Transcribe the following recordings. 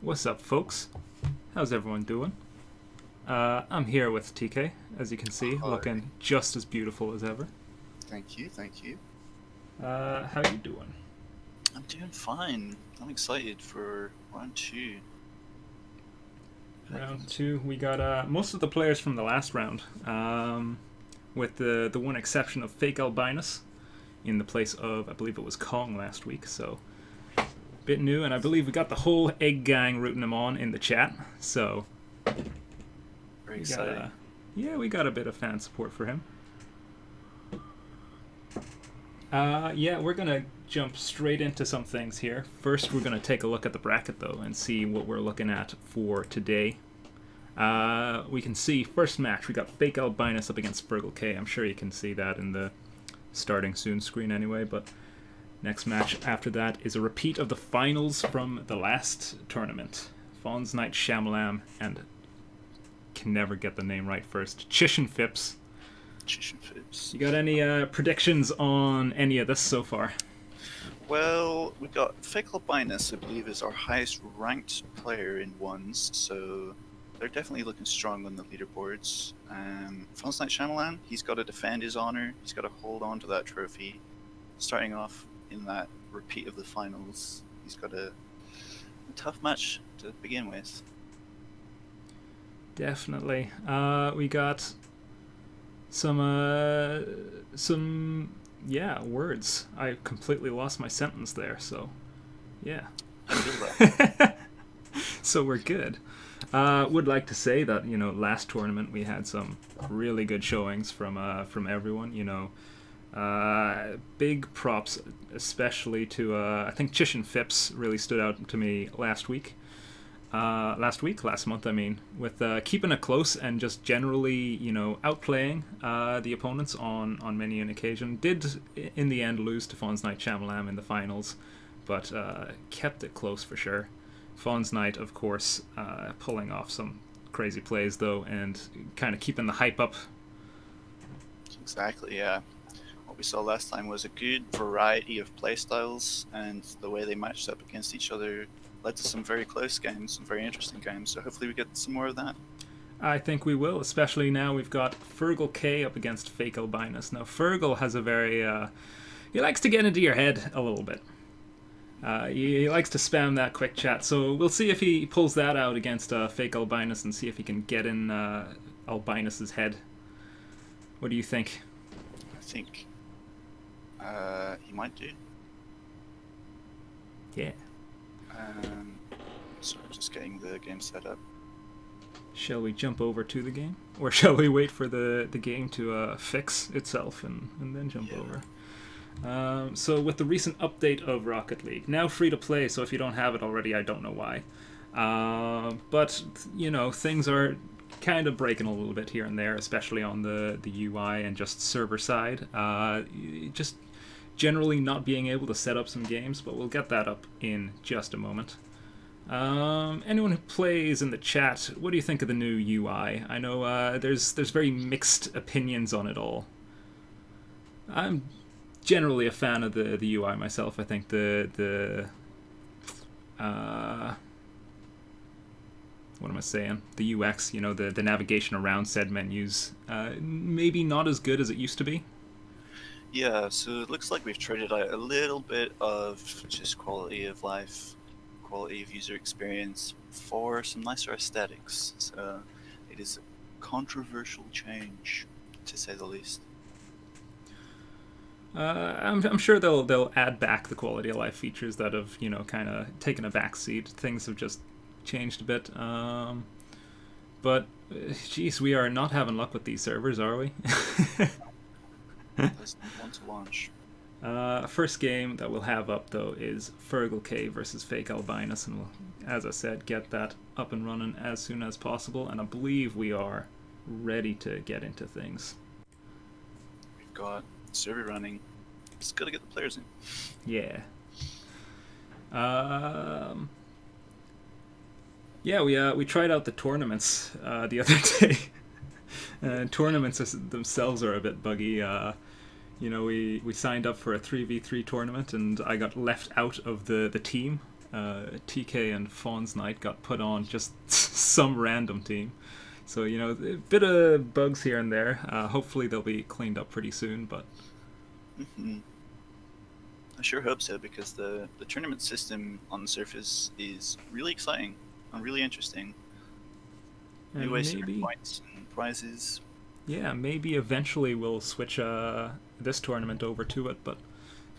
What's up, folks? How's everyone doing? I'm here with TK, as you can see, Hi. looking just as beautiful as ever. Thank you, thank you. How you doing? I'm doing fine. I'm excited for round two. Round two, we got most of the players from the last round, with the one exception of fake Albinus in the place of, I believe it was Kong last week, so bit new, and I believe we got the whole egg gang rooting him on in the chat, so Very exciting. we got a bit of fan support for him. We're gonna jump straight into some things here. First, we're gonna take a look at the bracket though and see what we're looking at for today. We can see first match we got fake Albinus up against FearghalK. I'm sure you can see that in the starting soon screen anyway, but next match after that is a repeat of the finals from the last tournament. Fonzknight, Shamilam, and can never get the name right first. Chish and Fips. Chish and Fips. You got any predictions on any of this so far? Well, we got fake Albinus, I believe, is our highest ranked player in ones, so they're definitely looking strong on the leaderboards. Fonzknight Shamilam, he's got to defend his honor. He's got to hold on to that trophy. Starting off in that repeat of the finals, he's got a tough match to begin with. Definitely. We got some words. I completely lost my sentence there, so yeah. I feel that. So we're good. Would like to say that, last tournament we had some really good showings from everyone, big props especially to I think Chish and Fips really stood out to me last month, with keeping it close and just generally, outplaying the opponents on many an occasion. Did, in the end, lose to Fonzknight Shamilam in the finals, but kept it close for sure. Fonzknight, of course, pulling off some crazy plays, though, and kind of keeping the hype up. Exactly, yeah. What we saw last time was a good variety of playstyles, and the way they matched up against each other led to some very close games, some very interesting games, so hopefully we get some more of that. I think we will, especially now we've got FearghalK up against fake Albinus. Now, Fearghal has a very... he likes to get into your head a little bit. He likes to spam that quick chat, so we'll see if he pulls that out against fake Albinus and see if he can get in Albinus's head. What do you think? I think he might do. Yeah. So just getting the game set up. Shall we jump over to the game? Or shall we wait for the game to fix itself and then jump over? So with the recent update of Rocket League, now free to play, so if you don't have it already, I don't know why. But, things are kind of breaking a little bit here and there, especially on the UI and just server side. Just generally not being able to set up some games, but we'll get that up in just a moment. Anyone who plays in the chat, what do you think of the new UI? I know there's very mixed opinions on it all. I'm generally a fan of the UI myself. I think the what am I saying? The UX, the navigation around said menus, maybe not as good as it used to be. Yeah, so it looks like we've traded out a little bit of just quality of life, quality of user experience for some nicer aesthetics. So it is a controversial change, to say the least. I'm sure they'll add back the quality of life features that have kind of taken a back seat. Things have just changed a bit. But geez, we are not having luck with these servers, are we? There's no one to launch. First game that we'll have up though is FearghalK versus fake Albinus, and we'll, as I said, get that up and running as soon as possible. And I believe we are ready to get into things. We've got server running. Just gotta get the players in. Yeah. We tried out the tournaments the other day. Tournaments themselves are a bit buggy. We signed up for a 3v3 tournament, and I got left out of the team TK and FearghalK got put on just some random team. So, you know, a bit of bugs here and there. Hopefully they'll be cleaned up pretty soon, but... I sure hope so, because the tournament system on the surface is really exciting and really interesting. New ways to earn points and prizes. Yeah, maybe eventually we'll switch this tournament over to it, but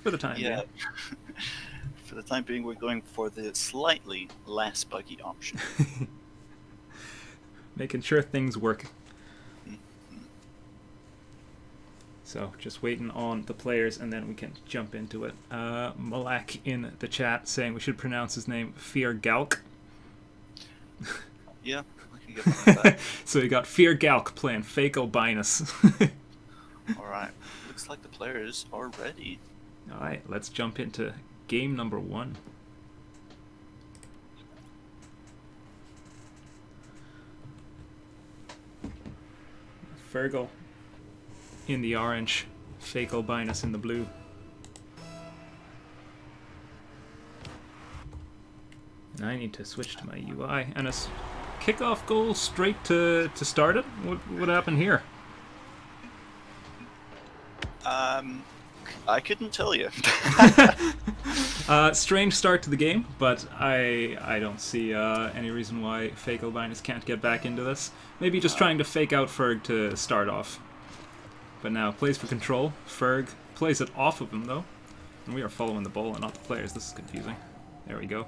for the time being. For the time being, we're going for the slightly less buggy option. Making sure things work. So, just waiting on the players, and then we can jump into it. Malak in the chat saying we should pronounce his name FearghalK. Yeah, I can get behind that. So we got FearghalK playing fake Albinus. Alright, looks like the players are ready. Alright, let's jump into game number 1. FearghalK in the orange, fake Albinus in the blue. And I need to switch to my UI. And a kickoff goal straight to start it? What happened here? I couldn't tell you. Strange start to the game, but I don't see any reason why fake Albinus can't get back into this. Maybe just trying to fake out Ferg to start off. But now plays for control. Ferg plays it off of him though. And we are following the ball and not the players. This is confusing. There we go.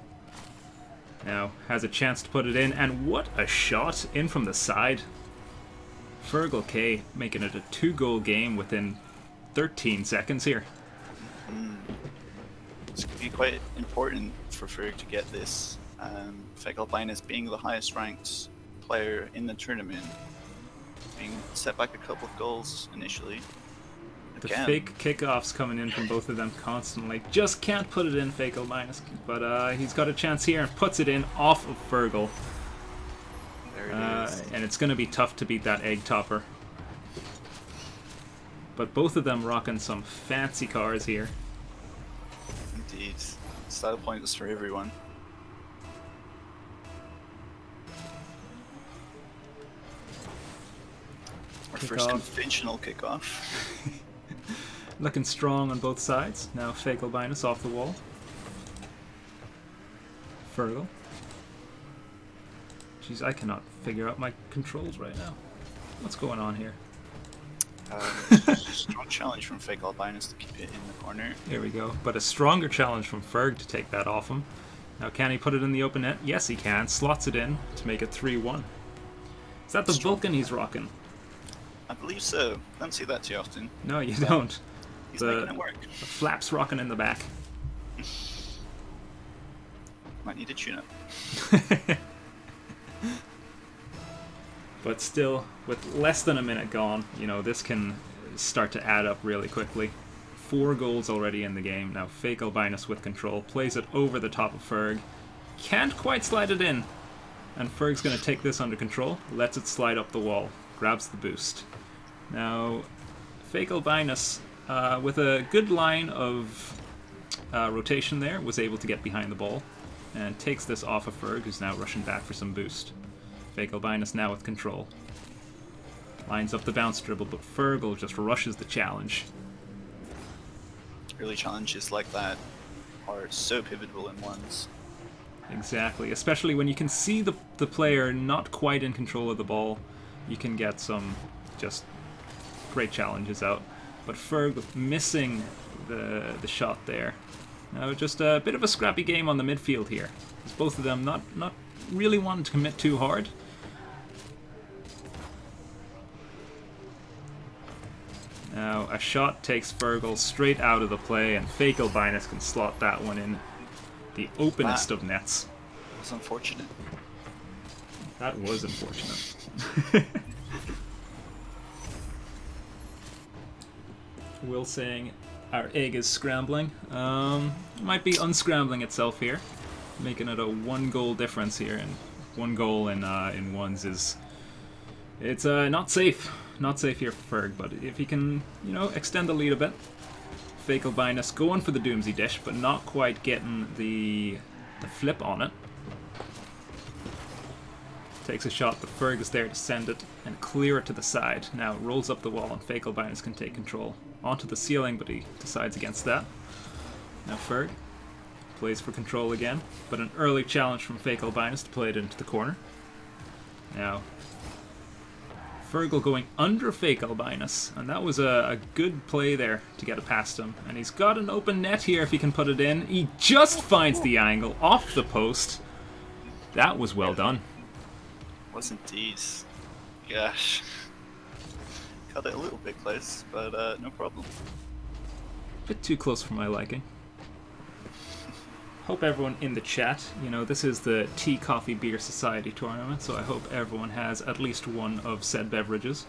Now has a chance to put it in, and what a shot in from the side. FearghalK making it a 2-goal game within 13 seconds here. It's going to be quite important for Ferg to get this. Fake Albinus being the highest ranked player in the tournament, being set back a couple of goals initially. The fake kickoffs coming in from both of them constantly. Just can't put it in, fake Albinus. But he's got a chance here and puts it in off of Fergal. There it is. And it's going to be tough to beat that egg topper. But both of them rocking some fancy cars here. Indeed. Style points for everyone. Our first conventional kickoff. Looking strong on both sides. Now fake Albinus off the wall. Fergal. Jeez, I cannot figure out my controls right now. What's going on here? Strong challenge from fake Albinus to keep it in the corner. There we go. But a stronger challenge from Ferg to take that off him. Now can he put it in the open net? Yes, he can. Slots it in to make it 3-1. Is that the Vulcan he's rocking? I believe so. Don't see that too often. No, you don't. He's making it work. The flaps rocking in the back. Might need a tune-up. But still, with less than a minute gone, you know, this can start to add up really quickly. 4 goals already in the game. Now fake Albinus with control. Plays it over the top of Ferg. Can't quite slide it in. And Ferg's going to take this under control. Lets it slide up the wall. Grabs the boost. Now, fake Albinus, with a good line of rotation there, was able to get behind the ball. And takes this off of Ferg, who's now rushing back for some boost. Fake Albinus now with control. Lines up the bounce dribble, but Fergal just rushes the challenge. Early challenges like that are so pivotal in ones. Exactly, especially when you can see the player not quite in control of the ball. You can get some just great challenges out. But Ferg missing the shot there. Now just a bit of a scrappy game on the midfield here. Because both of them not really wanting to commit too hard. Now a shot takes Fergal straight out of the play, and fake Albinus can slot that one in the openest of nets. That was unfortunate. That was unfortunate. Will saying our egg is scrambling. Might be unscrambling itself here, making it a 1-goal difference here, and 1 goal in ones is it's not safe. Not safe here for Ferg, but if he can, you know, extend the lead a bit. Fake Albinus going for the Doomsday dish, but not quite getting the the flip on it. Takes a shot, but Ferg is there to send it and clear it to the side. Now it rolls up the wall and FearghalK can take control. Onto the ceiling, but he decides against that. Now Ferg plays for control again, but an early challenge from FearghalK to play it into the corner. Now Fergal going under FearghalK, and that was a good play there to get it past him. And he's got an open net here if he can put it in. He just finds the angle off the post. That was well done. Was indeed. Gosh. Cut it a little bit close, but no problem. Bit too close for my liking. Hope everyone in the chat, you know, this is the Tea, Coffee, Beer Society tournament, so I hope everyone has at least one of said beverages.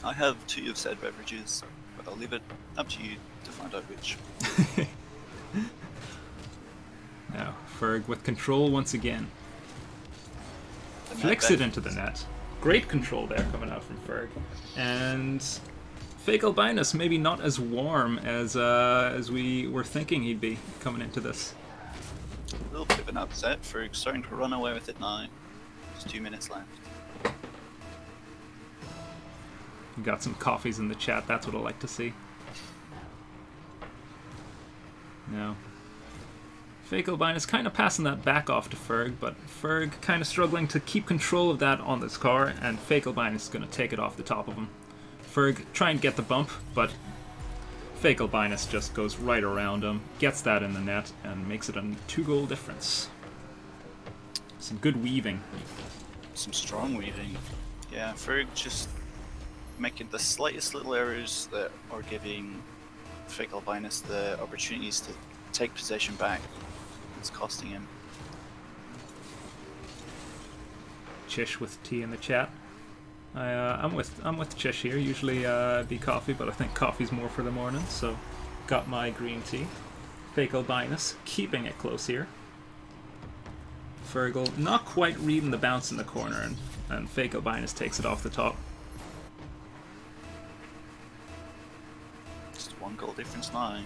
I have 2 of said beverages, but I'll leave it up to you to find out which. Now, Ferg with control once again. Flicks it into the net. Great control there coming out from Ferg. And FearghalK maybe not as warm as we were thinking he'd be coming into this. A little bit of an upset. Ferg's starting to run away with it now. Just 2 minutes left. We got some coffees in the chat, that's what I like to see. Now, FearghalK is kind of passing that back off to Ferg, but Ferg kind of struggling to keep control of that on this car, and FearghalK is going to take it off the top of him. Ferg trying to get the bump, but FearghalK just goes right around him, gets that in the net, and makes it a 2-goal difference. Some good weaving. Some strong weaving. Yeah, Ferg just making the slightest little errors that are giving FearghalK the opportunities to take possession back. It's costing him. Chish with tea in the chat. I'm with Chish here. Usually it'd be coffee, but I think coffee's more for the morning, so got my green tea. FearghalK keeping it close here. Fergal not quite reading the bounce in the corner, and FearghalK takes it off the top. Just 1 goal difference now.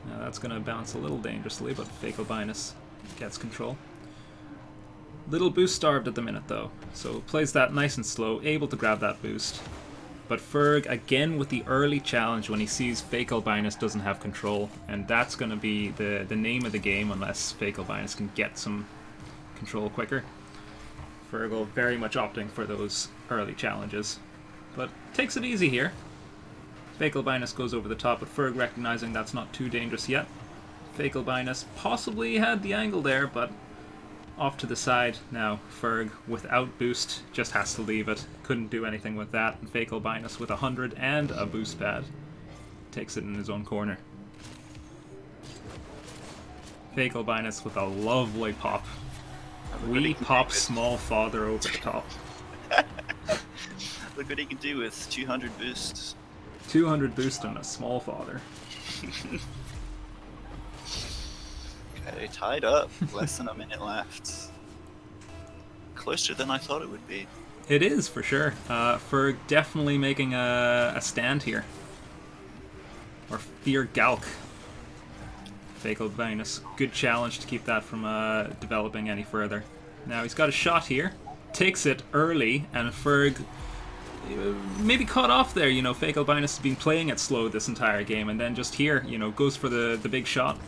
Now that's going to bounce a little dangerously, but FearghalK gets control. Little boost starved at the minute though, so plays that nice and slow, able to grab that boost. But Ferg again with the early challenge when he sees FearghalK doesn't have control, and that's going to be the name of the game unless FearghalK can get some control quicker. Fergal very much opting for those early challenges, but takes it easy here. FearghalK goes over the top, but Ferg recognizing that's not too dangerous yet. FearghalK possibly had the angle there, but off to the side. Now Ferg, without boost, just has to leave it. Couldn't do anything with that, and FearghalK with 100 and a boost pad takes it in his own corner. FearghalK with a lovely pop. We pop small father over the top. Look what he can do with 200 boosts. 200 boost on a small father. Okay, tied up. Less than a minute left. Closer than I thought it would be. It is, for sure. Ferg definitely making a stand here. Or FearghalK. FearghalK. Good challenge to keep that from developing any further. Now he's got a shot here. Takes it early, and Ferg maybe caught off there. You know, FearghalK has been playing it slow this entire game, and then just here, you know, goes for the big shot.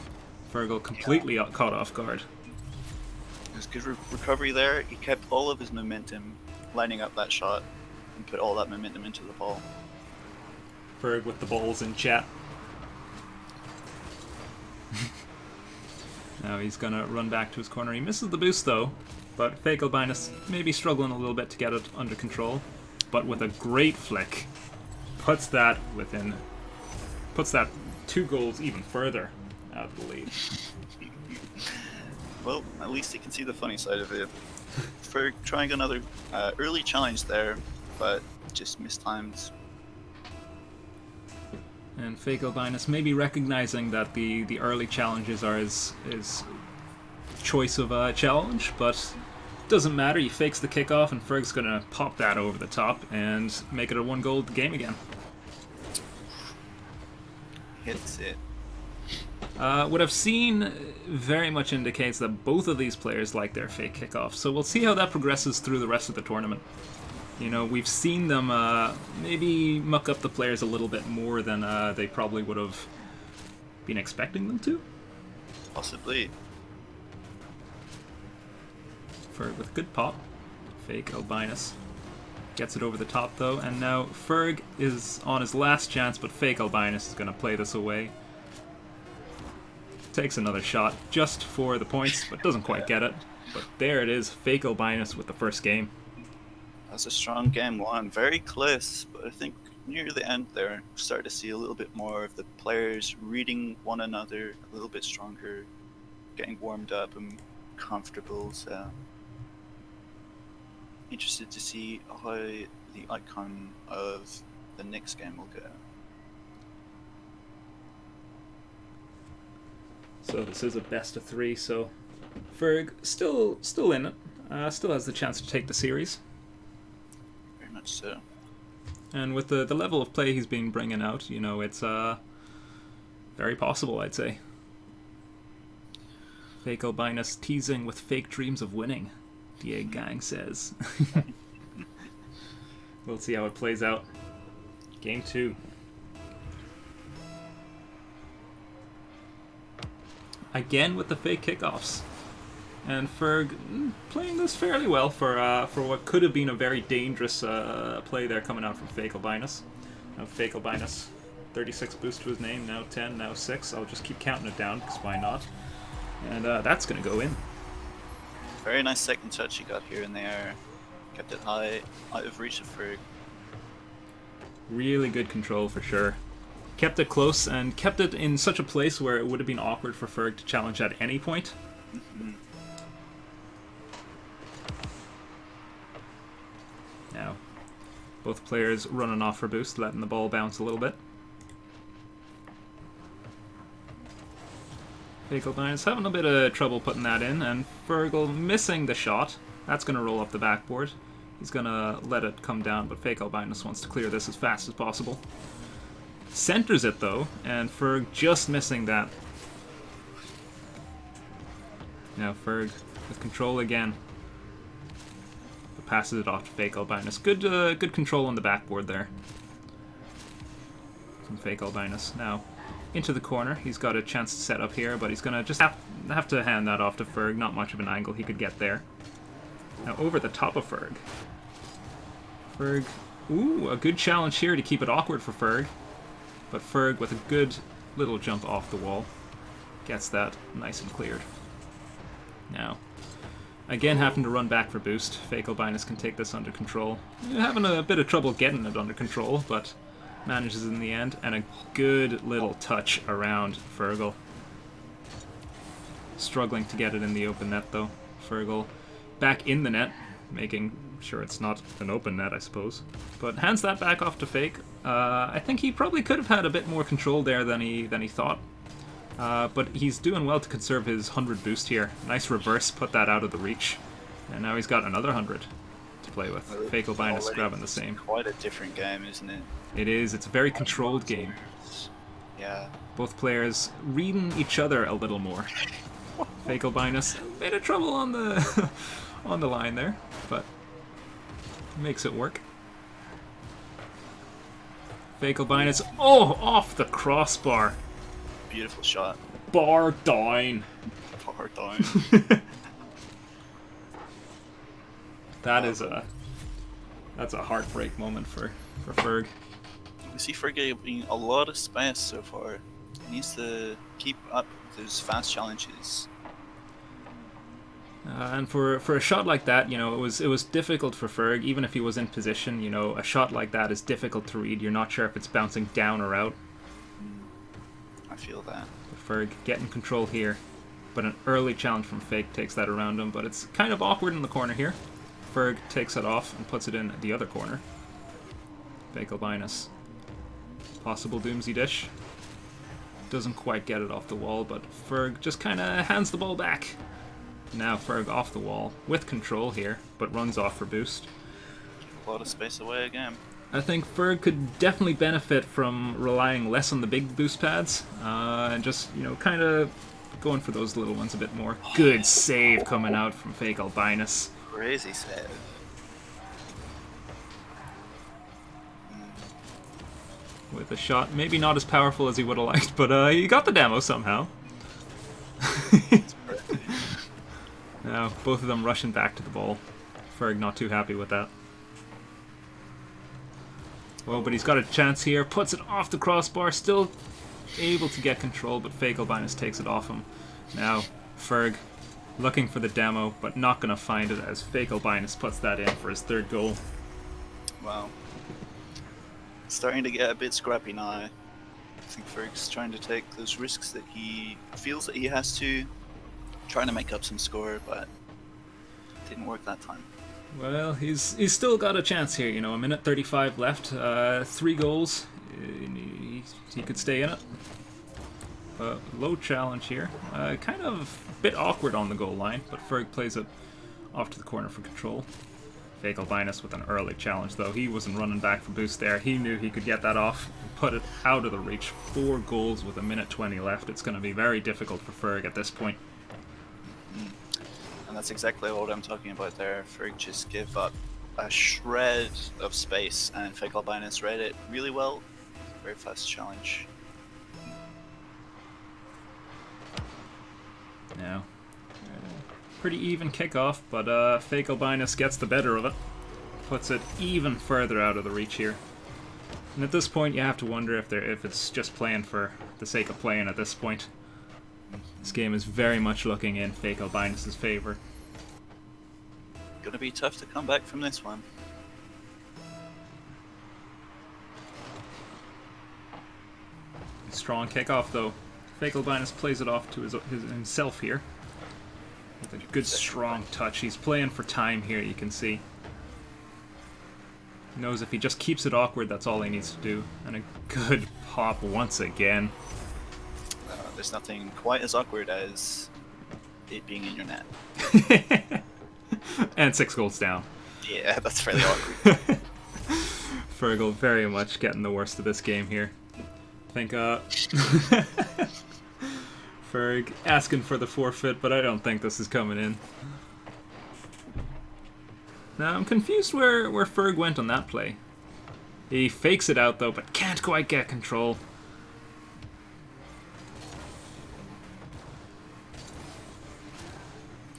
Fergal completely caught off guard. It was good recovery there. He kept all of his momentum lining up that shot and put all that momentum into the ball. Ferg with the balls in chat. Now he's gonna run back to his corner. He misses the boost though, but FearghalK maybe struggling a little bit to get it under control. But with a great flick, puts that 2 goals even further out of the lead. Well, at least you can see the funny side of it. For trying another early challenge there, but just mistimed. And FearghalK maybe recognizing that the early challenges are his choice of a challenge, but doesn't matter. He fakes the kickoff, and Ferg's gonna pop that over the top and make it a 1 goal game again. hits it. What I've seen very much indicates that both of these players like their fake kickoff, so we'll see how that progresses through the rest of the tournament. You know, we've seen them maybe muck up the players a little bit more than they probably would have been expecting them to. Possibly. Ferg with a good pop. Fake Albinus. Gets it over the top though, and now Ferg is on his last chance, but fake Albinus is going to play this away. Takes another shot just for the points, but doesn't quite get it. But there it is, fake Albinus with the first game. That's a strong game one. Very close, but I think near the end there, we started to see a little bit more of the players reading one another a little bit stronger, getting warmed up and comfortable. So, interested to see how the outcome of the next game will go. So this is a best of 3, so Ferg still in it, still has the chance to take the series. Very much so. And with the level of play he's been bringing out, you know, it's very possible, I'd say. Fake Albinus teasing with fake dreams of winning, DA Gang says. We'll see how it plays out. Game 2. Again with the fake kickoffs. And Ferg playing this fairly well for what could have been a very dangerous play there coming out from fake Albinus. Now fake Albinus, 36 boost to his name, now 10, now 6. I'll just keep counting it down, because why not? And that's going to go in. Very nice second touch he got here and there. Kept it high, out of reach of Ferg. Really good control for sure. Kept it close and kept it in such a place where it would have been awkward for Ferg to challenge at any point. Mm-hmm. Now, both players running off for boost, letting the ball bounce a little bit. Fake Albinus having a bit of trouble putting that in, and Fergal missing the shot. That's going to roll up the backboard. He's going to let it come down, but fake Albinus wants to clear this as fast as possible. Centers it though, and Ferg just missing that. Now Ferg with control again. But passes it off to fake Albinus. Good control on the backboard there. From fake Albinus. Now into the corner. He's got a chance to set up here, but he's gonna just have to hand that off to Ferg. Not much of an angle he could get there. Now over the top of Ferg. Ferg, ooh, a good challenge here to keep it awkward for Ferg. But Ferg with a good little jump off the wall. Gets that nice and cleared. Now, again having to run back for boost. Fake Albinus can take this under control. Having a bit of trouble getting it under control, but manages in the end. And a good little touch around FearghalK. Struggling to get it in the open net though. FearghalK back in the net, making sure it's not an open net, I suppose. But hands that back off to Fake. I think he probably could have had a bit more control there than he thought. But he's doing well to conserve his 100 boost here. Nice reverse, put that out of the reach. And now he's got another 100 to play with. Fake Albinus grabbing the same. Quite a different game, isn't it? It is. It's a very controlled game. Yeah. Both players reading each other a little more. Fake Albinus, a bit of trouble on the on the line there, but makes it work. Fake Albinus, oh, off the crossbar. Beautiful shot. Bar down. Bar down. That's a heartbreak moment for Ferg. We see Ferg getting a lot of space so far. He needs to keep up with his fast challenges. And for a shot like that, you know, it was difficult for Ferg, even if he was in position. You know, a shot like that is difficult to read. You're not sure if it's bouncing down or out. I feel that. But Ferg getting control here, but an early challenge from Fake takes that around him. But it's kind of awkward in the corner here. Ferg takes it off and puts it in the other corner. Fake Albinus. Possible Doomsy Dish. Doesn't quite get it off the wall, but Ferg just kind of hands the ball back. Now Ferg off the wall with control here, but runs off for boost. A lot of space away again. I think Ferg could definitely benefit from relying less on the big boost pads and just, you know, kind of going for those little ones a bit more. Good save coming out from fake Albinus. Crazy save. With a shot, maybe not as powerful as he would have liked, but he got the demo somehow. Now, both of them rushing back to the ball. Ferg not too happy with that. Well, but he's got a chance here. Puts it off the crossbar. Still able to get control, but fake Albinus takes it off him. Now, Ferg looking for the demo, but not going to find it as fake Albinus puts that in for his third goal. Wow. Starting to get a bit scrappy now. I think Ferg's trying to take those risks that he feels that he has to. Trying to make up some score, but it didn't work that time. Well, he's still got a chance here, you know, a minute 35 left, 3 goals, he could stay in it. Low challenge here, kind of a bit awkward on the goal line, but Ferg plays it off to the corner for control. Fake Albinus with an early challenge though, he wasn't running back for boost there, he knew he could get that off and put it out of the reach. 4 goals with a minute 20 left, it's going to be very difficult for Ferg at this point. And that's exactly what I'm talking about there. Ferg just gave up a shred of space, and fake Albinus read it really well. Very fast challenge. Now, pretty even kickoff, but fake Albinus gets the better of it. Puts it even further out of the reach here. And at this point, you have to wonder if it's just playing for the sake of playing at this point. This game is very much looking in fake Albinus' favor. Gonna be tough to come back from this one. Strong kickoff though. Fake Albinus plays it off to himself here. With a good strong touch. He's playing for time here, you can see. He knows if he just keeps it awkward, that's all he needs to do. And a good pop once again. There's nothing quite as awkward as it being in your net. And 6 goals down. Yeah, that's fairly awkward. FearghalK very much getting the worst of this game here. I think Ferg asking for the forfeit, but I don't think this is coming in. Now I'm confused where Ferg went on that play. He fakes it out though, but can't quite get control.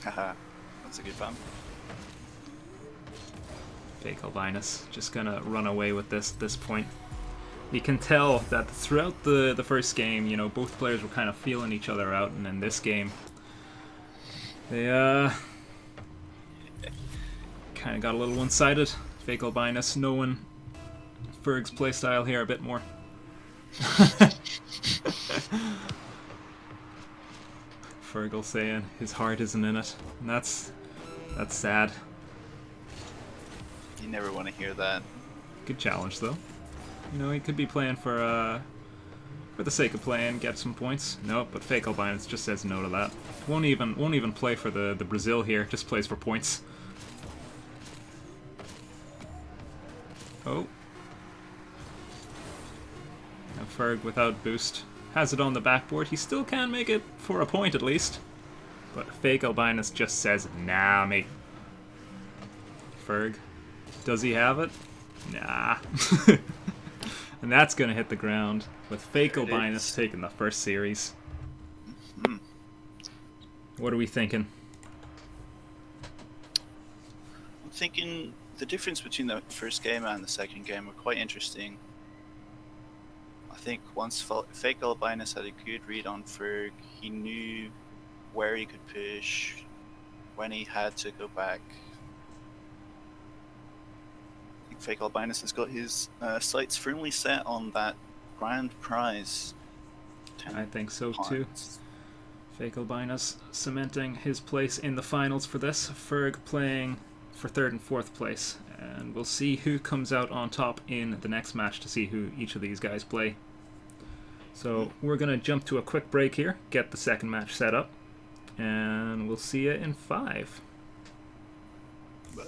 Haha, that's a good bump. Fake Albinus just gonna run away with this at this point. You can tell that throughout the first game, you know, both players were kind of feeling each other out, and in this game, they kind of got a little one-sided. Fake Albinus knowing Ferg's playstyle here a bit more. FearghalK saying his heart isn't in it, and that's sad. You never want to hear that. Good challenge though. You know, he could be playing for the sake of playing, get some points. Nope, but fake Albinus just says no to that. Won't even play for the Brazil here. Just plays for points. Oh. Now Ferg without boost has it on the backboard. He still can make it for a point at least. But fake Albinus just says, nah, mate. Ferg, does he have it? Nah. And that's going to hit the ground with fake Albinus taking the first series. Mm-hmm. What are we thinking? I'm thinking the difference between the first game and the second game were quite interesting. I think once fake Albinus had a good read on Ferg, he knew where he could push, when he had to go back. I think fake Albinus has got his sights firmly set on that grand prize. I think so too. Fake Albinus cementing his place in the finals for this. Ferg playing for 3rd and 4th place. And we'll see who comes out on top in the next match to see who each of these guys play. So we're going to jump to a quick break here, get the second match set up, and we'll see you in 5. Bye.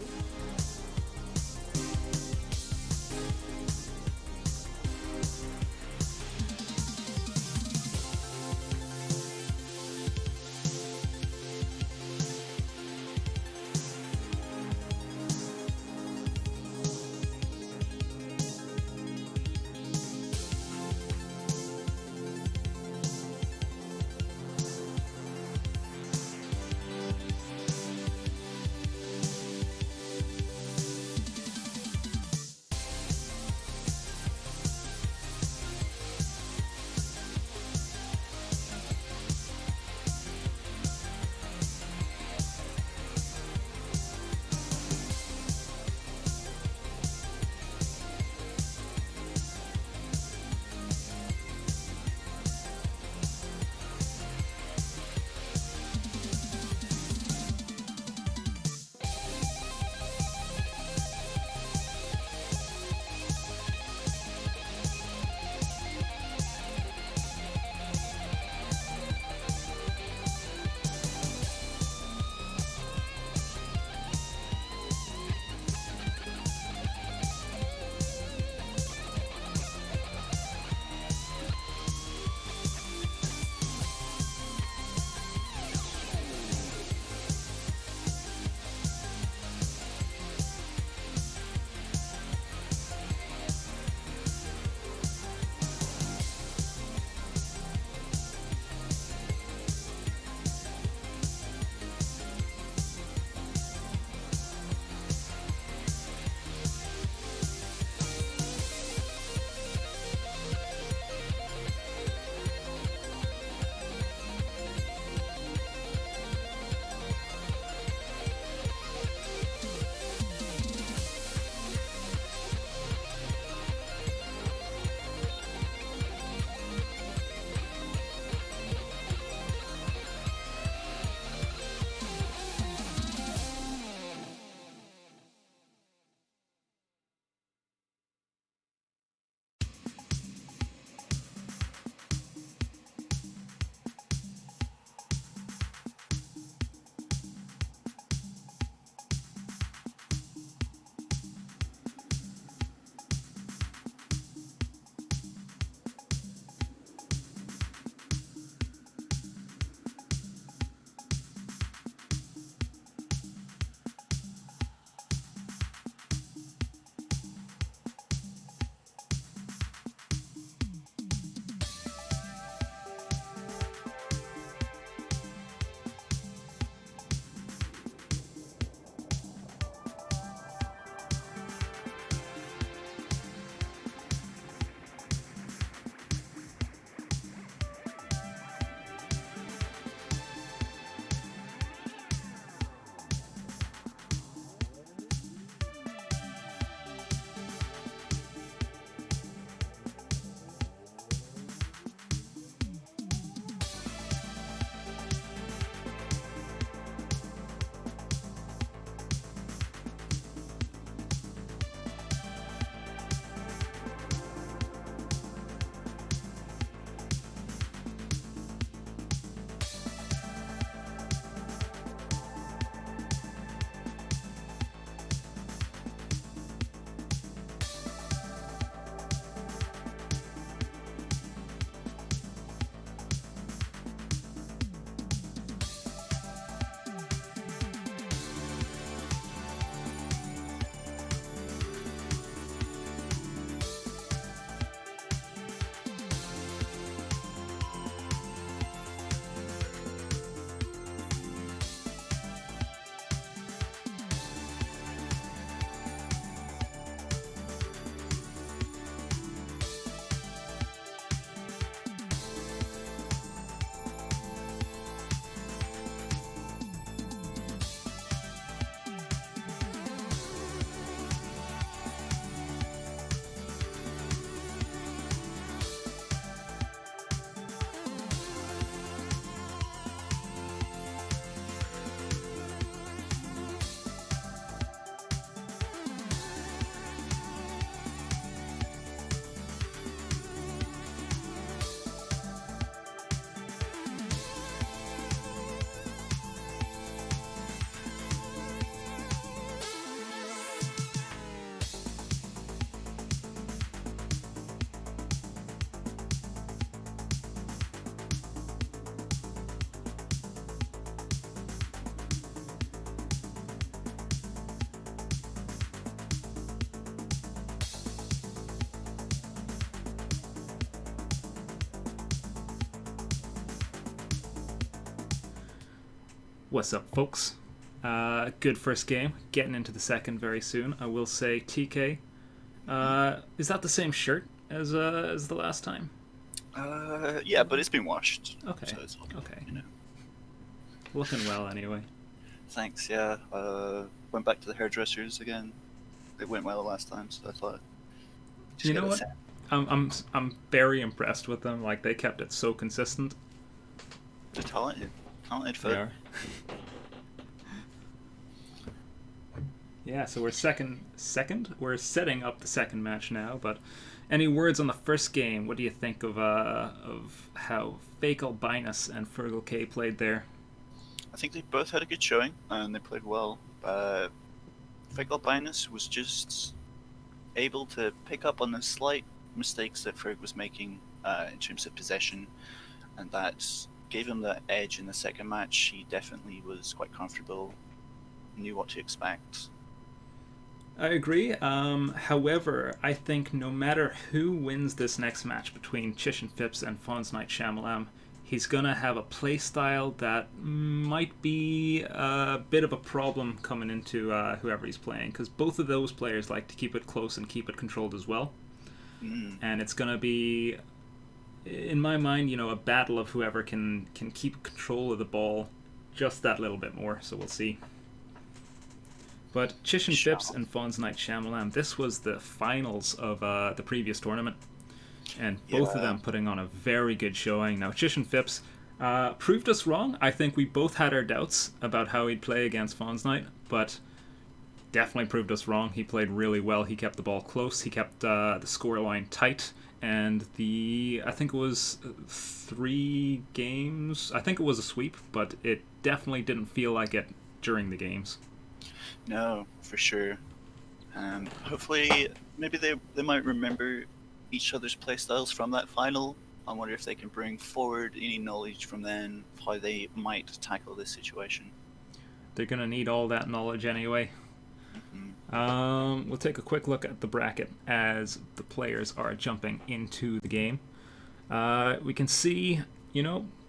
What's up, folks? Good first game. Getting into the second very soon. I will say, TK, is that the same shirt as the last time? Yeah, but it's been washed. Okay. So it's Okay. You know. Looking well, anyway. Thanks. Yeah. Went back to the hairdressers again. It went well last time, so I thought. You know what? I'm very impressed with them. Like, they kept it so consistent. They're talented. Talented They foot. are. Yeah, so we're second. We're setting up the second match now. But any words on the first game? What do you think of how fake Albinus and FearghalK played there? I think they both had a good showing and they played well. Fake Albinus was just able to pick up on the slight mistakes that Ferg was making in terms of possession, and that gave him the edge in the second match. He definitely was quite comfortable, knew what to expect. I agree. However, I think no matter who wins this next match between Chish and Fips and FearghalK Shamilam, he's going to have a playstyle that might be a bit of a problem coming into whoever he's playing, because both of those players like to keep it close and keep it controlled as well. And it's going to be, in my mind, a battle of whoever can keep control of the ball just that little bit more, so we'll see. But Chish and Fips and FearghalK Shamilam, this was the finals of the previous tournament. And both of them putting on a very good showing. Now, Chish and Fips proved us wrong. I think we both had our doubts about how he'd play against FonzKnight, but definitely proved us wrong. He played really well. He kept the ball close. He kept the scoreline tight. And I think it was 3 games. I think it was a sweep, but it definitely didn't feel like it during the games. No, for sure. Hopefully, maybe they might remember each other's playstyles from that final. I wonder if they can bring forward any knowledge from then, how they might tackle this situation. They're going to need all that knowledge anyway. We'll take a quick look at the bracket as the players are jumping into the game. We can see,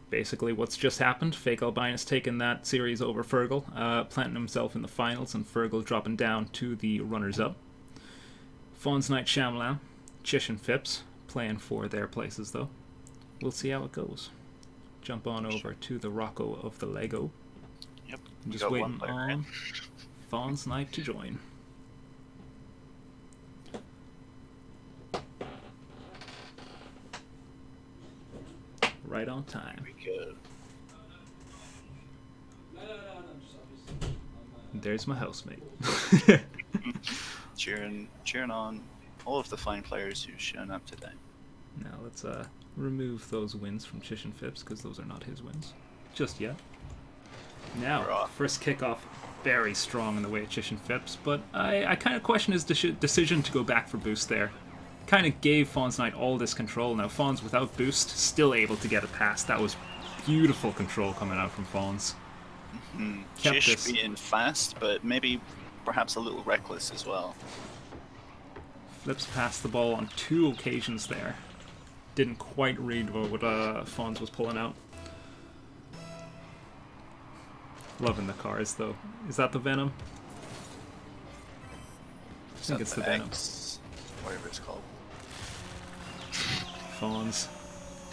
basically what's just happened. Fake Albinus taking that series over FearghalK, planting himself in the finals, and FearghalK dropping down to the runners-up. FonzKnight Shamilam, Chish and Fips playing for their places, though. We'll see how it goes. Jump on over to the Rocco of the Lego. Yep. I'm just waiting on FonzKnight to join. Right on time. Here we go. There's my housemate. cheering on all of the fine players who've shown up today. Now let's remove those wins from Chish and Fips, because those are not his wins just yet. Now, first kickoff, very strong in the way of Chish and Fips, but I kind of question his decision to go back for boost there. Kind of gave FonzKnight all this control. Now Fonz, without boost, still able to get it past. That was beautiful control coming out from Fonz. Chish being fast, but maybe perhaps a little reckless as well. Flips past the ball on 2 occasions there. Didn't quite read what Fonz was pulling out. Loving the cars, though. Is that the Venom? I think it's the Venom. Whatever it's called. Fonz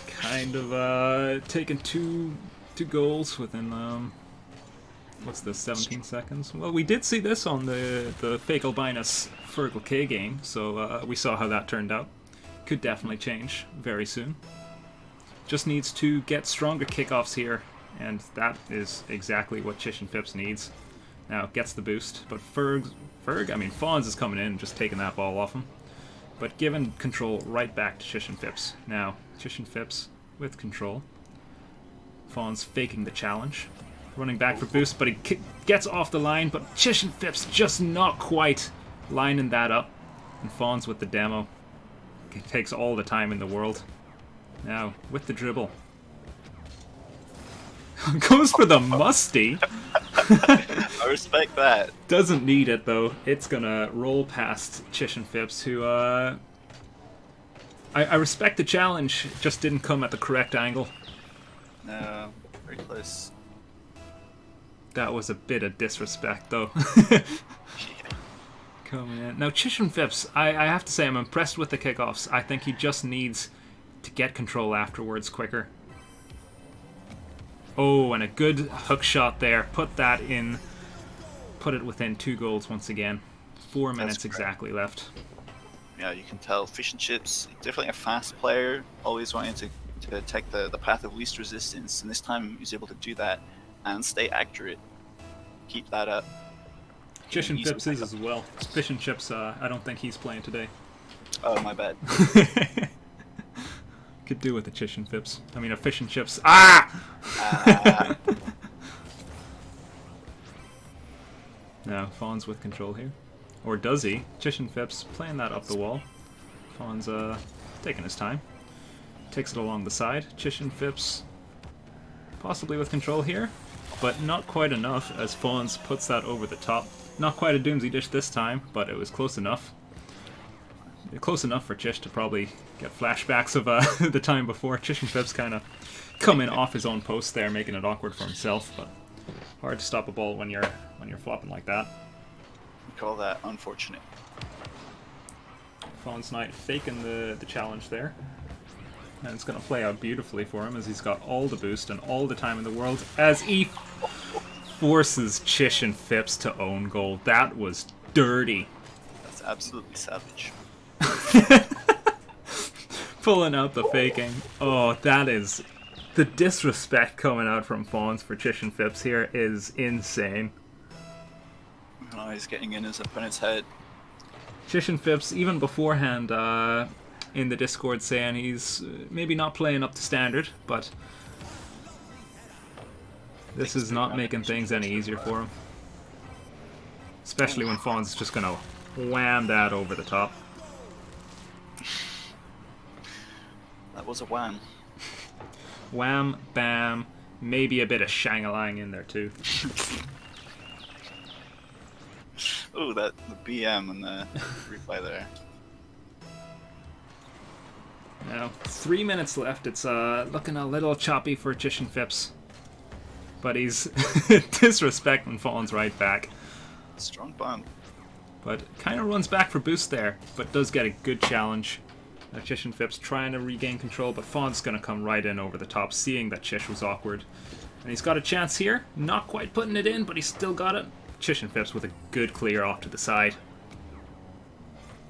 kind of taking two goals within what's this, 17 seconds? Well, we did see this on the fake Albinus FearghalK game, so we saw how that turned out. Could definitely change very soon. Just needs to get stronger kickoffs here, and that is exactly what Chish and Fips needs. Now gets the boost, but Fonz is coming in and just taking that ball off him. But giving control right back to Chish and Fips. Now, Chish and Fips with control. Fonz faking the challenge. Running back for boost, but he gets off the line, but Chish and Fips just not quite lining that up. And Fonz with the demo. It takes all the time in the world. Now, with the dribble. Goes for the musty. I respect that. Doesn't need it, though. It's gonna roll past Chish and Fips, who, I respect the challenge, just didn't come at the correct angle. No, very close. That was a bit of disrespect, though. Yeah. Coming in. Now, Chish and Fips, I have to say I'm impressed with the kickoffs. I think he just needs to get control afterwards quicker. Oh, and a good hook shot there. Put that in. Put it within 2 goals once again. 4 minutes exactly left. Yeah, you can tell Fish and Chips, definitely a fast player, always wanting to take the path of least resistance, and this time he's able to do that and stay accurate. Keep that up. Chish and Fips is as well. Fish and Chips, I don't think he's playing today. Oh, my bad. Could do with a Chish and Fips. I mean, a Fish and Chips. Ah! Now, Fawn's with control here. Or does he? Chish and Fips playing that up the wall. Fawn's taking his time. Takes it along the side. Chish and Fips possibly with control here, but not quite enough as Fawn's puts that over the top. Not quite a Doomsy Dish this time, but it was close enough. Close enough for Chish to probably get flashbacks of the time before. Chish and Fips kind of coming off his own post there, making it awkward for himself, but hard to stop a ball when you're flopping like that. We call that unfortunate. Fonzknight faking the challenge there. And it's going to play out beautifully for him as he's got all the boost and all the time in the world as he forces Chish and Fips to own goal. That was dirty. That's absolutely savage. Pulling out the faking. Oh, that is... The disrespect coming out from Fawns for Chish and Fips here is insane. Oh, he's getting in his opponent's head. Chish and Fips, even beforehand, in the Discord saying he's maybe not playing up to standard, but this is not making things any easier for him. Especially when Fawn's is just going to wham that over the top. That was a wham. Wham, bam, maybe a bit of shang-a-lang in there too. Oh, the BM and the replay there. Now, 3 minutes left. It's looking a little choppy for Chish and Fips. But he's disrespecting Fawn's right back. Strong bump. But kind of runs back for boost there, but does get a good challenge. Chish and Fips trying to regain control, but Fawn's going to come right in over the top, seeing that Chish was awkward. And he's got a chance here. Not quite putting it in, but he's still got it. Chish and Fips with a good clear off to the side.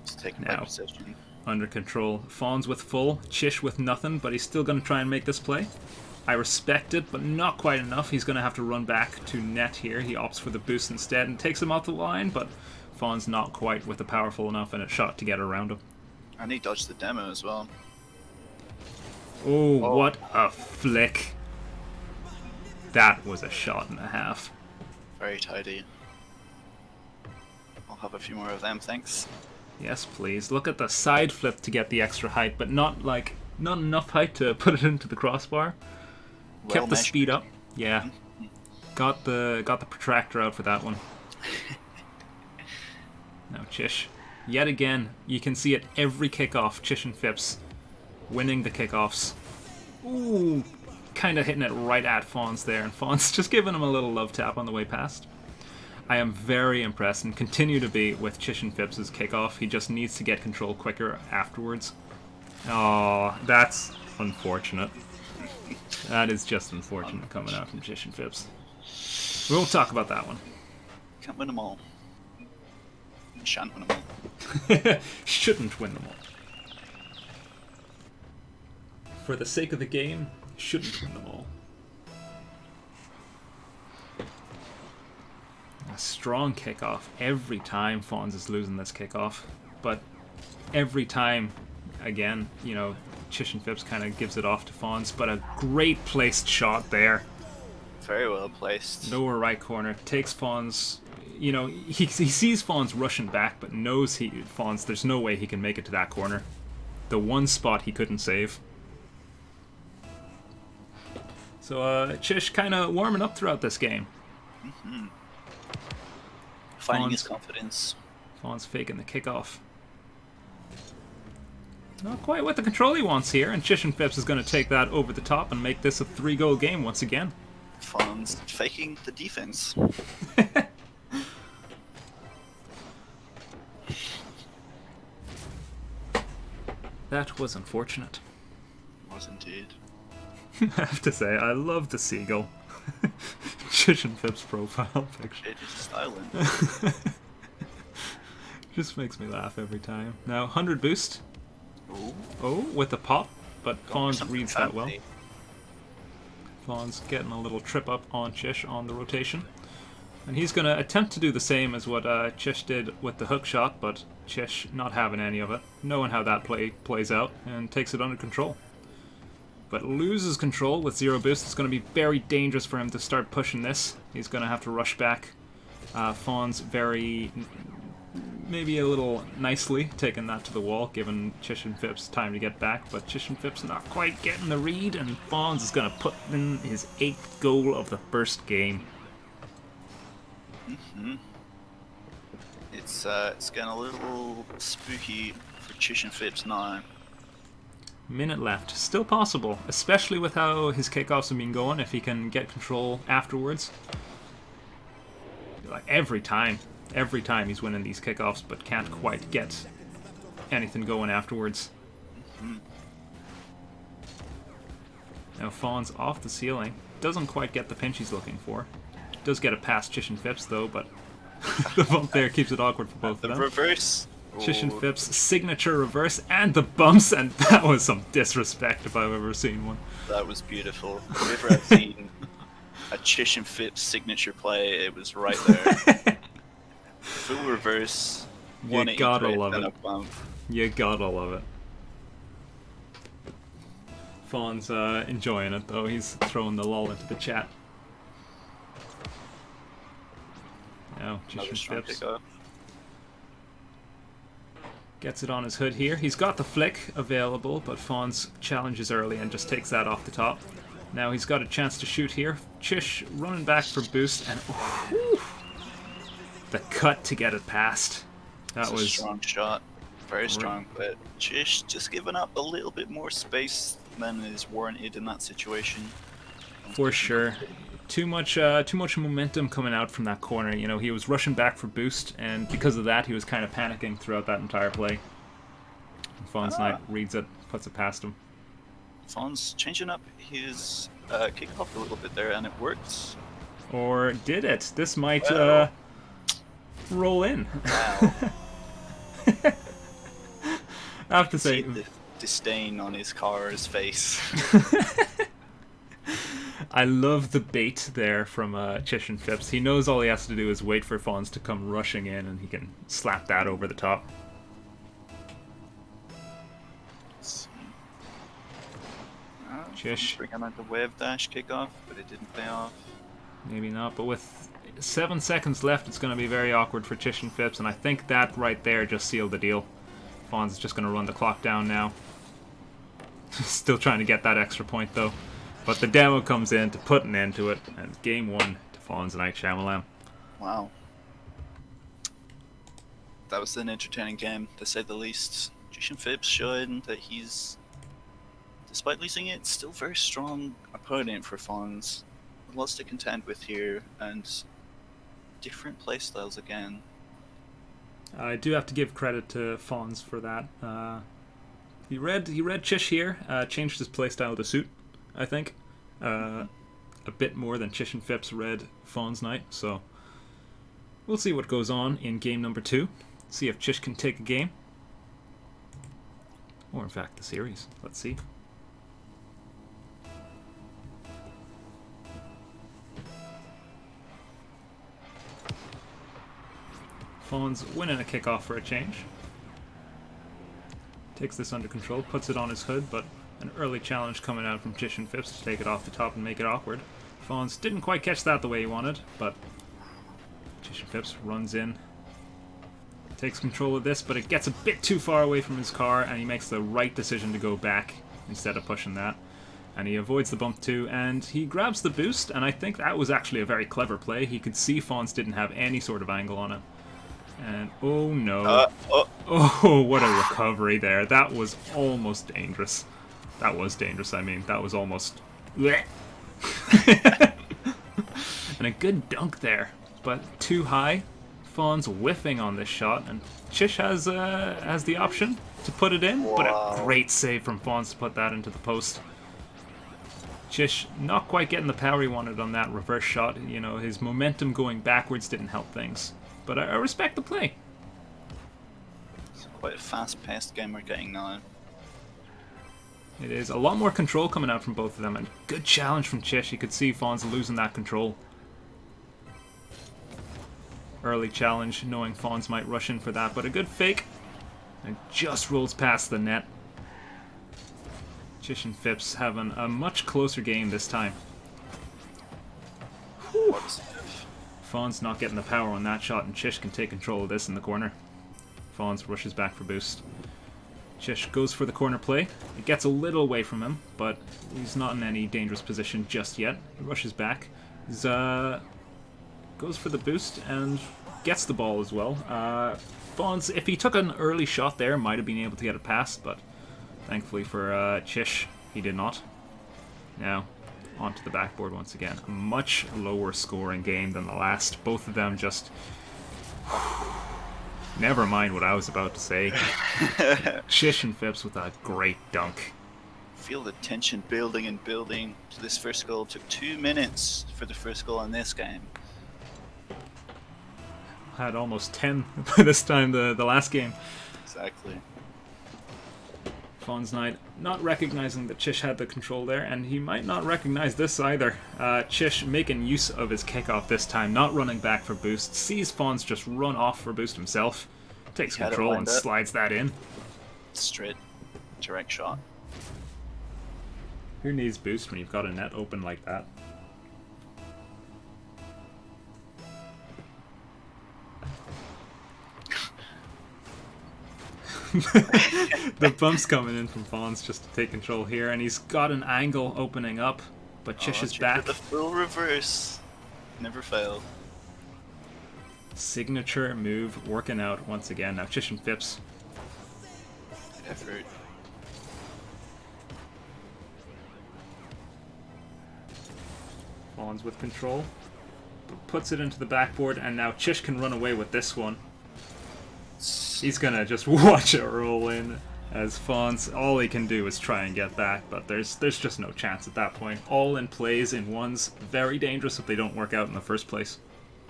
He's taking back possession. Under control. Fawn's with full, Chish with nothing, but he's still going to try and make this play. I respect it, but not quite enough. He's going to have to run back to net here. He opts for the boost instead and takes him off the line, but Fawn's not quite with a powerful enough and a shot to get around him. And he dodged the demo as well. Oh, what a flick. That was a shot and a half. Very tidy. I'll have a few more of them, thanks. Yes, please. Look at the side flip to get the extra height, but not enough height to put it into the crossbar. Well Kept the measured. speed up. Yeah. Got the protractor out for that one. Now Chish. Yet again, you can see it every kickoff, Chish and Fips winning the kickoffs. Ooh, kind of hitting it right at Fawn's there, and Fawn's just giving him a little love tap on the way past. I am very impressed and continue to be with Chish and Fips' kickoff. He just needs to get control quicker afterwards. Oh, that's unfortunate. That is just unfortunate coming out from Chish and Fips. We won't talk about that one. Can't win them all. Shan't win them all. Shouldn't win them all. For the sake of the game, shouldn't win them all. A strong kickoff. Every time Fawns is losing this kickoff. But every time, again, you know, Chish and Fips kind of gives it off to Fawns. But a great placed shot there. Very well placed. Lower right corner. Takes Fawns... You know, he sees Fawns rushing back, but knows Fawns, there's no way he can make it to that corner. The one spot he couldn't save. So, Chish kind of warming up throughout this game. Mm-hmm. Finding his confidence. Fawns faking the kickoff. Not quite with the control he wants here, and Chish and Fips is going to take that over the top and make this a 3-goal game once again. Fonz faking the defense. That was unfortunate. Was indeed. I have to say, I love the seagull. Chish and Fips profile picture. It is styling. Just makes me laugh every time. Now, 100 boost. Ooh. Oh, with the pop, but Going for Fonz something reads that well. fancy. Fonz getting a little trip up on Chish on the rotation. And he's going to attempt to do the same as what Chish did with the hook shot, but Chish not having any of it, knowing how that plays out, and takes it under control. But loses control with 0 boost. It's going to be very dangerous for him to start pushing this. He's going to have to rush back. Fonz very, maybe a little nicely taking that to the wall, giving Chish and Fips time to get back, but Chish and Fips not quite getting the read, and Fonz is going to put in his 8th goal of the first game. It's getting a little spooky for Chish and Fips now. Minute left. Still possible, especially with how his kickoffs have been going, if he can get control afterwards. Like every time he's winning these kickoffs, but can't quite get anything going afterwards. Now Fonz off the ceiling. Doesn't quite get the pinch he's looking for. Does get a past Chish and Fips though, but the bump there keeps it awkward for both of them. The reverse. Chish and Fips signature reverse and the bumps, and that was some disrespect if I've ever seen one. That was beautiful. If ever I've seen a Chish and Fips signature play, it was right there. Full reverse. You gotta love and it. a bump. You gotta love it. Fonz enjoying it though. He's throwing the lol into the chat. Now Chish Another and strong Fips kickoff. gets it on his hood here. He's got the flick available, but Fonz challenges early and just takes that off the top. Now he's got a chance to shoot here. Chish running back for boost, and the cut to get it past. That It's was a strong shot. Very strong, but Chish just giving up a little bit more space than is warranted in that situation. for sure. Too much momentum coming out from that corner. You know, he was rushing back for boost, and because of that, he was kind of panicking throughout that entire play. Fonzknight reads it, puts it past him. Fonz changing up his kickoff a little bit there, and it worked. Or did it? This might roll in. Wow. I have to say, See the disdain on his car's face. I love the bait there from Chish and Fips. He knows all he has to do is wait for Fonz to come rushing in, and he can slap that over the top. Chish. Bringing out the wave dash kickoff, but it didn't pay off. Maybe not, but with 7 seconds left, it's going to be very awkward for Chish and Fips, and I think that right there just sealed the deal. Fonz is just going to run the clock down now. Still trying to get that extra point, though. But the demo comes in to put an end to it, and it's game 1 to Fonzknight Shamilam. Wow. That was an entertaining game, to say the least. Chish and Fips showing that he's, despite losing it, still a very strong opponent for Fonz. Lots to contend with here, and different playstyles again. I do have to give credit to Fonz for that. He read Chish here, changed his playstyle to suit, I think. A bit more than Chish and Fips read Fonzknight, so we'll see what goes on in game number 2. See if Chish can take a game. Or in fact the series. Let's see. Fonz winning a kickoff for a change. Takes this under control, puts it on his hood, but an early challenge coming out from Chish and Fips to take it off the top and make it awkward. Fonz didn't quite catch that the way he wanted, but Chish and Fips runs in, takes control of this, but it gets a bit too far away from his car, and he makes the right decision to go back instead of pushing that. And he avoids the bump too, and he grabs the boost, and I think that was actually a very clever play. He could see Fonz didn't have any sort of angle on it. And oh no. Oh, what a recovery there. That was almost dangerous. That was dangerous, I mean. That was almost... And a good dunk there, but too high. Fonz whiffing on this shot, and Chish has the option to put it in, but a great save from Fonz to put that into the post. Chish not quite getting the power he wanted on that reverse shot. You know, his momentum going backwards didn't help things. But I respect the play. It's quite a fast-paced game we're getting now. It is a lot more control coming out from both of them, and good challenge from Chish. You could see Fonz losing that control. Early challenge, knowing Fonz might rush in for that, but a good fake. And just rolls past the net. Chish and Fips having a much closer game this time. Whew. Fonz not getting the power on that shot, and Chish can take control of this in the corner. Fonz rushes back for boost. Chish goes for the corner play. It gets a little away from him, but he's not in any dangerous position just yet. He rushes back. He's, goes for the boost and gets the ball as well. Fonz, if he took an early shot there, might have been able to get it past, but thankfully for Chish, he did not. Now, onto the backboard once again. A much lower scoring game than the last. Both of them just... Never mind what I was about to say. Chish and Fips with a great dunk. Feel the tension building and building to this first goal. It took 2 minutes for the first goal in this game. Had almost 10 by this time, the last game. Exactly. Fonzknight not recognizing that Chish had the control there, and he might not recognize this either. Chish making use of his kickoff this time, not running back for boost. Sees Fonz just run off for boost himself. Takes control and slides that in. Straight, direct shot. Who needs boost when you've got a net open like that? The bump's coming in from Fonz just to take control here, and he's got an angle opening up, but Chish is back. The full reverse. Never failed. Signature move working out once again. Now Chish and Fips. Effort. Fonz with control. Puts it into the backboard, and now Chish can run away with this one. He's gonna just watch it roll in as Fonz, all he can do is try and get back, but there's just no chance at that point. All in plays in ones, very dangerous if they don't work out in the first place.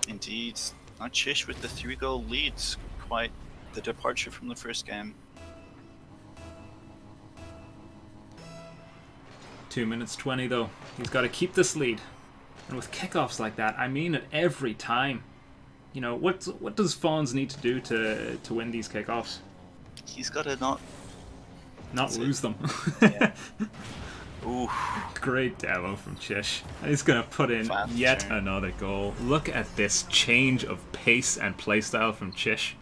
Indeed. Now Chish with the 3-goal lead. Quite the departure from the first game. 2 minutes 20 though. He's got to keep this lead. And with kickoffs like that, I mean it every time. You know, what does Fonz need to do to win these kickoffs? He's got to not lose them. Yeah. Ooh. Great demo from Chish. And he's going to put in yet another goal. Look at this change of pace and playstyle from Chish.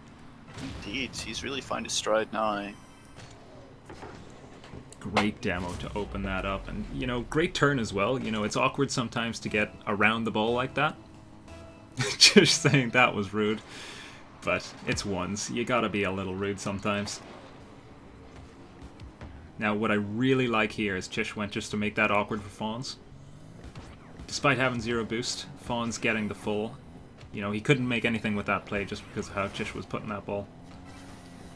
Indeed, he's really found his stride now. Great demo to open that up. And, you know, great turn as well. You know, it's awkward sometimes to get around the ball like that. Chish saying that was rude, but it's ones. You gotta be a little rude sometimes. Now, what I really like here is Chish went just to make that awkward for Fonz. Despite having 0 boost, Fonz getting the full. You know, he couldn't make anything with that play just because of how Chish was putting that ball.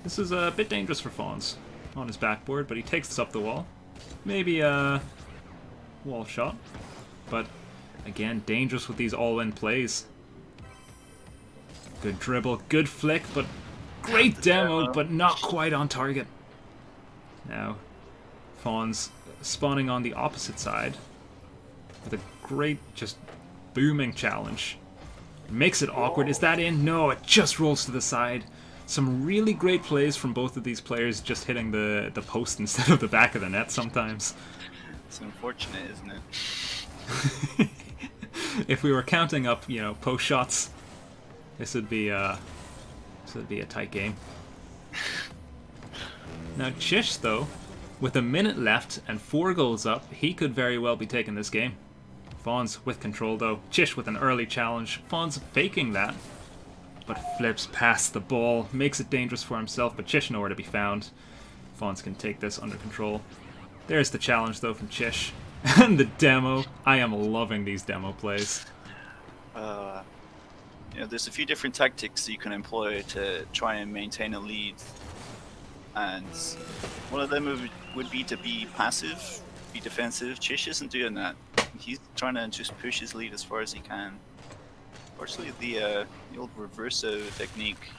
This is a bit dangerous for Fonz on his backboard, but he takes this up the wall. Maybe a wall shot, but again, dangerous with these all-in plays. Good dribble, good flick, but great demo, but not quite on target. Now, Fonz spawning on the opposite side with a great, just booming challenge. Makes it awkward. Is that in? No, it just rolls to the side. Some really great plays from both of these players, just hitting the post instead of the back of the net sometimes. It's unfortunate, isn't it? If we were counting up, you know, post shots, this would be a tight game. Now Chish, though, with a minute left and 4 goals up, he could very well be taking this game. Fonz with control though. Chish with an early challenge. Fonz faking that, but flips past the ball, makes it dangerous for himself, but Chish nowhere to be found. Fonz can take this under control. There's the challenge though from Chish. And the demo. I am loving these demo plays. There's a few different tactics you can employ to try and maintain a lead, and one of them would be to be passive, be defensive. Chish isn't doing that. He's trying to just push his lead as far as he can. Fortunately, the old reverso technique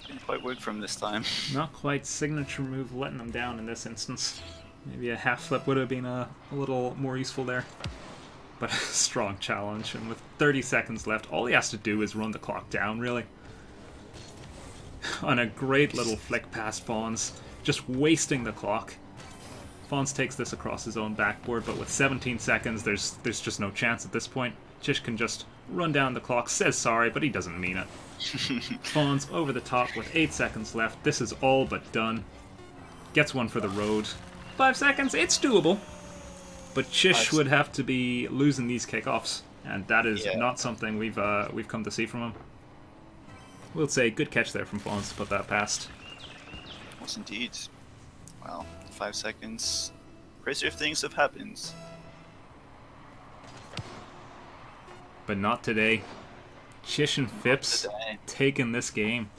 didn't quite work for him this time. Not quite signature move letting him down in this instance. Maybe a half flip would have been a little more useful there. But a strong challenge, and with 30 seconds left, all he has to do is run the clock down, really. On a great little flick past Fonz, just wasting the clock. Fonz takes this across his own backboard, but with 17 seconds, there's just no chance at this point. Chish can just run down the clock, says sorry, but he doesn't mean it. Fonz over the top with 8 seconds left. This is all but done. Gets one for the road. 5 seconds, it's doable. But Chish would have to be losing these kickoffs, and that is not something we've come to see from him. We'll say good catch there from Fonz to put that past. Was indeed. Well, 5 seconds. Crazier things have happened. But not today. Chish and Fips taking this game.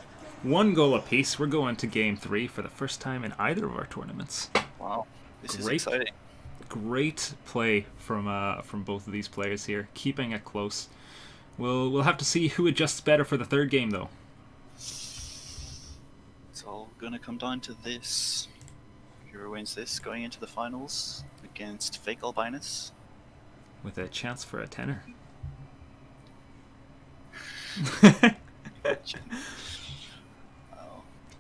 1 goal apiece. We're going to game 3 for the first time in either of our tournaments. Wow, this is exciting. Great play from both of these players here, keeping it close. We'll have to see who adjusts better for the third game, though. It's all gonna come down to this. Whoever wins this going into the finals against fake Albinus, with a chance for a tenner.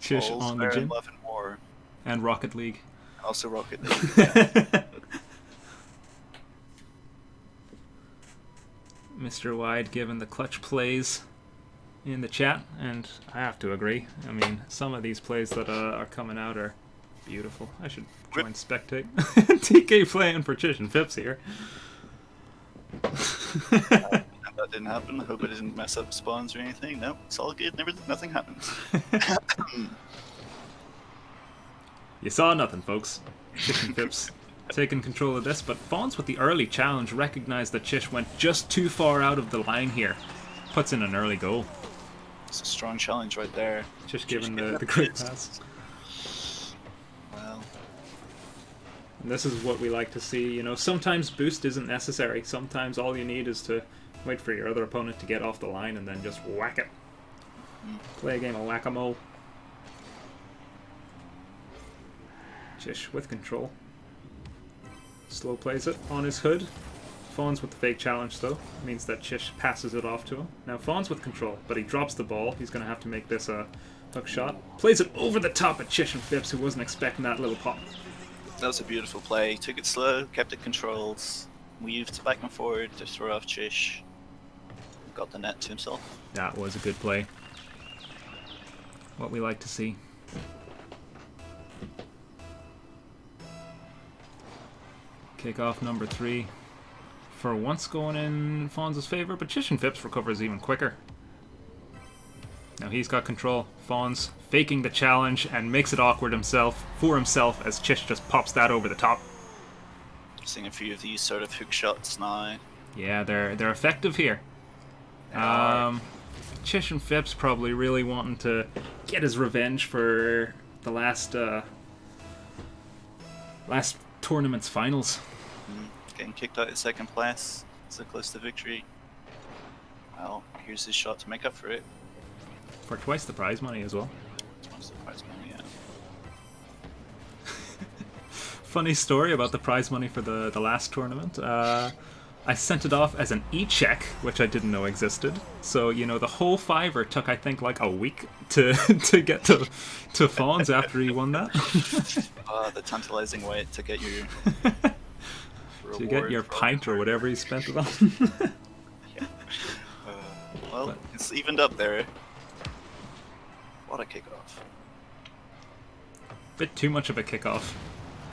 Chish on the gym. Love and War. And Rocket League. Also Rocket League. Yeah. Mr. Wide giving the clutch plays in the chat, and I have to agree. I mean, some of these plays that are coming out are beautiful. I should join spectate. TK playing for Chish and Fips here. That didn't happen. I hope it didn't mess up spawns or anything. No, it's all good. Nothing happens. You saw nothing, folks. Chish and Fips taking control of this, but Fonz with the early challenge recognized that Chish went just too far out of the line here. Puts in an early goal. It's a strong challenge right there. Chish giving the great pass. Well, and this is what we like to see. You know, sometimes boost isn't necessary. Sometimes all you need is to wait for your other opponent to get off the line and then just whack it. Play a game of whack-a-mole. Chish with control. Slow plays it on his hood. Fonz with the fake challenge, though. Means that Chish passes it off to him. Now Fonz with control, but he drops the ball. He's going to have to make this a hook shot. Plays it over the top at Chish and Fips, who wasn't expecting that little pop. That was a beautiful play. Took it slow, kept it controlled, weaved back and forward to throw off Chish. Got the net to himself. That was a good play. What we like to see. Kickoff number 3. For once going in Fonz's favor, but Chish and Fips recovers even quicker. Now he's got control. Fonz faking the challenge and makes it awkward for himself as Chish just pops that over the top. Seeing a few of these sort of hook shots now. Yeah, they're effective here. Chish and Fips probably really wanting to get his revenge for the last tournament's finals. Getting kicked out at second place, so close to victory. Well, here's his shot to make up for it. For twice the prize money as well. Twice the prize money, yeah. Funny story about the prize money for the last tournament. I sent it off as an e-check, which I didn't know existed. So, you know, the whole $5 took, I think, like a week to get to Fonz after he won that. The tantalizing way to get your to get your pint or whatever you spent it on. Yeah. Well, it's evened up there. What a kickoff. Bit too much of a kickoff.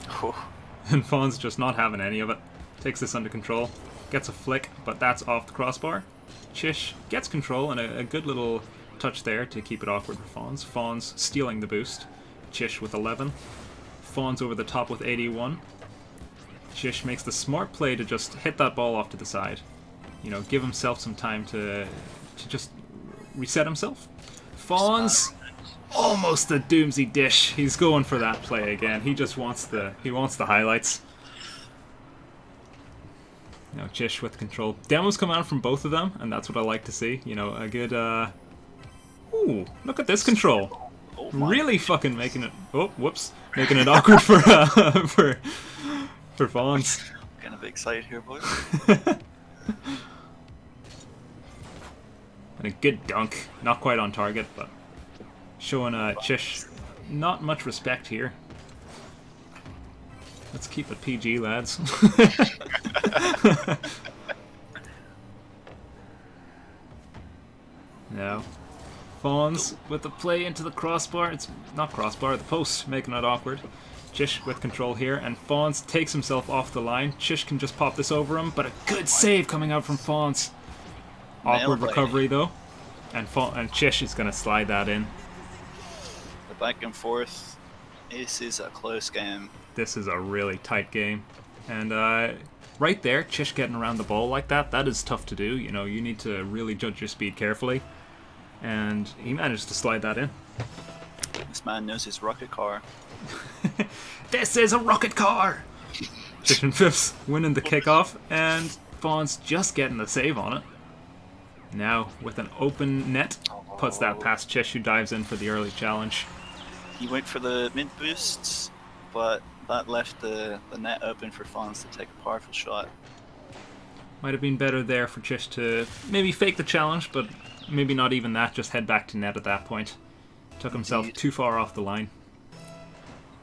Oh. And Fonz just not having any of it. Takes this under control. Gets a flick, but that's off the crossbar. Chish gets control and a good little touch there to keep it awkward for Fonz. Fonz stealing the boost. Chish with 11. Fonz over the top with 81. Chish makes the smart play to just hit that ball off to the side. you know, give himself some time to just reset himself. Fonz, almost the Doomsy dish. He's going for that play again. He just wants the highlights. You know, Chish with control. Demos come out from both of them, and that's what I like to see. You know, a good. Ooh, look at this control. Really fucking making it. Oh, whoops, making it awkward for Fonz. Getting a bit excited here, boys. And a good dunk. Not quite on target, but showing Chish not much respect here. Let's keep it PG, lads. Now, Fonz with the play into the crossbar. It's not crossbar, the post, making it awkward. Chish with control here, and Fonz takes himself off the line. Chish can just pop this over him, but a good save coming out from Fonz. Awkward recovery though, and Chish is going to slide that in. The back and forth. This is a close game. This is a really tight game, and right there, Chish getting around the ball like that is tough to do. You know, you need to really judge your speed carefully, and he managed to slide that in. This man knows his rocket car. This is a rocket car! Chish and Fips winning the kickoff, and Fonz just getting the save on it. Now, with an open net, puts that past Chish, who dives in for the early challenge. He went for the mid boosts, but that left the net open for Fonz to take a powerful shot. Might have been better there for Chish to maybe fake the challenge, but maybe not even that, just head back to net at that point. Took himself too far off the line.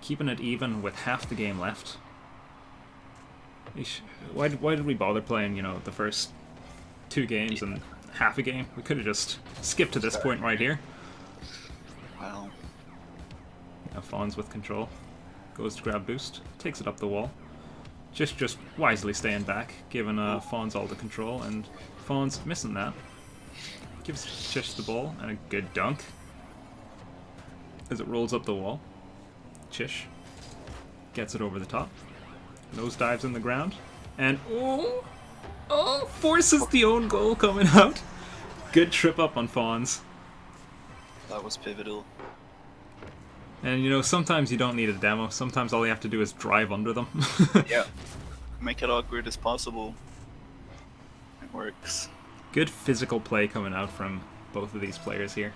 Keeping it even with half the game left. Why did we bother playing, you know, the first 2 games and half a game? We could have just skipped to this point right here. Well, Now Fonz with control. Goes to grab boost. Takes it up the wall. Just wisely staying back, giving Fonz all the control, and Fonz missing that. Gives Chish the ball, and a good dunk. As it rolls up the wall. Chish gets it over the top. Nose dives in the ground. And forces the own goal coming out. Good trip up on Fonz. that was pivotal. And you know, sometimes you don't need a demo. Sometimes all you have to do is drive under them. Yeah. Make it awkward as possible. It works. Good physical play coming out from both of these players here.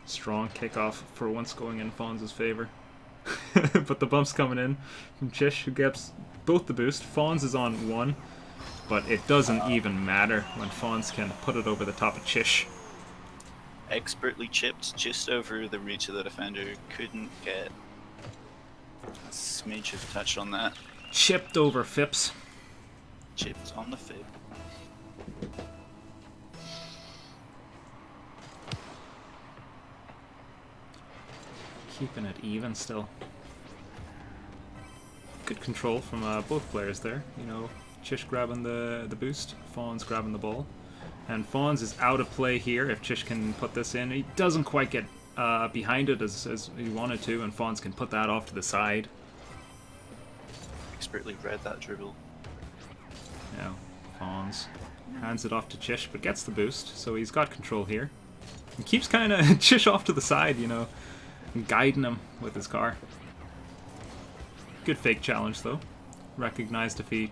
Strong kickoff for once going in Fonz's favor. But the bump's coming in from Chish, who gets both the boost. Fonz is on 1, but it doesn't even matter when Fonz can put it over the top of Chish. Expertly chipped just over the reach of the defender. Couldn't get a smidge of touch on that. Chipped over Fips. Chipped on the fib. Keeping it even still. Good control from both players there. You know, Chish grabbing the boost, Fonz grabbing the ball. And Fonz is out of play here if Chish can put this in. He doesn't quite get behind it as he wanted to, and Fonz can put that off to the side. Expertly read that dribble. Now, Fonz hands it off to Chish, but gets the boost, so he's got control here. He keeps kind of Chish off to the side, you know, guiding him with his car. Good fake challenge, though. Recognized if he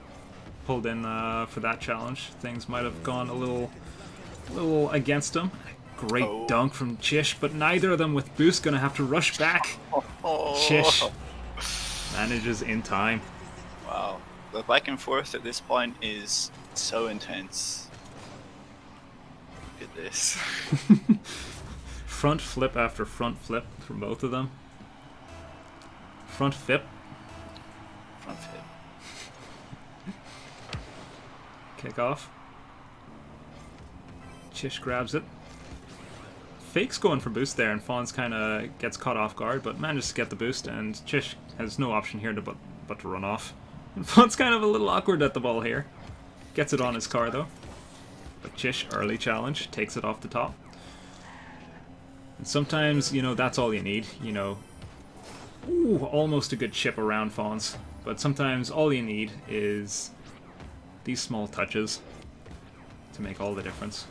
pulled in for that challenge, things might have gone a little against him. Great dunk from Chish, but neither of them with boost gonna have to rush back. Chish manages in time. Wow. The back and forth at this point is so intense. Look at this. Front flip after front flip from both of them. Front flip. Front flip. Kick off. Chish grabs it. Fake's going for boost there, and Fonz kind of gets caught off guard, but manages to get the boost, and Chish has no option here but to run off. And Fonz kind of a little awkward at the ball here. Gets it on his car, though. But Chish, early challenge, takes it off the top. And sometimes, you know, that's all you need, you know. Ooh, almost a good chip around Fonz. But sometimes all you need is These small touches to make all the difference.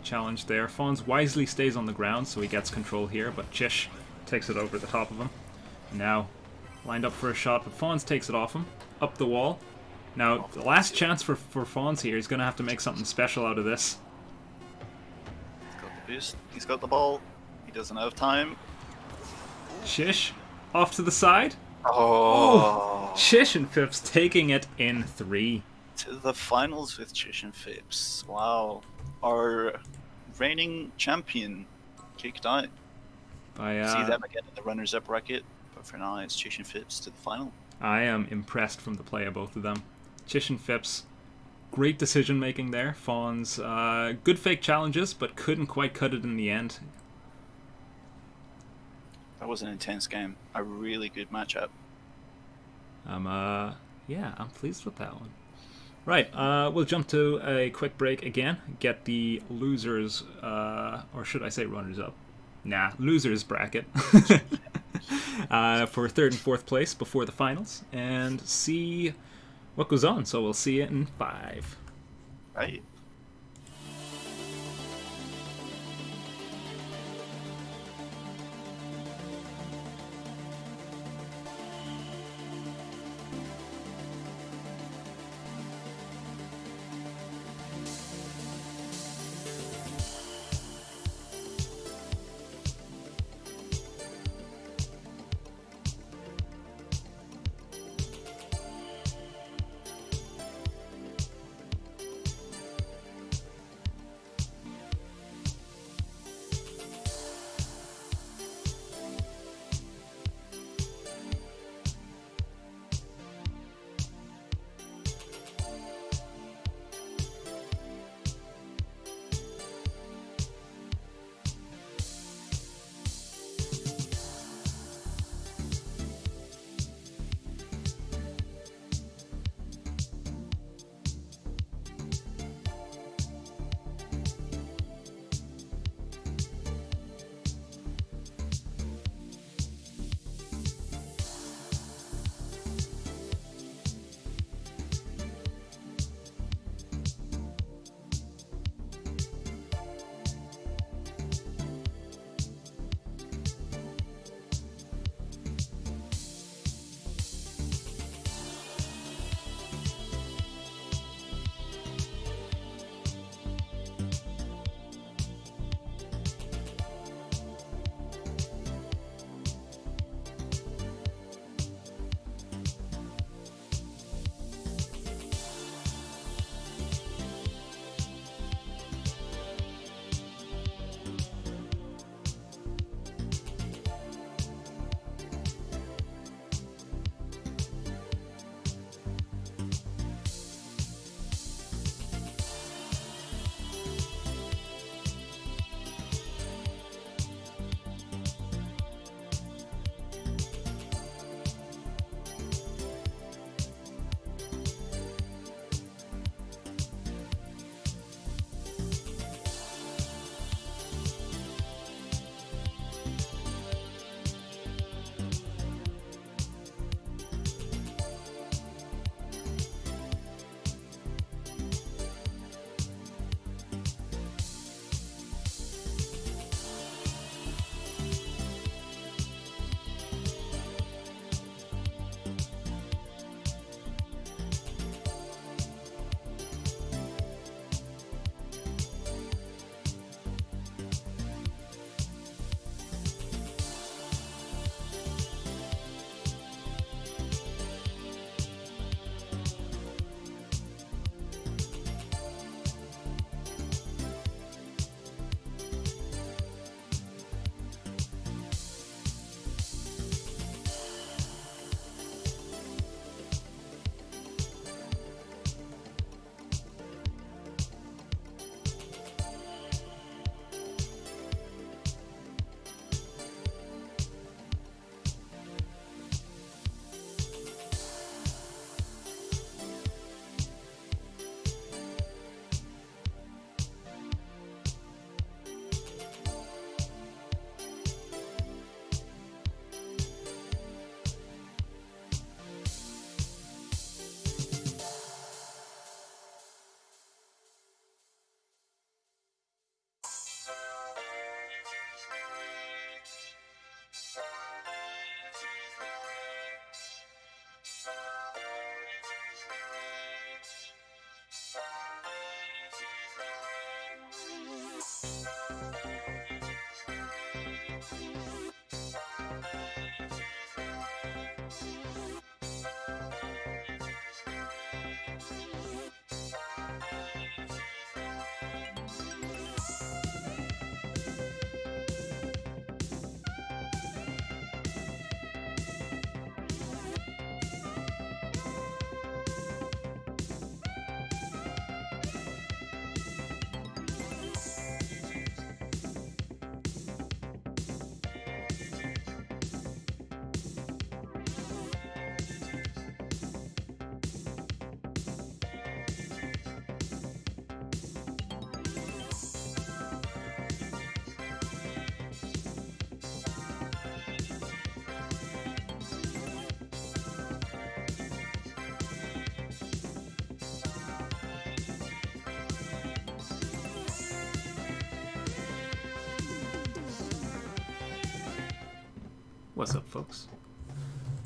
Challenge there. Fonz wisely stays on the ground, so he gets control here, but Chish takes it over the top of him. Now, lined up for a shot, but Fonz takes it off him. Up the wall. Now, the last chance for Fonz here, he's going to have to make something special out of this. He's got the boost. He's got the ball. He doesn't have time. Chish, off to the side. Oh. Chish and Fips taking it in 3. To the finals with Chish and Fips. Wow. Our reigning champion kicked out. By, See them again in the runners-up bracket, but for now it's Chish and Fips to the final. I am impressed from the play of both of them. Chish and Fips, great decision making there. Fonz, good fake challenges, but couldn't quite cut it in the end. That was an intense game. A really good matchup. Yeah, I'm pleased with that one. Right, we'll jump to a quick break again. Get the losers, or should I say runners up? Nah, losers bracket. For 3rd and 4th place before the finals, and see what goes on. So we'll see you in 5. Right. What's up, folks?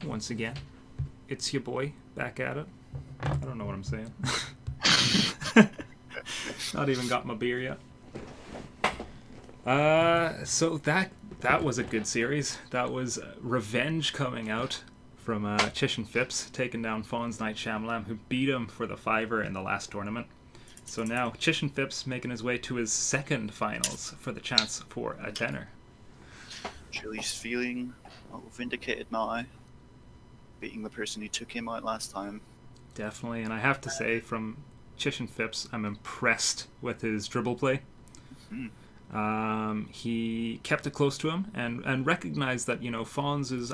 Once again, it's your boy back at it. I don't know what I'm saying. Not even got my beer yet. So that was a good series. That was revenge coming out from Chish and Fips, taking down FonzKnight Shamilam, who beat him for the $5 in the last tournament. So now Chish and Fips making his way to his second finals for the chance for a tenner. Julie's feeling vindicated now, beating the person who took him out last time. Definitely, and I have to say, from Chish and Fips, I'm impressed with his dribble play. He kept it close to him and recognized that, you know, Fonz is,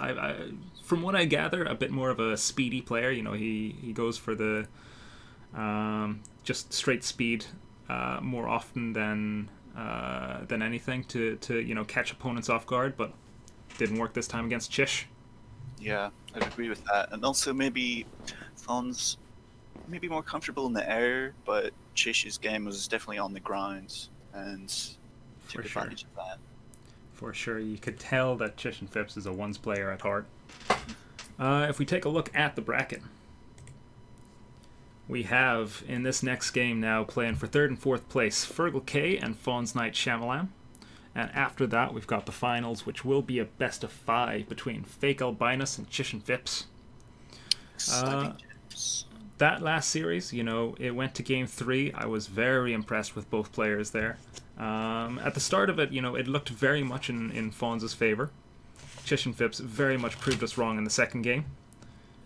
from what I gather, a bit more of a speedy player. You know, he goes for the just straight speed more often than anything to you know, catch opponents off guard, but didn't work this time against Chish. Yeah, I'd agree with that. And also maybe Fonz maybe more comfortable in the air, but Chish's game was definitely on the ground and took advantage of that. For sure. You could tell that Chish and Fips is a ones player at heart. If we take a look at the bracket, we have, in this next game now, playing for 3rd and 4th place, FearghalK and FonzKnight Shamilam. And after that, we've got the finals, which will be a best of 5 between fake Albinus and Chish and Fips. That last series, you know, it went to game 3. I was very impressed with both players there. At the start of it, you know, it looked very much in Fonz's favor. Chish and Fips very much proved us wrong in the second game.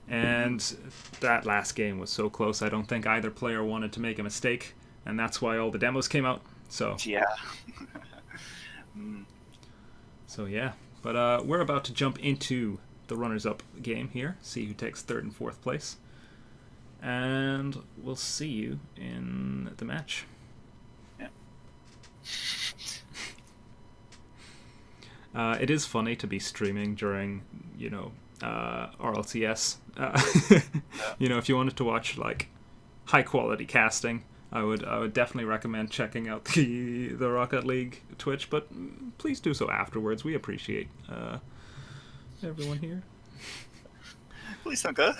And that last game was so close, I don't think either player wanted to make a mistake. And that's why all the demos came out. So yeah. So yeah. But we're about to jump into the runners-up game here. See who takes 3rd and 4th place. And we'll see you in the match. Yeah. It is funny to be streaming during, you know, RLCS. You know, if you wanted to watch like high quality casting, I would definitely recommend checking out the Rocket League Twitch, but please do so afterwards. We appreciate everyone here. Please don't go.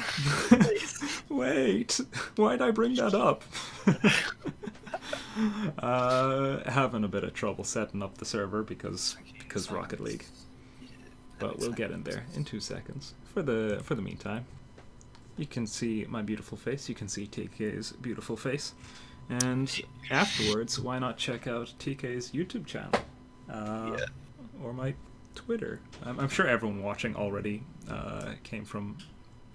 Wait, why'd I bring that up? Having a bit of trouble setting up the server because Rocket League. But we'll get in there in 2 seconds. For the meantime, you can see my beautiful face. You can see TK's beautiful face. And afterwards, why not check out TK's YouTube channel? Or my Twitter. I'm sure everyone watching already came from,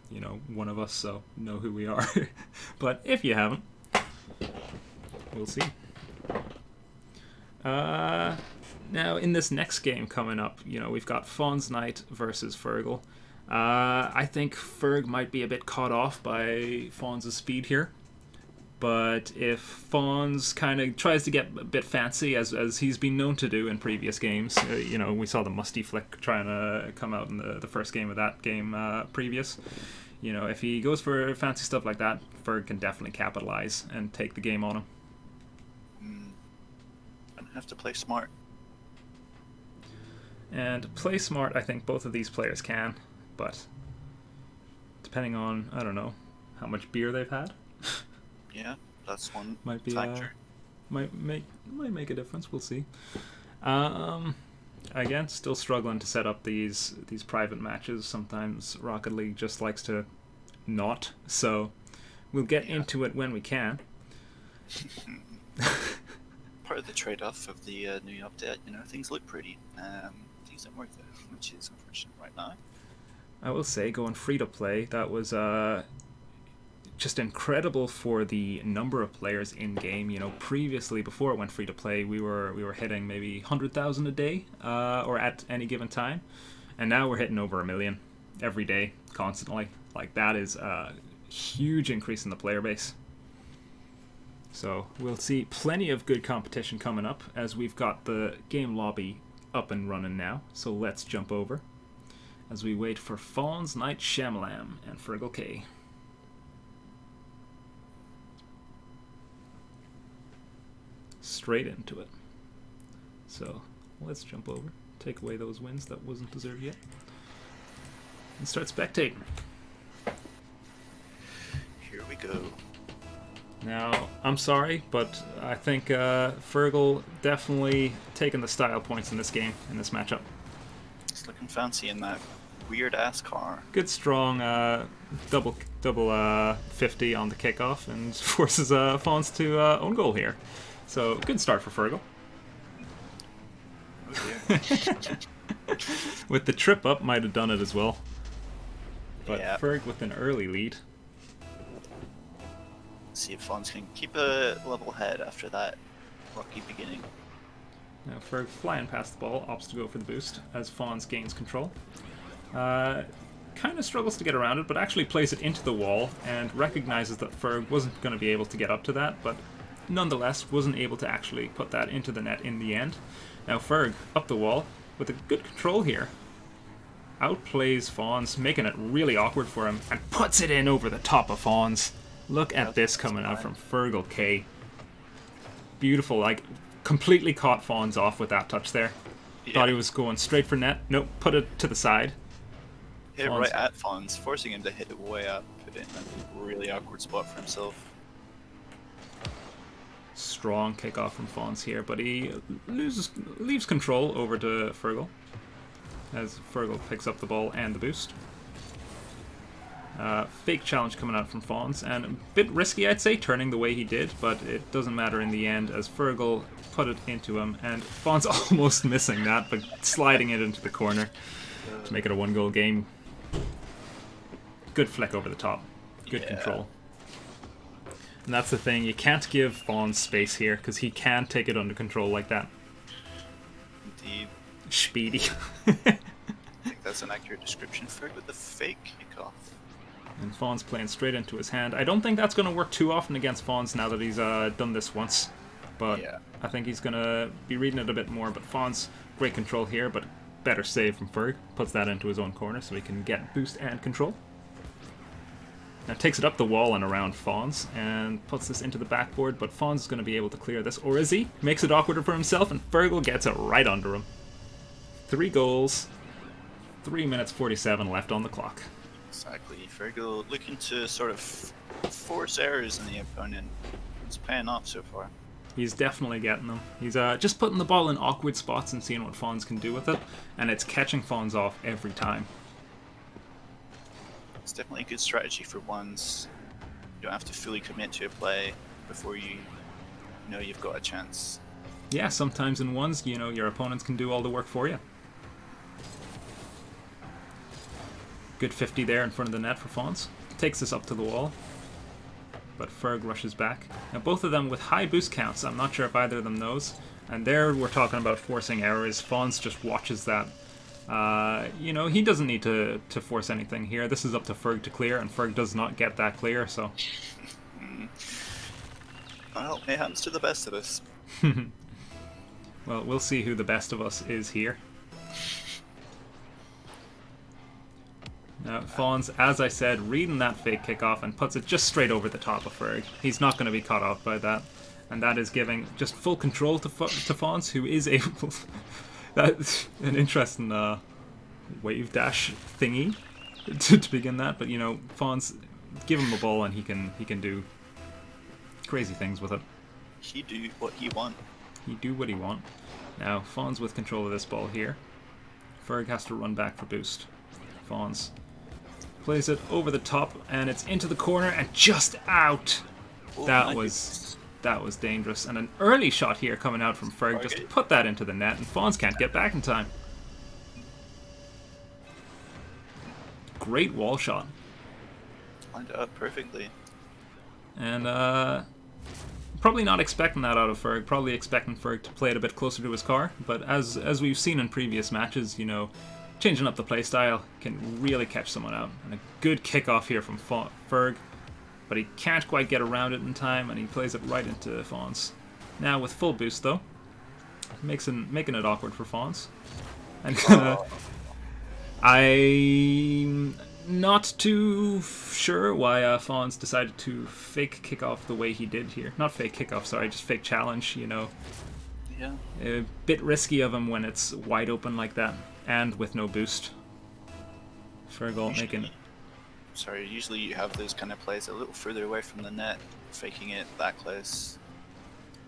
you know, one of us, so know who we are. But if you haven't, we'll see. Now, in this next game coming up, you know, we've got FonzKnight versus FearghalK. I think Ferg might be a bit caught off by Fonz's speed here. But if Fonz kind of tries to get a bit fancy, as he's been known to do in previous games, you know, we saw the musty flick trying to come out in the first game of that game previous. You know, if he goes for fancy stuff like that, Ferg can definitely capitalize and take the game on him. And have to play smart. And play smart, I think both of these players can, but depending on, I don't know, how much beer they've had. Yeah, that's one might be factor. Might make a difference. We'll see. Again, still struggling to set up these private matches. Sometimes Rocket League just likes to not. So we'll get into it when we can. Part of the trade-off of the new update, you know, things look pretty. Things don't work though, which is unfortunate right now. I will say, going free to play, that was just incredible for the number of players in game. You know, previously, before it went free to play, we were hitting maybe 100,000 a day, or at any given time, and now we're hitting over 1 million every day, constantly. Like, that is a huge increase in the player base. So we'll see plenty of good competition coming up as we've got the game lobby up and running now. So let's jump over as we wait for FonzKnight Shamilam and FearghalK. Straight into it. So let's jump over, take away those wins that wasn't deserved yet. and start spectating. Here we go. Now, I'm sorry, but I think FearghalK definitely taking the style points in this game, in this matchup. It's looking fancy in that weird-ass car. Good strong double 50 on the kickoff and forces Fonz to own goal here. So, good start for FearghalK. Oh dear. With the trip up, might have done it as well. But Yeah. Ferg with an early lead. See if Fonz can keep a level head after that rocky beginning. Now Ferg flying past the ball, opts to go for the boost as Fonz gains control. Kind of struggles to get around it, but actually plays it into the wall and recognizes that Ferg wasn't going to be able to get up to that, but nonetheless wasn't able to actually put that into the net in the end. Now Ferg up the wall with a good control here. Outplays Fonz, making it really awkward for him, and puts it in over the top of Fonz. Look at this coming out from FearghalK. Beautiful, like, completely caught Fonz off with that touch there. Yeah. Thought he was going straight for net. Nope, put it to the side. Hit it Fonz. right at Fonz, forcing him to hit it way up, put it in a really awkward spot for himself. Strong kickoff from Fonz here, but he leaves control over to FearghalK as FearghalK picks up the ball and the boost. Fake challenge coming out from Fonz, and a bit risky, I'd say, turning the way he did, but it doesn't matter in the end as FearghalK put it into him, and Fonz almost missing that, but sliding it into the corner to make it a 1-goal game. Good flick over the top. Good control. And that's the thing, you can't give Fonz space here, because he can take it under control like that. Indeed. Speedy. I think that's an accurate description. Ferg with the fake kickoff. And Fonz playing straight into his hand. I don't think that's going to work too often against Fonz now that he's done this once. But Yeah. I think he's going to be reading it a bit more. But Fonz, great control here, but better save from Ferg. Puts that into his own corner so he can get boost and control. Now takes it up the wall and around Fonz and puts this into the backboard, but Fonz is going to be able to clear this. Or is he? Makes it awkward for himself, and FearghalK gets it right under him. 3 goals, 3 minutes 47 left on the clock. Exactly. FearghalK looking to sort of force errors in the opponent. It's paying off so far. He's definitely getting them. He's just putting the ball in awkward spots and seeing what Fonz can do with it, and it's catching Fonz off every time. It's definitely a good strategy for ones. You don't have to fully commit to a play before you know you've got a chance. Yeah, sometimes in ones, you know, your opponents can do all the work for you. Good 50 there in front of the net for Fonz. Takes this up to the wall. But Ferg rushes back. Now both of them with high boost counts. I'm not sure if either of them knows. And there we're talking about forcing errors. Fonz just watches that. You know, he doesn't need to force anything here. This is up to Ferg to clear, and Ferg does not get that clear, so... Well, it happens to the best of us. Well, we'll see who the best of us is here. Now, Fonz, as I said, reading that fake kickoff and puts it just straight over the top of Ferg. He's not going to be caught off by that. And that is giving just full control to Fonz, who is able... That's an interesting wave dash thingy to begin that. But, you know, Fonz, give him the ball and he can do crazy things with it. He do what he want. He do what he want. Now, Fonz with control of this ball here. Ferg has to run back for boost. Fonz plays it over the top, and it's into the corner and just out. Oh, That nice. was dangerous. And an early shot here coming out from Ferg just to put that into the net, and Fonz can't get back in time. Great wall shot. Lined it up perfectly. And probably not expecting that out of Ferg. Probably expecting Ferg to play it a bit closer to his car. But as we've seen in previous matches, you know, changing up the play style can really catch someone out. And a good kickoff here from Ferg. But he can't quite get around it in time, and he plays it right into Fonz. Now with full boost though, making it awkward for Fonz. And I'm not too sure why Fonz decided to fake kickoff the way he did here. Not fake kickoff, sorry, just fake challenge. You know, Yeah. a bit risky of him when it's wide open like that, and with no boost. FearghalK making... Sorry, usually you have those kind of plays a little further away from the net, faking it that close.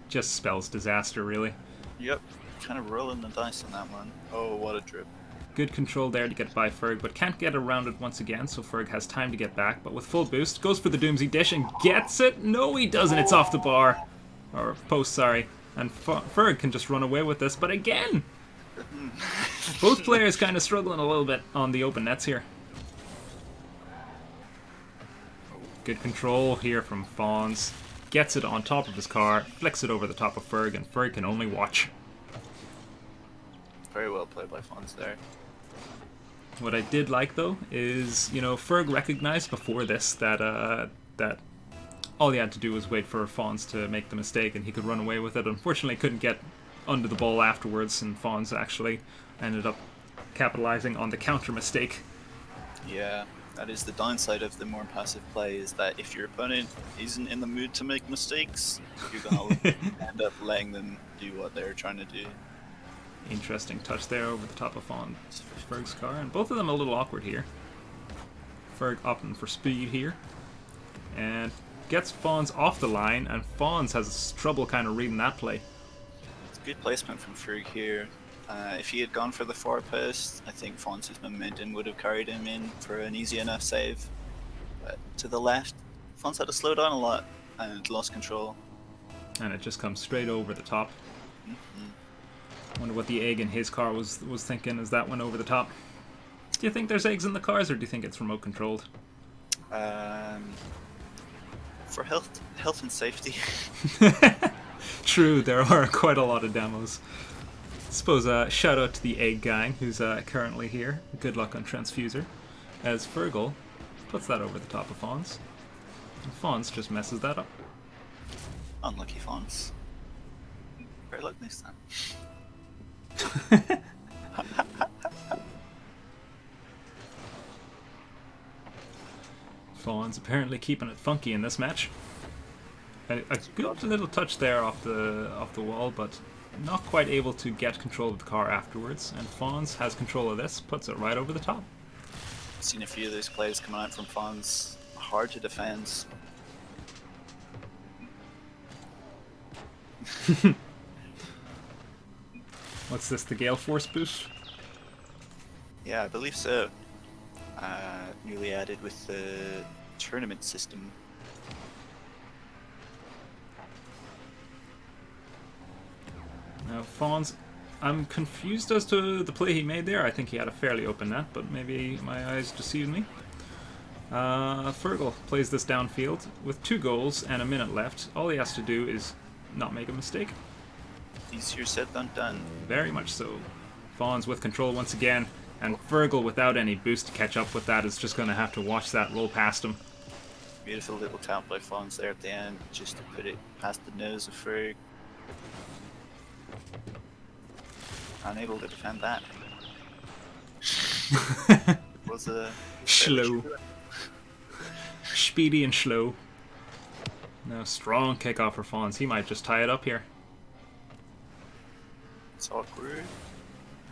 Just spells disaster, really. Yep, kind of rolling the dice on that one. Oh, what a drip. Good control there to get by Ferg, but can't get around it once again, so Ferg has time to get back, but with full boost, goes for the Doomsy Dish and gets it! No, he doesn't, it's off the bar. Or post, sorry. And Ferg can just run away with this, but again! Both players kind of struggling a little bit on the open nets here. Good control here from Fonz. Gets it on top of his car, flicks it over the top of Ferg, and Ferg can only watch. Very well played by Fonz there. What I did like, though, is, you know, Ferg recognized before this that that all he had to do was wait for Fonz to make the mistake and he could run away with it. Unfortunately, couldn't get under the ball afterwards, and Fonz actually ended up capitalizing on the counter mistake. Yeah. That is the downside of the more passive play, is that if your opponent isn't in the mood to make mistakes, you're going to end up letting them do what they're trying to do. Interesting touch there over the top of Ferg's car, and both of them a little awkward here. Ferg opting for speed here, and gets Fonz off the line, and Fonz has trouble kind of reading that play. It's a good placement from Ferg here. If he had gone for the far post, I think Fonz's momentum would have carried him in for an easy enough save. But to the left, Fonz had to slow down a lot and lost control. And it just comes straight over the top. Wonder what the egg in his car was thinking as that went over the top. Do you think there's eggs in the cars, or do you think it's remote controlled? For health and safety. True, there are quite a lot of demos. I suppose shout out to the egg gang who's currently here. Good luck on Transfuser. As FearghalK puts that over the top of Fonz. And Fonz just messes that up. Unlucky Fonz. Better luck next time. Fonz apparently keeping it funky in this match. A good little touch there off the wall, but not quite able to get control of the car afterwards. And Fonz has control of this, puts it right over the top. Seen a few of those plays coming out from Fonz. Hard to defend. What's this, the Gale Force boost? Yeah, I believe so. Newly added with the tournament system. Now Fonz, I'm confused as to the play he made there. I think he had a fairly open net, but maybe my eyes deceived me. FearghalK plays this downfield with 2 goals and a minute left. All he has to do is not make a mistake. Easier said than done. Very much so. Fonz with control once again, and FearghalK without any boost to catch up with that is just going to have to watch that roll past him. Beautiful little tap by Fonz there at the end, just to put it past the nose of Ferg. Unable to defend that. Was a slow. Speedy and slow. Now strong kickoff for Fonz. He might just tie it up here. It's awkward.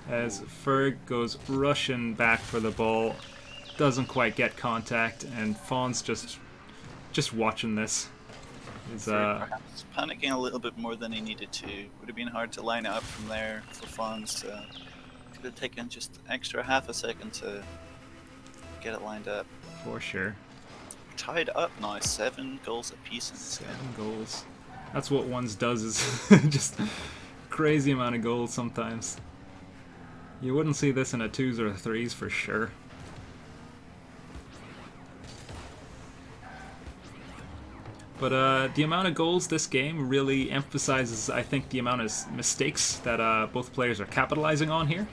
As Ferg goes rushing back for the ball, doesn't quite get contact, and Fonz just watching this. Is perhaps panicking a little bit more than he needed to. Would have been hard to line up from there for Fonz. Could have taken just extra half a second to get it lined up. For sure. Tied up now, 7 goals apiece in this 7 game. goals. That's what ones does, is just crazy amount of goals sometimes. You wouldn't see this in a 2s or 3s for sure. But the amount of goals this game really emphasizes, I think, the amount of mistakes that both players are capitalizing on here.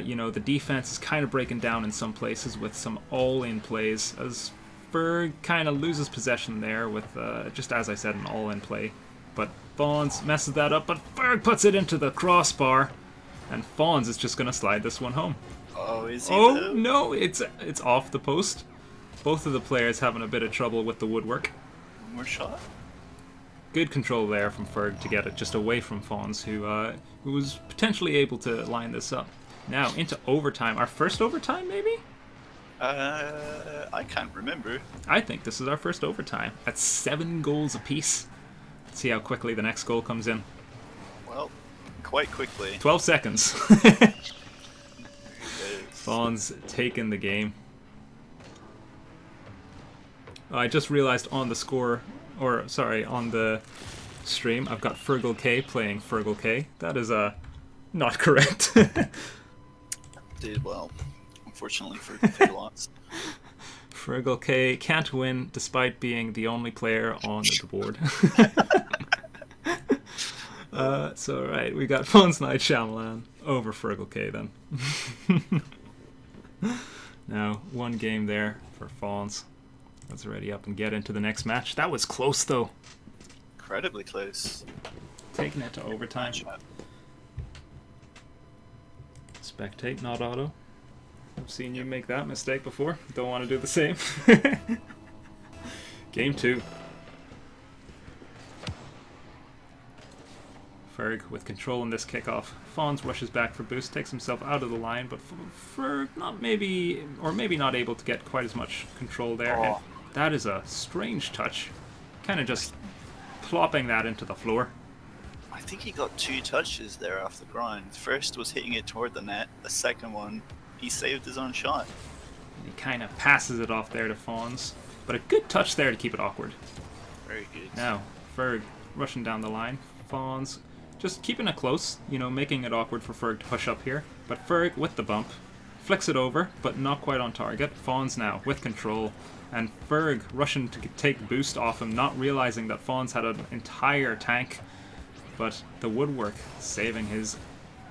You know, the defense is kind of breaking down in some places with some all-in plays, as Ferg kind of loses possession there with, just as I said, an all-in play. But Fonz messes that up, but Ferg puts it into the crossbar, and Fonz is just going to slide this one home. Oh, is he? Oh, though? no, it's off the post. Both of the players having a bit of trouble with the woodwork. One more shot. Good control there from Ferg to get it just away from Fonz, who was potentially able to line this up. Now into overtime. Our first overtime, maybe? I can't remember. I think this is our first overtime. At 7 goals apiece. Let's see how quickly the next goal comes in. Well, quite quickly. 12 seconds. Fawn's taken the game. I just realized on the score, or sorry, on the stream, I've got FearghalK playing FearghalK. That is not correct. Did well. Unfortunately for FearghalK lost. FearghalK can't win despite being the only player on the board. So right, we got Fonzknight Shamilam over FearghalK then. Now, one game there for Fawns. Let's ready up and get into the next match. That was close though. Incredibly close. Taking it to overtime. Spectate, not auto. I've seen you make that mistake before. Don't want to do the same. Game 2. Ferg with control in this kickoff. Fawns rushes back for boost, takes himself out of the line, but Ferg maybe not able to get quite as much control there. Oh. That is a strange touch. Kind of just plopping that into the floor. I think he got 2 touches there off the ground. The first was hitting it toward the net. The second one, he saved his own shot. And he kind of passes it off there to Fawns. But a good touch there to keep it awkward. Very good. Now, Ferg rushing down the line. Fawns just keeping it close, you know, making it awkward for Ferg to push up here. But Ferg with the bump. Flicks it over, but not quite on target. Fawns now with control. And Ferg rushing to take boost off him, not realizing that Fawns had an entire tank. But the woodwork saving his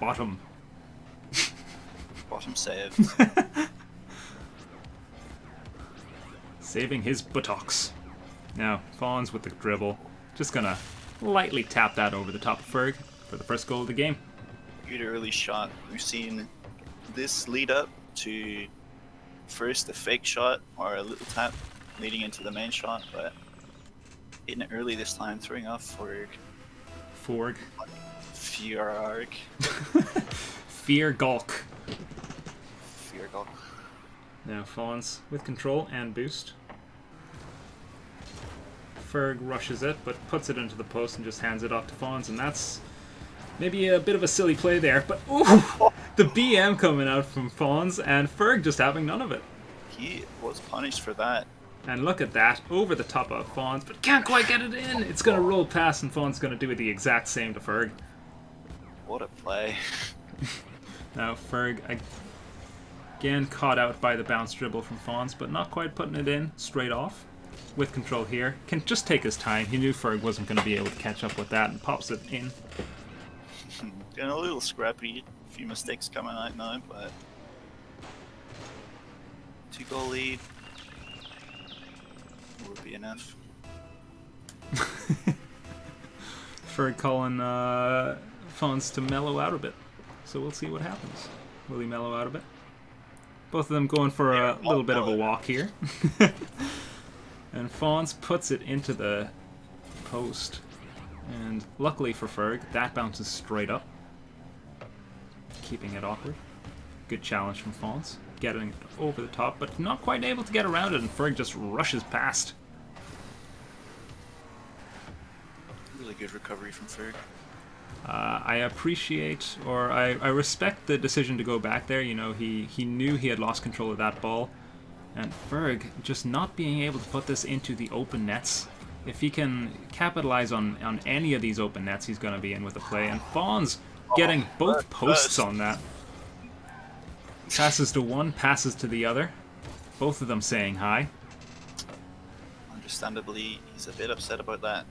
bottom. Bottom saved. Saving his buttocks. Now, Fawns with the dribble. Just gonna lightly tap that over the top of Ferg for the first goal of the game. Good early shot. We've seen this lead up to first a fake shot or a little tap leading into the main shot, but hitting it early this time, throwing off Ferg. FearghalK. FearghalK. FearghalK. Now Fawns with control and boost. Ferg rushes it, but puts it into the post and just hands it off to Fawns, and that's maybe a bit of a silly play there, but ooh, the BM coming out from Fawns, and Ferg just having none of it. He was punished for that. And look at that, over the top of Fawns, but can't quite get it in. It's going to roll past, and Fawns going to do the exact same to Ferg. What a play. Now Ferg again caught out by the bounce dribble from Fawns, but not quite putting it in straight off. With control here, can just take his time. He knew Ferg wasn't going to be able to catch up with that and pops it in. Getting a little scrappy, a few mistakes coming out now, but 2-goal lead would be enough. Ferg calling Fawns to mellow out a bit, so we'll see what happens. Will he mellow out a bit? Both of them going for a little bit of a walk here. And Fawns puts it into the post. And luckily for Ferg, that bounces straight up. Keeping it awkward. Good challenge from Fawns. Getting it over the top, but not quite able to get around it, and Ferg just rushes past. Really good recovery from Ferg. I appreciate, or I respect the decision to go back there. You know, he knew he had lost control of that ball. And Ferg just not being able to put this into the open nets. If he can capitalize on any of these open nets, he's going to be in with the play. And Fawns getting both posts on that. Passes to one, passes to the other. Both of them saying hi. Understandably, he's a bit upset about that.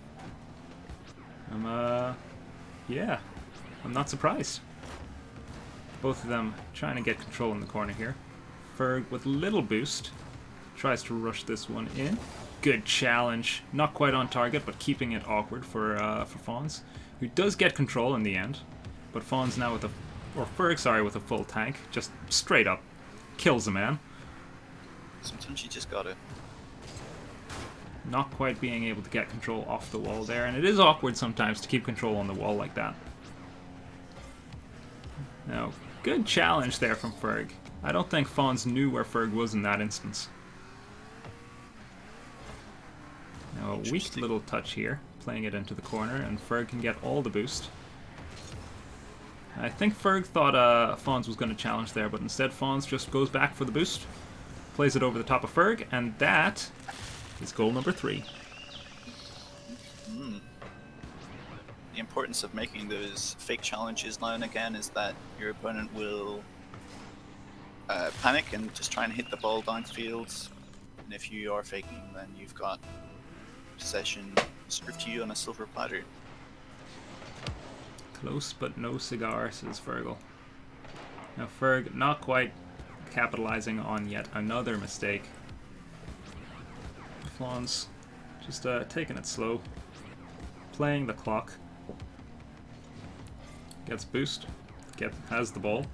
Yeah, I'm not surprised. Both of them trying to get control in the corner here. Ferg with little boost. Tries to rush this one in. Good challenge. Not quite on target, but keeping it awkward for Fawns, who does get control in the end. But Fawns now with Ferg, with a full tank. Just straight up kills a man. Sometimes you just gotta. Not quite being able to get control off the wall there, and it is awkward sometimes to keep control on the wall like that. Now, Good challenge there from Ferg. I don't think Fonz knew where Ferg was in that instance. Now a weak little touch here, playing it into the corner, and Ferg can get all the boost. I think Ferg thought Fonz was going to challenge there, but instead Fonz just goes back for the boost, plays it over the top of Ferg, and that is goal number 3. The importance of making those fake challenges now and again is that your opponent will panic and just try and hit the ball downfield. And if you are faking, then you've got possession served to you on a silver platter. Close but no cigar, says FearghalK. Now Ferg not quite capitalizing on yet another mistake. Fonz just taking it slow, playing the clock. Gets boost, has the ball.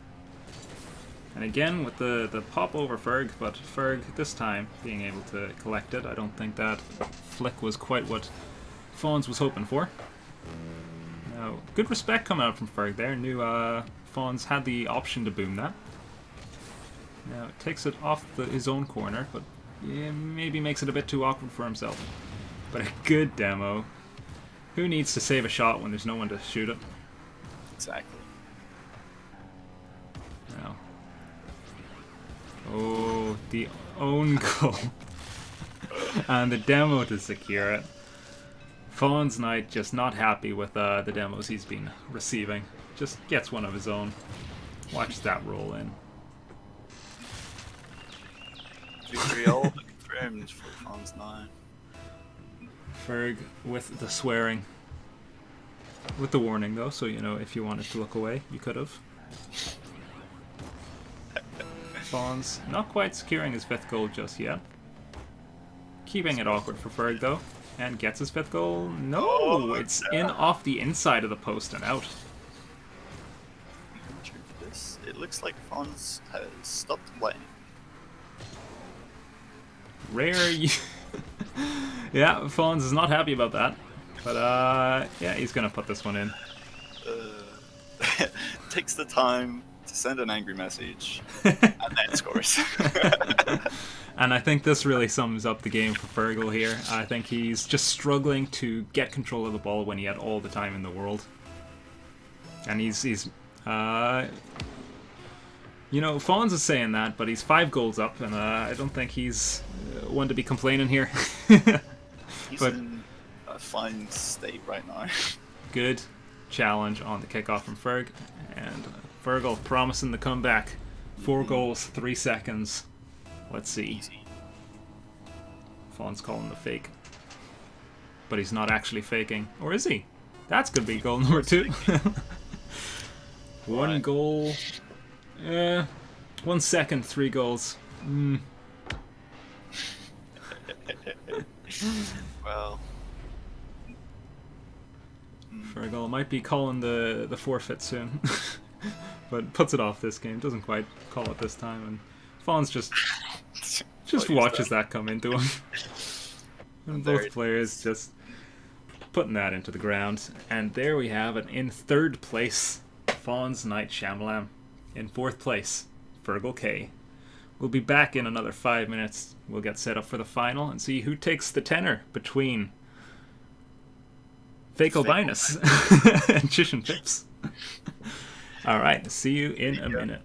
And again with the pop over Ferg, but Ferg this time being able to collect it. I don't think that flick was quite what Fonz was hoping for. Now, good respect coming out from Ferg there. Knew Fonz had the option to boom that. Now it takes it off his own corner, but yeah, maybe makes it a bit too awkward for himself. But a good demo. Who needs to save a shot when there's no one to shoot it? Exactly. Now. Oh, the own goal. And the demo to secure it. Fonzknight just not happy with the demos he's been receiving. Just gets one of his own. Watch that roll in. Victory all confirmed for Fonzknight. Ferg with the swearing. With the warning though, so you know if you wanted to look away, you could have. Fonz not quite securing his 5th goal just yet. Keeping it awkward for Ferg though. And gets his 5th goal. No! It's in off the inside of the post and out. It looks like Fonz has stopped playing. Rare. Yeah, Fonz is not happy about that. But yeah, he's gonna put this one in. Takes the time to send an angry message and then scores. And I think this really sums up the game for FearghalK here. I think he's just struggling to get control of the ball when he had all the time in the world. And he's you know, Fonz is saying that, but he's 5 goals up, and I don't think he's one to be complaining here. He's but in a fine state right now. Good challenge on the kickoff from Ferg, and FearghalK promising the comeback. 4 goals, 3 seconds. Let's see. Easy. Fonz calling the fake. But he's not actually faking. Or is he? That's going to be goal number 2. 1 goal. 1 second, 3 goals. Well. FearghalK might be calling the forfeit soon. But puts it off this game. Doesn't quite call it this time. And Fonz just watches that come into him. And both players just putting that into the ground. And there we have it. In 3rd place, Fonzknight Shamilam. In 4th place, FearghalK. We'll be back in another 5 minutes. We'll get set up for the final and see who takes the tenor between Albinus and Chish and Fips. Alright, see you in a minute.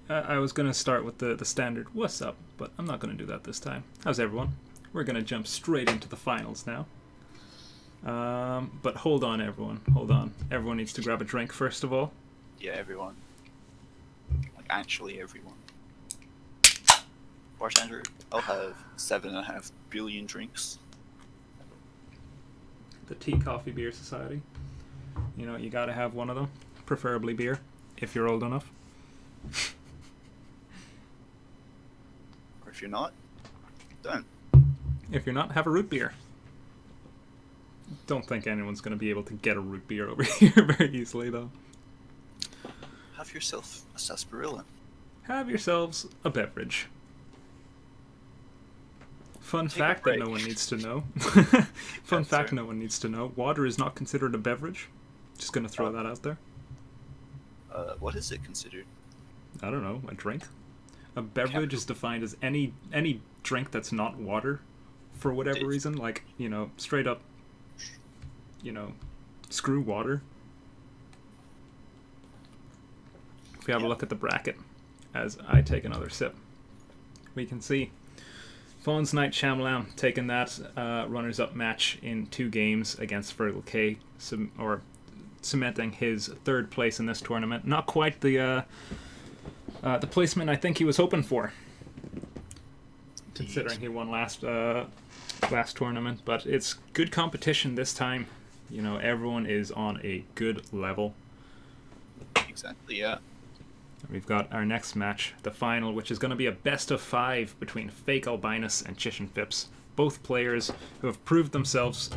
I was going to start with the standard what's up, but I'm not going to do that this time. How's everyone? We're going to jump straight into the finals now. But hold on, everyone. Hold on. Everyone needs to grab a drink, first of all. Yeah, everyone. Like, actually everyone. Bartender, I'll have 7.5 billion drinks. The Tea Coffee Beer Society. You know, you gotta have one of them. Preferably beer, if you're old enough. Or if you're not, don't. If you're not, have a root beer. Don't think anyone's going to be able to get a root beer over here very easily, though. Have yourself a sarsaparilla. Have yourselves a beverage. Fun fact that no one needs to know. Fun fact no one needs to know. Water is not considered a beverage. Just going to throw that out there. What is it considered? I don't know. A drink? A beverage is defined as any drink that's not water for whatever reason. Like, you know, straight up, you know, screw water. If we have a look at the bracket, as I take another sip, we can see FearghalK Shamilam taking that runners-up match in 2 games against FearghalK, cementing his 3rd place in this tournament. Not quite the placement I think he was hoping for, considering he won last tournament. But it's good competition this time. You know, everyone is on a good level. Exactly, yeah. We've got our next match, the final, which is going to be a best-of-5 between Albinus and Chish and Fips. Both players who have proved themselves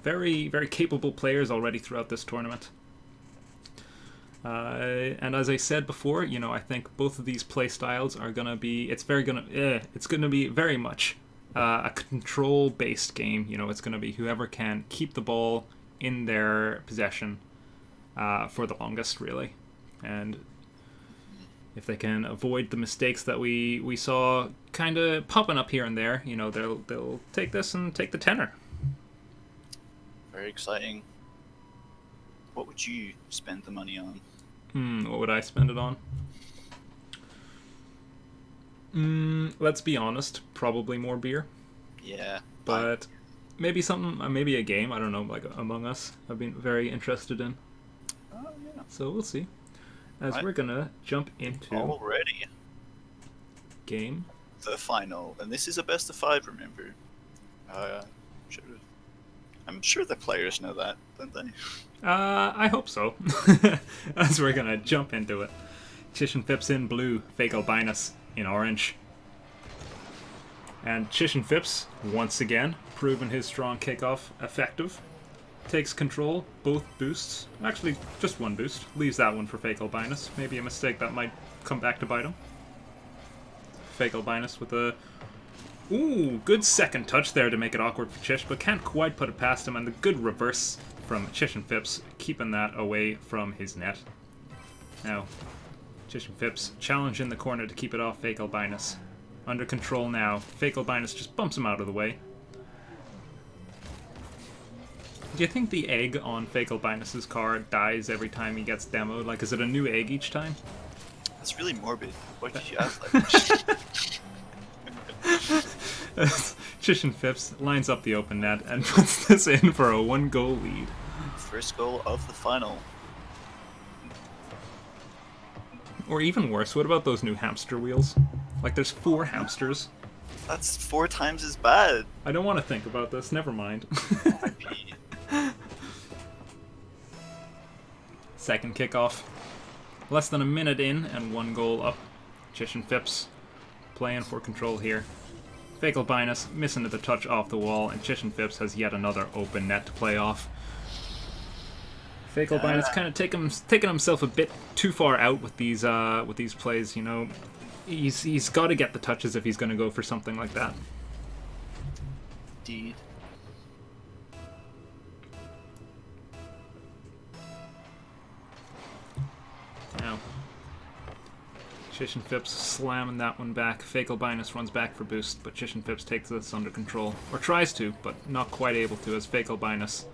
very, very capable players already throughout this tournament. And as I said before, you know, I think both of these play styles are going to be, it's going to be very much a control-based game. You know, it's going to be whoever can keep the ball in their possession for the longest, really. And if they can avoid the mistakes that we saw kind of popping up here and there, you know, they'll take this and take the tenner. Very exciting. What would you spend the money on? What would I spend it on? Let's be honest, probably more beer. Yeah. But maybe something, maybe a game, I don't know, like Among Us, I've been very interested in. Oh, yeah. So we'll see. As we're gonna jump into already game the final, and this is a best-of-5. Remember, I'm sure the players know that, don't they? I hope so. As we're gonna jump into it. Chish and Fips in blue, Albinus in orange, and Chish and Fips once again proven his strong kickoff effective. Takes control, both boosts. Actually, just one boost. Leaves that one for Albinus. Maybe a mistake that might come back to bite him. Albinus with a... Ooh, good second touch there to make it awkward for Chish, but can't quite put it past him, and the good reverse from Chish and Fips, keeping that away from his net. Now, Chish and Fips challenge in the corner to keep it off Albinus. Under control now. Albinus just bumps him out of the way. Do you think the egg on Albinus's car dies every time he gets demoed? Like, is it a new egg each time? That's really morbid. Why did you ask that? Chish and Fips lines up the open net and puts this in for a 1-goal lead. First goal of the final. Or even worse, what about those new hamster wheels? Like, there's 4 hamsters. That's 4 times as bad. I don't want to think about this. Never mind. Second kickoff. Less than a minute in and 1 goal up. Chish and Fips playing for control here. Albinus missing at the touch off the wall, and Chish and Fips has yet another open net to play off. Albinus kind of taking himself a bit too far out with these plays. You know, he's got to get the touches if he's going to go for something like that. Indeed. Now, Chish and Fips slamming that one back. Albinus runs back for boost, but Chish and Fips takes this under control. Or tries to, but not quite able to, as Albinus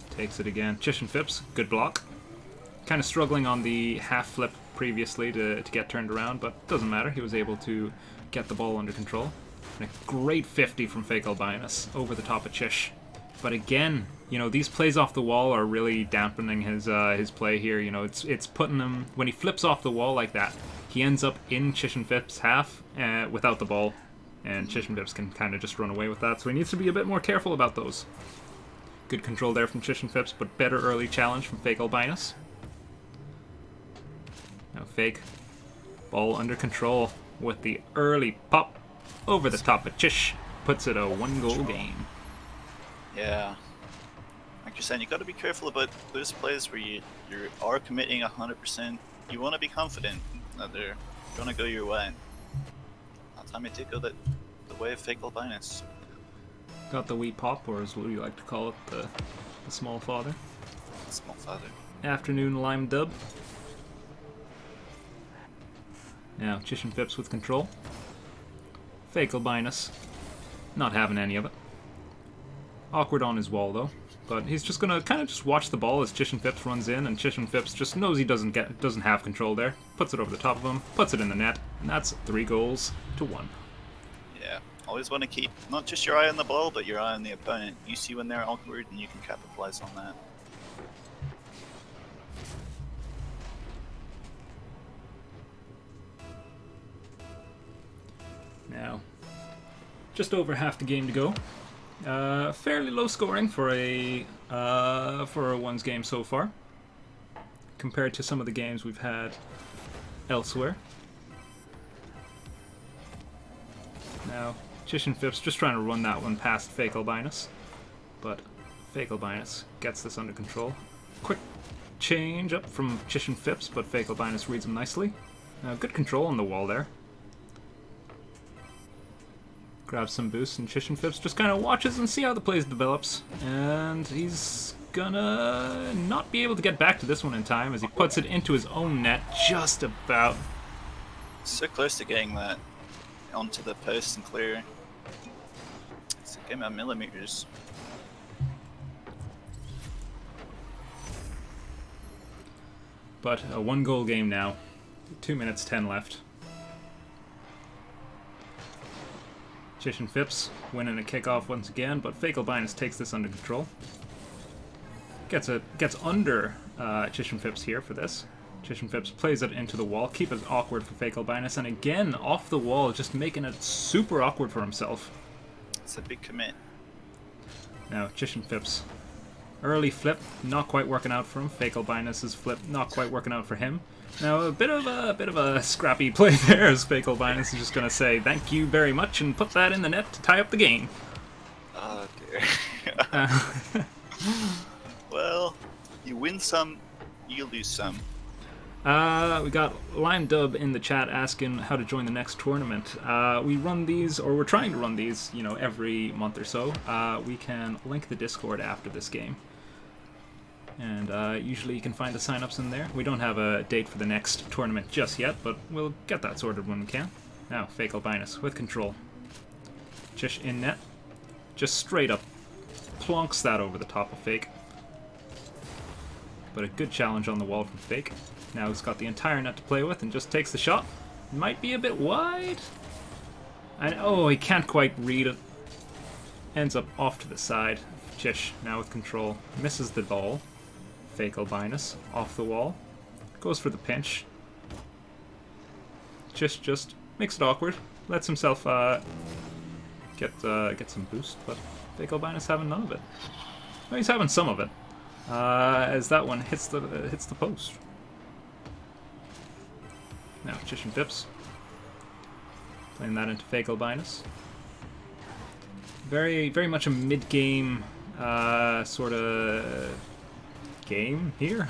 takes it again. Chish and Fips, good block. Kind of struggling on the half flip previously to get turned around, but doesn't matter. He was able to get the ball under control. And a great 50 from FearghalK over the top of Chish. But again, you know, these plays off the wall are really dampening his play here. You know, it's putting him, when he flips off the wall like that, he ends up in Chish and Fips half without the ball. And Chish and Fips can kind of just run away with that. So he needs to be a bit more careful about those. Good control there from Chish and Fips, but better early challenge from FearghalK. Now Fake. Ball under control with the early pop over the top of Chish. Puts it a 1-goal game. Yeah. Like you're saying, you got to be careful about those plays where you are committing 100%. You want to be confident that they're going to go your way. That time it did go the way of FearghalK. Got the wee pop, or as we like to call it, the small father. Small father. Afternoon lime dub. Now Chish and Fips with control. FearghalK not having any of it. Awkward on his wall though, but he's just gonna kind of just watch the ball as Chish and Fips runs in, and Chish and Fips just knows he doesn't have control there. Puts it over the top of him, puts it in the net, and that's 3-1. Yeah, always want to keep not just your eye on the ball, but your eye on the opponent. You see when they're awkward, and you can capitalize on that. Now, just over half the game to go. Fairly low scoring for a one's game so far, compared to some of the games we've had elsewhere. Now, Chish and Fips just trying to run that one past FearghalK, but FearghalK gets this under control. Quick change up from Chish and Fips, but FearghalK reads him nicely. Good control on the wall there. Grabs some boosts, and Chish and Fips just kind of watches and see how the play develops. And he's gonna not be able to get back to this one in time as he puts it into his own net just about. So close to getting that onto the post and clear. It's a game of millimeters. But a 1-goal game now. 2 minutes 10 left. Chish and Fips winning a kickoff once again, but FearghalK takes this under control. Gets under Chish and Fips here for this. Chish and Fips plays it into the wall, keep it awkward for FearghalK, and again off the wall, just making it super awkward for himself. It's a big commit. Now Chish and Fips, early flip, not quite working out for him. FearghalK flip, not quite working out for him. Now a bit of a scrappy play there, as FearghalK is just gonna say thank you very much and put that in the net to tie up the game. Oh dear. Well, you win some, you lose some. We got Lime Dub in the chat asking how to join the next tournament. We run these, or we're trying to run these, you know, every month or so. We can link the Discord after this game. And usually you can find the sign-ups in there. We don't have a date for the next tournament just yet, but we'll get that sorted when we can. Now, FearghalK with control. Chish in net. Just straight up plonks that over the top of Fake. But a good challenge on the wall from Fake. Now he's got the entire net to play with and just takes the shot. Might be a bit wide. And oh, he can't quite read it. Ends up off to the side. Chish now with control. Misses the ball. FearghalK off the wall. Goes for the pinch. Just makes it awkward. Lets himself get some boost, but FearghalK having none of it. Well, he's having some of it. As that one hits the post. Now Chish and Fips playing that into FearghalK. Very much a mid-game sort of game here,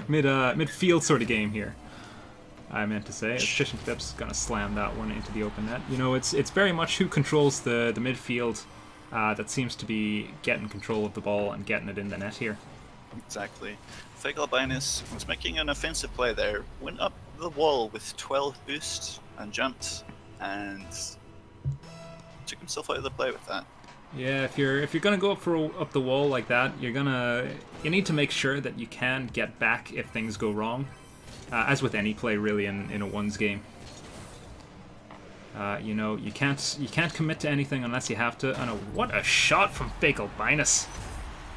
midfield sort of game here. I meant to say. Chish and Fips gonna slam that one into the open net. You know, it's very much who controls the midfield that seems to be getting control of the ball and getting it in the net here. Exactly. FearghalK was making an offensive play there. Went up the wall with 12 boosts and jumped and took himself out of the play with that. Yeah, if you're gonna go up the wall like that, you need to make sure that you can get back if things go wrong. as with any play really in a ones game. You know, you can't commit to anything unless you have to. Oh no, what a shot from Albinus.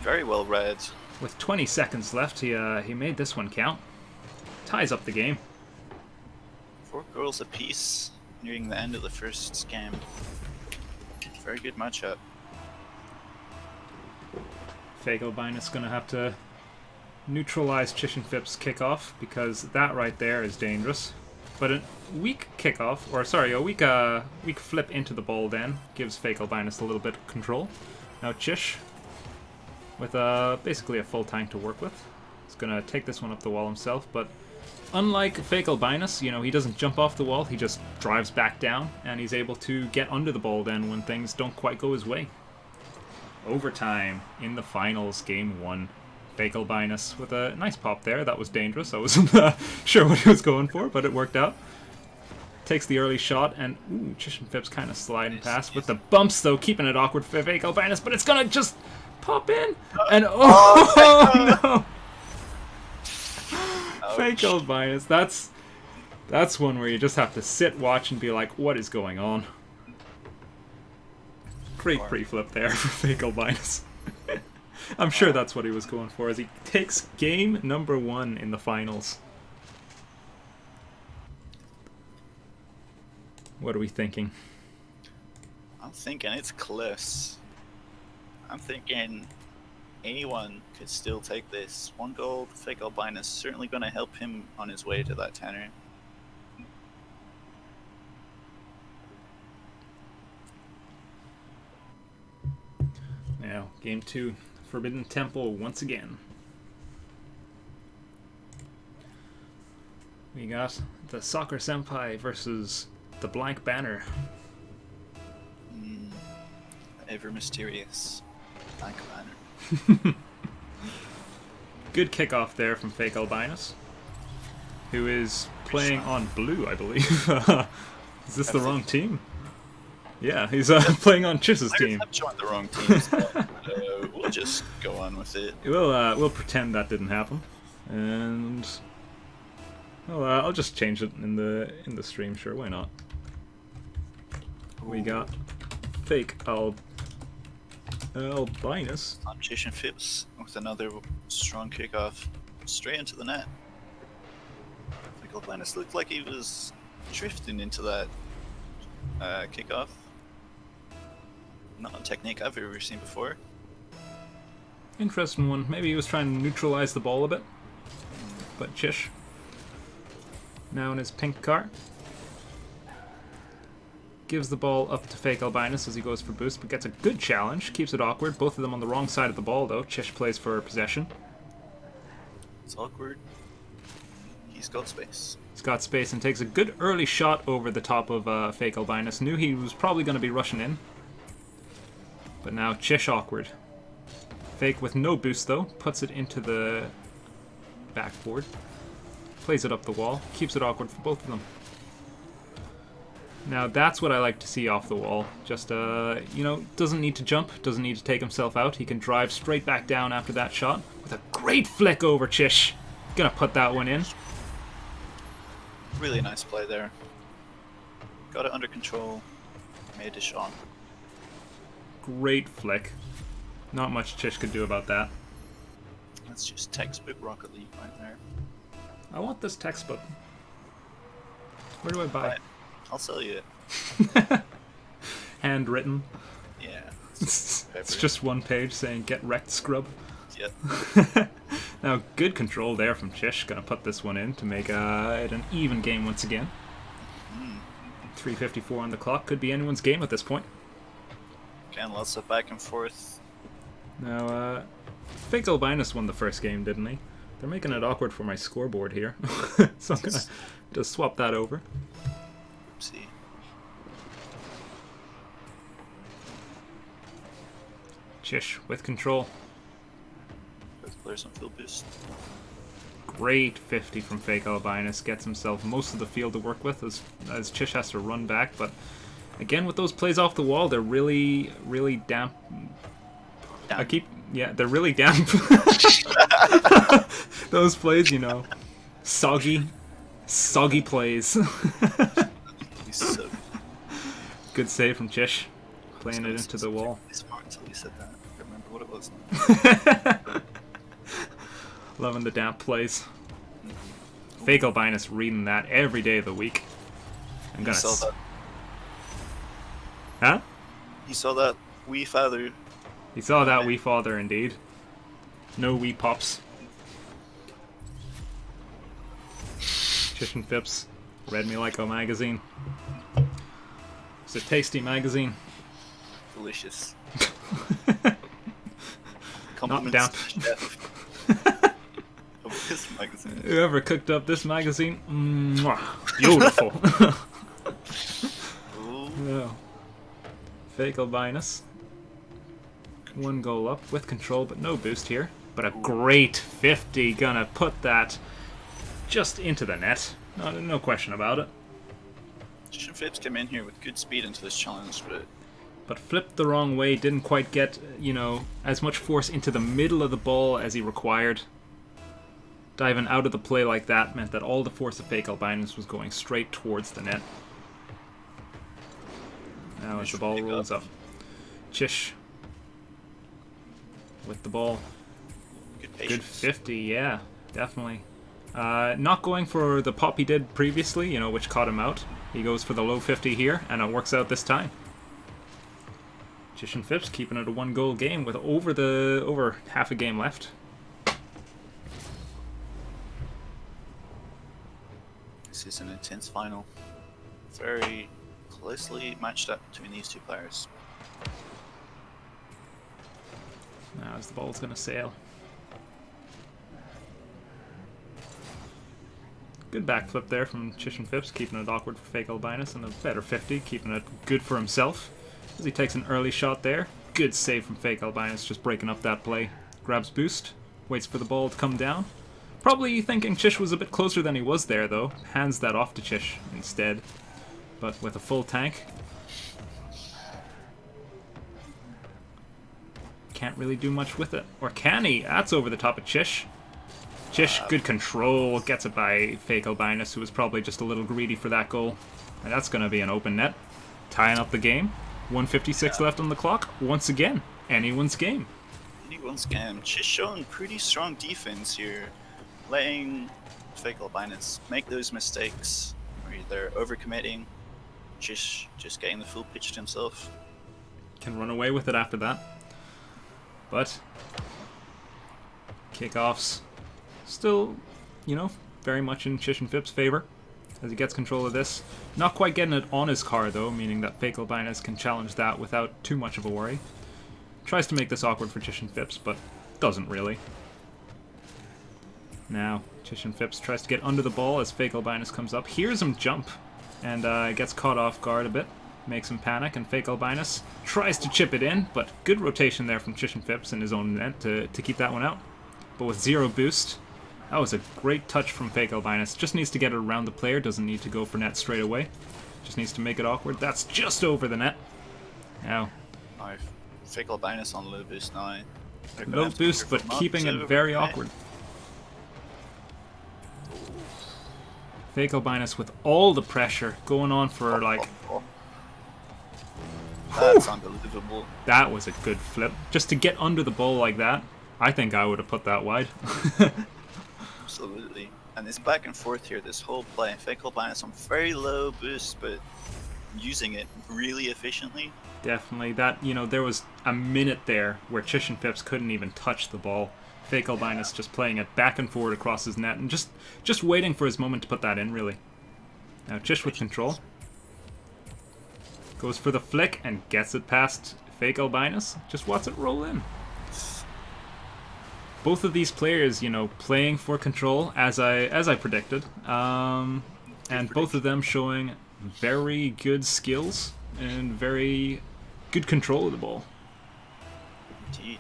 Very well read. With 20 seconds left, he made this one count. Ties up the game. 4 goals apiece, nearing the end of the first scam. Very good matchup. Albinus gonna have to neutralize Chish and Fips' kickoff, because that right there is dangerous. But a weak kickoff, or sorry, a weak flip into the ball then gives Albinus a little bit of control. Now Chish, with basically a full tank to work with, is gonna take this one up the wall himself. But unlike Albinus, you know, he doesn't jump off the wall; he just drives back down, and he's able to get under the ball then when things don't quite go his way. Overtime in the finals, game 1. Albinus with a nice pop there. That was dangerous. I wasn't sure what he was going for, but it worked out. Takes the early shot, and ooh, Chish and Fips kind of sliding past with the bumps, though, keeping it awkward for Albinus, but it's gonna just pop in, and oh no! Albinus. That's one where you just have to sit, watch, and be like, what is going on? Great pre-flip there for Albinus. I'm sure that's what he was going for, as he takes game number 1 in the finals. What are we thinking? I'm thinking it's close. I'm thinking anyone could still take this. 1 goal, Albinus certainly going to help him on his way to that tenner. Now, game 2. Forbidden Temple once again. We got the Soccer Senpai versus the Blank Banner. Ever mysterious Blank Banner. Good kickoff there from Albinus, who is playing on blue, I believe. Is this the wrong team? Yeah, he's playing on Chish's team. I've joined the wrong team, so we'll just go on with it. We'll pretend that didn't happen, and well, I'll just change it in the stream. Sure, why not? We got Albinus on Chish and Fips with another strong kickoff straight into the net. Albinus looked like he was drifting into that kickoff. Not a technique I've ever seen before. Interesting one. Maybe he was trying to neutralize the ball a bit. But Chish, now in his pink car, gives the ball up to Albinus as he goes for boost, but gets a good challenge. Keeps it awkward. Both of them on the wrong side of the ball, though. Chish plays for possession. It's awkward. He's got space. He's got space and takes a good early shot over the top of Albinus. Knew he was probably going to be rushing in. But now Chish awkward. With no boost though, puts it into the backboard. Plays it up the wall, keeps it awkward for both of them. Now that's what I like to see off the wall. Just, you know, doesn't need to jump, doesn't need to take himself out. He can drive straight back down after that shot with a great flick over Chish. Gonna put that one in. Really nice play there. Got it under control, made a shot. Great flick. Not much Chish could do about that. That's just textbook Rocket League right there. I want this textbook. Where do I buy it? I'll sell you it. Handwritten. Yeah. It's just one page saying "Get wrecked, scrub." Yep. Now, good control there from Chish. Gonna put this one in to make it an even game once again. 3:54 on the clock. Could be anyone's game at this point. Again, lots of back and forth. Now, Albinus won the first game, didn't he? They're making it awkward for my scoreboard here. So I'm gonna just swap that over. Oopsie. Chish with control. Both players on field boost. Great 50 from Albinus. Gets himself most of the field to work with as Chish has to run back. But again, with those plays off the wall, they're really, really damp. They're really damp. Those plays, you know, Soggy plays. He's so Good save from Chish. Playing it into the wall. smart until you said that. I don't remember what it was. Loving the damp plays. Fake Albinus reading that every day of the week. I'm gonna. He saw that. Huh? He saw that wee father. He saw that wee father indeed. No wee pops. Chish and Fips read me like a magazine. It's a tasty magazine. Delicious. Not damp. This magazine. Whoever cooked up this magazine, mwah, beautiful. Yeah. Fake Albinus. 1 goal up with control, but no boost here. But a great 50, gonna put that just into the net. No question about it. Chish and Fips came in here with good speed into this challenge, but flipped the wrong way, didn't quite get, as much force into the middle of the ball as he required. Diving out of the play like that meant that all the force of Fake Albinus was going straight towards the net. Now as the ball rolls up. Chish with the ball. Good 50, yeah, definitely. Not going for the pop he did previously, which caught him out. He goes for the low 50 here, and it works out this time. Chish and Fips keeping it a 1-goal game with over half a game left. This is an intense final. Very closely matched up between these two players. Now as the ball's going to sail. Good backflip there from Chish and Fips, keeping it awkward for Fake Albinus, and a better 50, keeping it good for himself. As he takes an early shot there. Good save from Fake Albinus, just breaking up that play. Grabs boost, waits for the ball to come down. Probably thinking Chish was a bit closer than he was there, though. Hands that off to Chish instead. But with a full tank. Can't really do much with it. Or can he? That's over the top of Chish. Chish, good control, gets it by Fake Albinus, who was probably just a little greedy for that goal. And that's going to be an open net. Tying up the game. 1:56 left on the clock. Once again, anyone's game. Anyone's game. Chish showing pretty strong defense here. Letting Fake Albinus make those mistakes where they're overcommitting. Chish just getting the full pitch to himself. Can run away with it after that. But kickoffs still, very much in Chish and Fips' favor as he gets control of this. Not quite getting it on his car though, meaning that Fake Albinus can challenge that without too much of a worry. Tries to make this awkward for Chish and Fips, but doesn't really. Now, Chish and Fips tries to get under the ball as Fake Albinus comes up. Hears him jump, and gets caught off guard a bit. Makes him panic, and Fake Albinus tries to chip it in, but good rotation there from Chish and Fips in his own net to keep that one out. But with 0 boost, that was a great touch from Fake Albinus. Just needs to get it around the player, doesn't need to go for net straight away. Just needs to make it awkward. That's just over the net. Now, Fake Albinus on low boost now. Low boost, but keeping it very awkward. Fake Albinus with all the pressure going on for That's unbelievable. That was a good flip. Just to get under the ball like that, I think I would have put that wide. Absolutely. And it's back and forth here, this whole play. Fake Albinus on very low boost, but using it really efficiently. Definitely. That, there was a minute there where Chish and Fips couldn't even touch the ball. Fake Albinus just playing it back and forward across his net and just waiting for his moment to put that in, really. Now Chish with control. Goes for the flick and gets it past Fake Albinus. Just watch it roll in. Both of these players, playing for control as I predicted. And both of them showing very good skills and very good control of the ball. Indeed.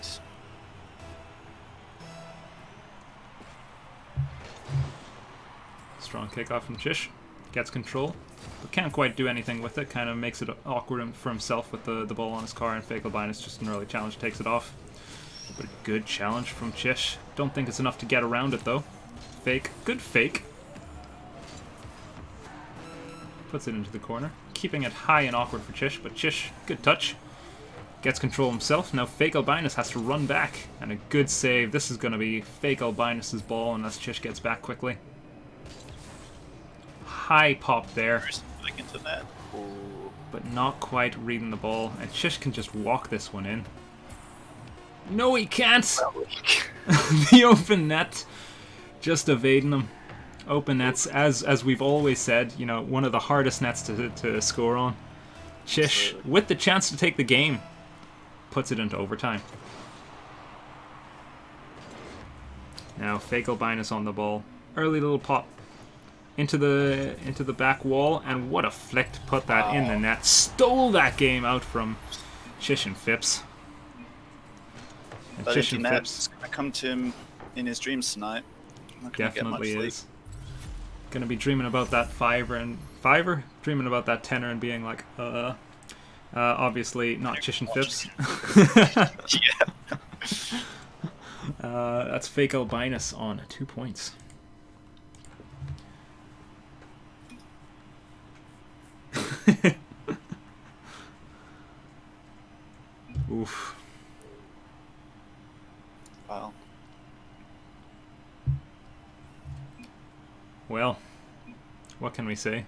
Strong kickoff from Chish. Gets control, but can't quite do anything with it. Kind of makes it awkward for himself with the ball on his car, and Fake Albinus just an early challenge takes it off. But a good challenge from Chish. Don't think it's enough to get around it though. Good fake. Puts it into the corner. Keeping it high and awkward for Chish, but Chish, good touch. Gets control himself. Now fake Albinus has to run back. And a good save. This is going to be fake Albinus' ball unless Chish gets back quickly. High pop there. Into that. But not quite reading the ball. And Chish can just walk this one in. No, he can't! The open net. Just evading him. Open nets, as we've always said, you know, one of the hardest nets to score on. Chish, with the chance to take the game, puts it into overtime. Now fake Albinus on the ball. Early little pop into the back wall, and what a flick to put that in the net. Stole that game out from Chish and Fips. And but Chish and Fips is going to come to him in his dreams tonight. Definitely is. Gonna be dreaming about that fiver, dreaming about that tenner and being like, obviously not Chish and Fips. Yeah. That's fake Albinus on 2 points. Oof. Wow. Well, what can we say?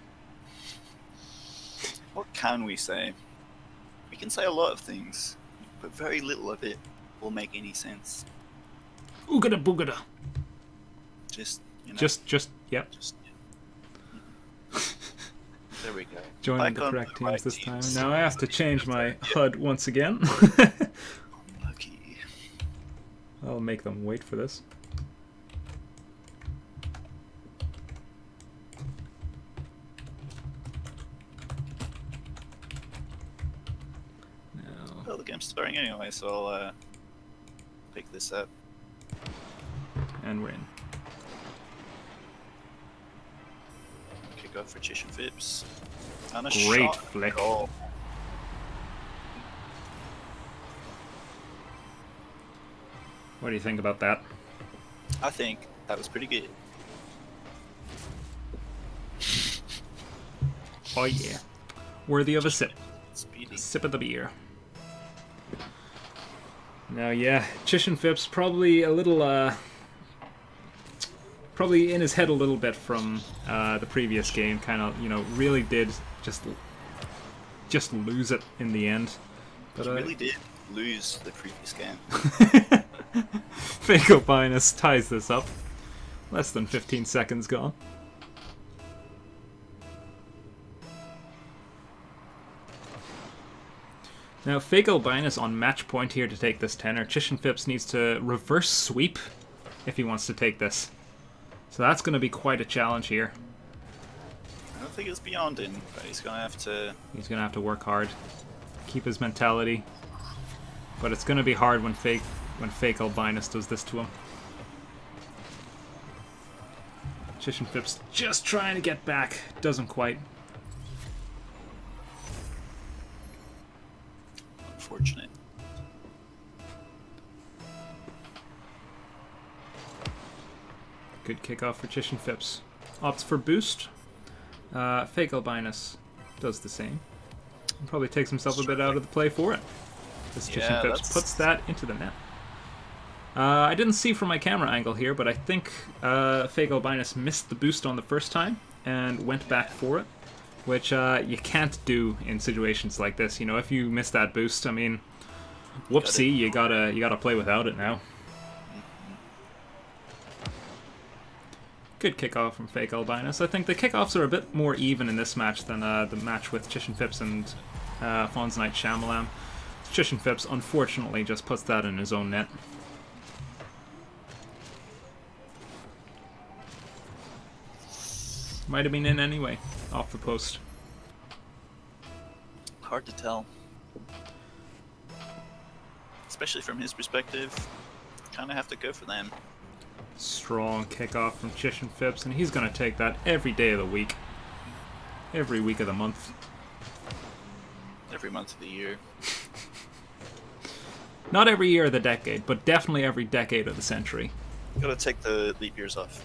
What can we say? We can say a lot of things, but very little of it will make any sense. Oogada boogada. Just, you know. Yep. Just, there we go. Joining the correct teams this time. Now I have to change my HUD once again. Unlucky. I'll make them wait for this. Well, the game's starting anyway, so I'll pick this up. And win. Kick off for Chish and Fips. And a Great shot. flick. Goal. What do you think about that? I think that was pretty good. Oh yeah. Worthy of a sip. Speedy. Sip of the beer. Now, yeah, Chish and Fips probably a little, probably in his head a little bit from the previous game. Kind of, you know, really did just lose it in the end. But He really did lose the previous game. fake Albinus ties this up. Less than 15 seconds gone. Now, fake Albinus on match point here to take this tenner. Chish and Fips needs to reverse sweep if he wants to take this. So that's going to be quite a challenge here. I don't think it's beyond him, but he's going to have to... He's going to have to work hard. Keep his mentality. But it's going to be hard when fake Albinus does this to him. Chish and Fips just trying to get back. Doesn't quite. Unfortunate. Good kickoff for Chish and Fips. Opts for boost. Fake Albinus does the same. Probably takes himself a bit out of the play for it. This Chish and Fips puts that into the net. I didn't see from my camera angle here, but I think fake Albinus missed the boost on the first time and went back for it, which you can't do in situations like this. You know, if you miss that boost, I mean, whoopsie, you gotta play without it now. Good kickoff from fake Albinus. I think the kickoffs are a bit more even in this match than the match with Chish and Fips and FearghalK Shamilam. Chish and Fips unfortunately just puts that in his own net. Might have been in anyway, off the post. Hard to tell. Especially from his perspective, kind of have to go for them. Strong kickoff from Chish and Fips, and he's going to take that every day of the week. Every week of the month. Every month of the year. Not every year of the decade, but definitely every decade of the century. Gotta take the leap years off.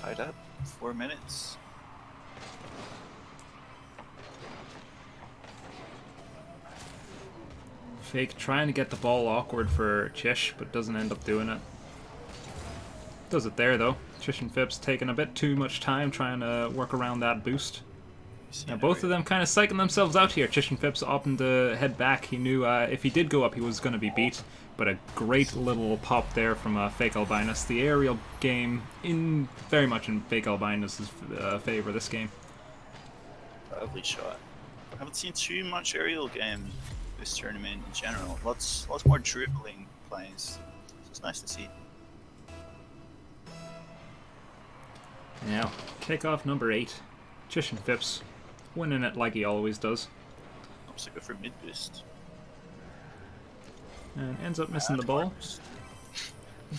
tied up. 4 minutes. Fake trying to get the ball awkward for Chish, but doesn't end up doing it. Does it there, though. Chish and Fips taking a bit too much time trying to work around that boost. Now, both of them kind of psyching themselves out here. Chish and Fips opting to head back. He knew if he did go up, he was going to be beat. But a great little pop there from Fake Albinus. The aerial game very much in Fake Albinus' favor this game. Lovely shot. I haven't seen too much aerial game this tournament in general. Lots more dribbling plays. So it's nice to see. Now, kickoff number 8. Chish and Fips winning it like he always does. Also good for mid boost. And ends up missing the ball.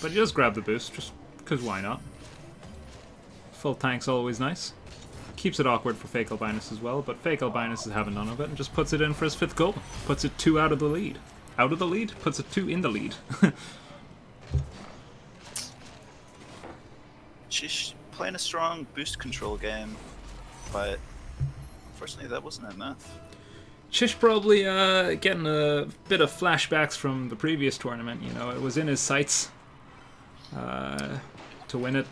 But he does grab the boost, just because why not? Full tank's always nice. Keeps it awkward for Fake Albinus as well, but Fake Albinus is having none of it and just puts it in for his 5th goal. Puts it 2 out of the lead. Out of the lead? Puts it 2 in the lead. She's playing a strong boost control game, but unfortunately that wasn't enough. Chish probably getting a bit of flashbacks from the previous tournament. You know, it was in his sights to win it,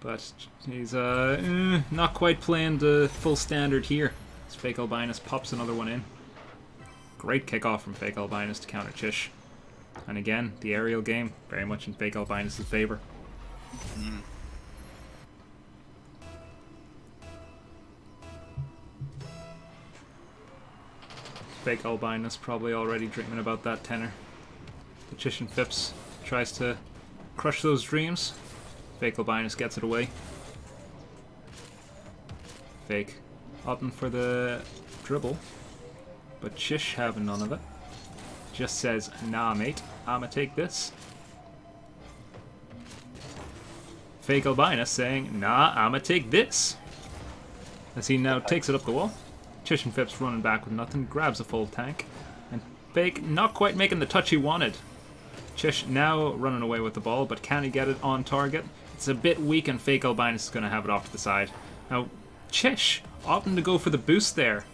but he's not quite playing the full standard here. As Fake Albinus pops another one in. Great kickoff from Fake Albinus to counter Chish. And again, the aerial game, very much in Fake Albinus' favor. Mm. Fake Albinus probably already dreaming about that tenor. The Chish and Fips tries to crush those dreams. Fake Albinus gets it away. Fake opting for the dribble, but Chish having none of it. Just says, nah mate, I'ma take this. Fake Albinus saying, nah, I'ma take this. As he now takes it up the wall. Chish and Fips running back with nothing, grabs a full tank, and Fake not quite making the touch he wanted. Chish now running away with the ball, but can he get it on target? It's a bit weak, and Fake Albinus is going to have it off to the side. Now, Chish opting to go for the boost there.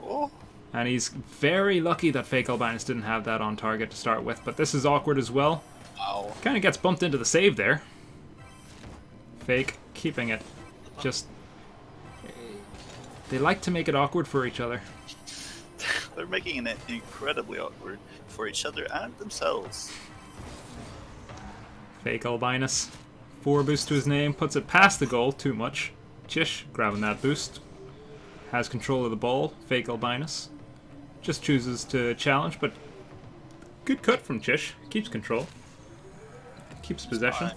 Oh. And he's very lucky that Fake Albinus didn't have that on target to start with, but this is awkward as well. Wow. Kind of gets bumped into the save there. Fake keeping it just... They like to make it awkward for each other. They're making it incredibly awkward for each other and themselves. Fake Albinus. 4 boost to his name, puts it past the goal, too much. Chish grabbing that boost. Has control of the ball, Fake Albinus. Just chooses to challenge, but good cut from Chish. Keeps control. Keeps possession.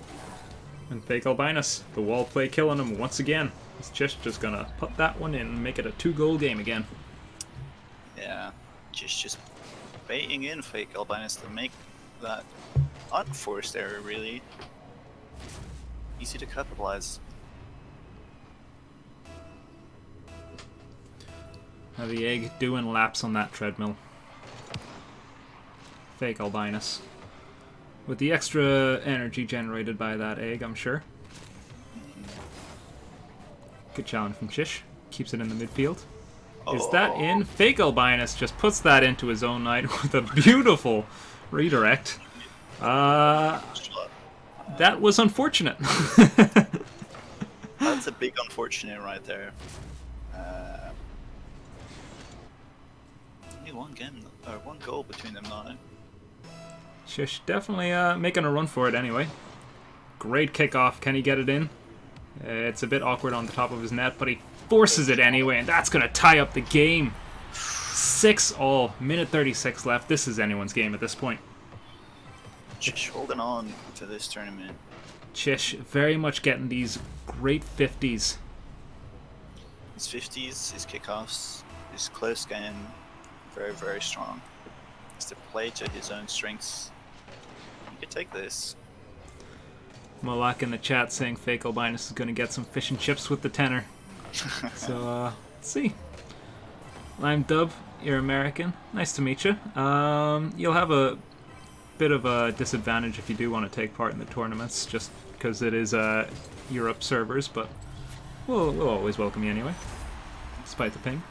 And Fake Albinus, the wall play killing him once again. Is Chish just gonna put that one in and make it a 2-goal game again? Yeah, just baiting in Fake Albinus to make that unforced error really easy to capitalize. Now the egg doing laps on that treadmill. Fake Albinus. With the extra energy generated by that egg, I'm sure. Good challenge from Chish. Keeps it in the midfield. Is that in? Fake Albinus just puts that into his own net with a beautiful redirect. That was unfortunate. That's a big unfortunate right there. Only one goal between them now. Chish definitely making a run for it anyway. Great kickoff. Can he get it in? It's a bit awkward on the top of his net, but he forces it anyway, and that's going to tie up the game. 6-all, minute 36 left. This is anyone's game at this point. Chish holding on to this tournament. Chish very much getting these great 50s. His 50s, his kickoffs, his close game, very, very strong. It's to play to his own strengths. He could take this. Malak in the chat saying Fake Albinus is going to get some fish and chips with the tenor. So, let's see. Lime Dub, you're American. Nice to meet you. You'll have a bit of a disadvantage if you do want to take part in the tournaments, just because it is Europe servers, but we'll always welcome you anyway, despite the ping.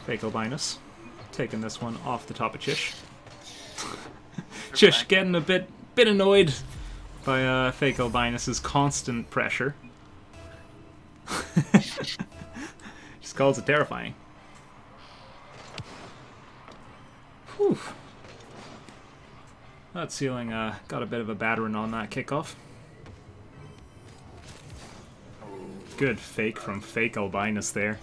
Fake Albinus, taking this one off the top of Chish. Chish getting a bit annoyed by Fake Albinus's constant pressure. Just calls it terrifying. Whew. That ceiling got a bit of a battering on that kickoff. Good fake from Fake Albinus there.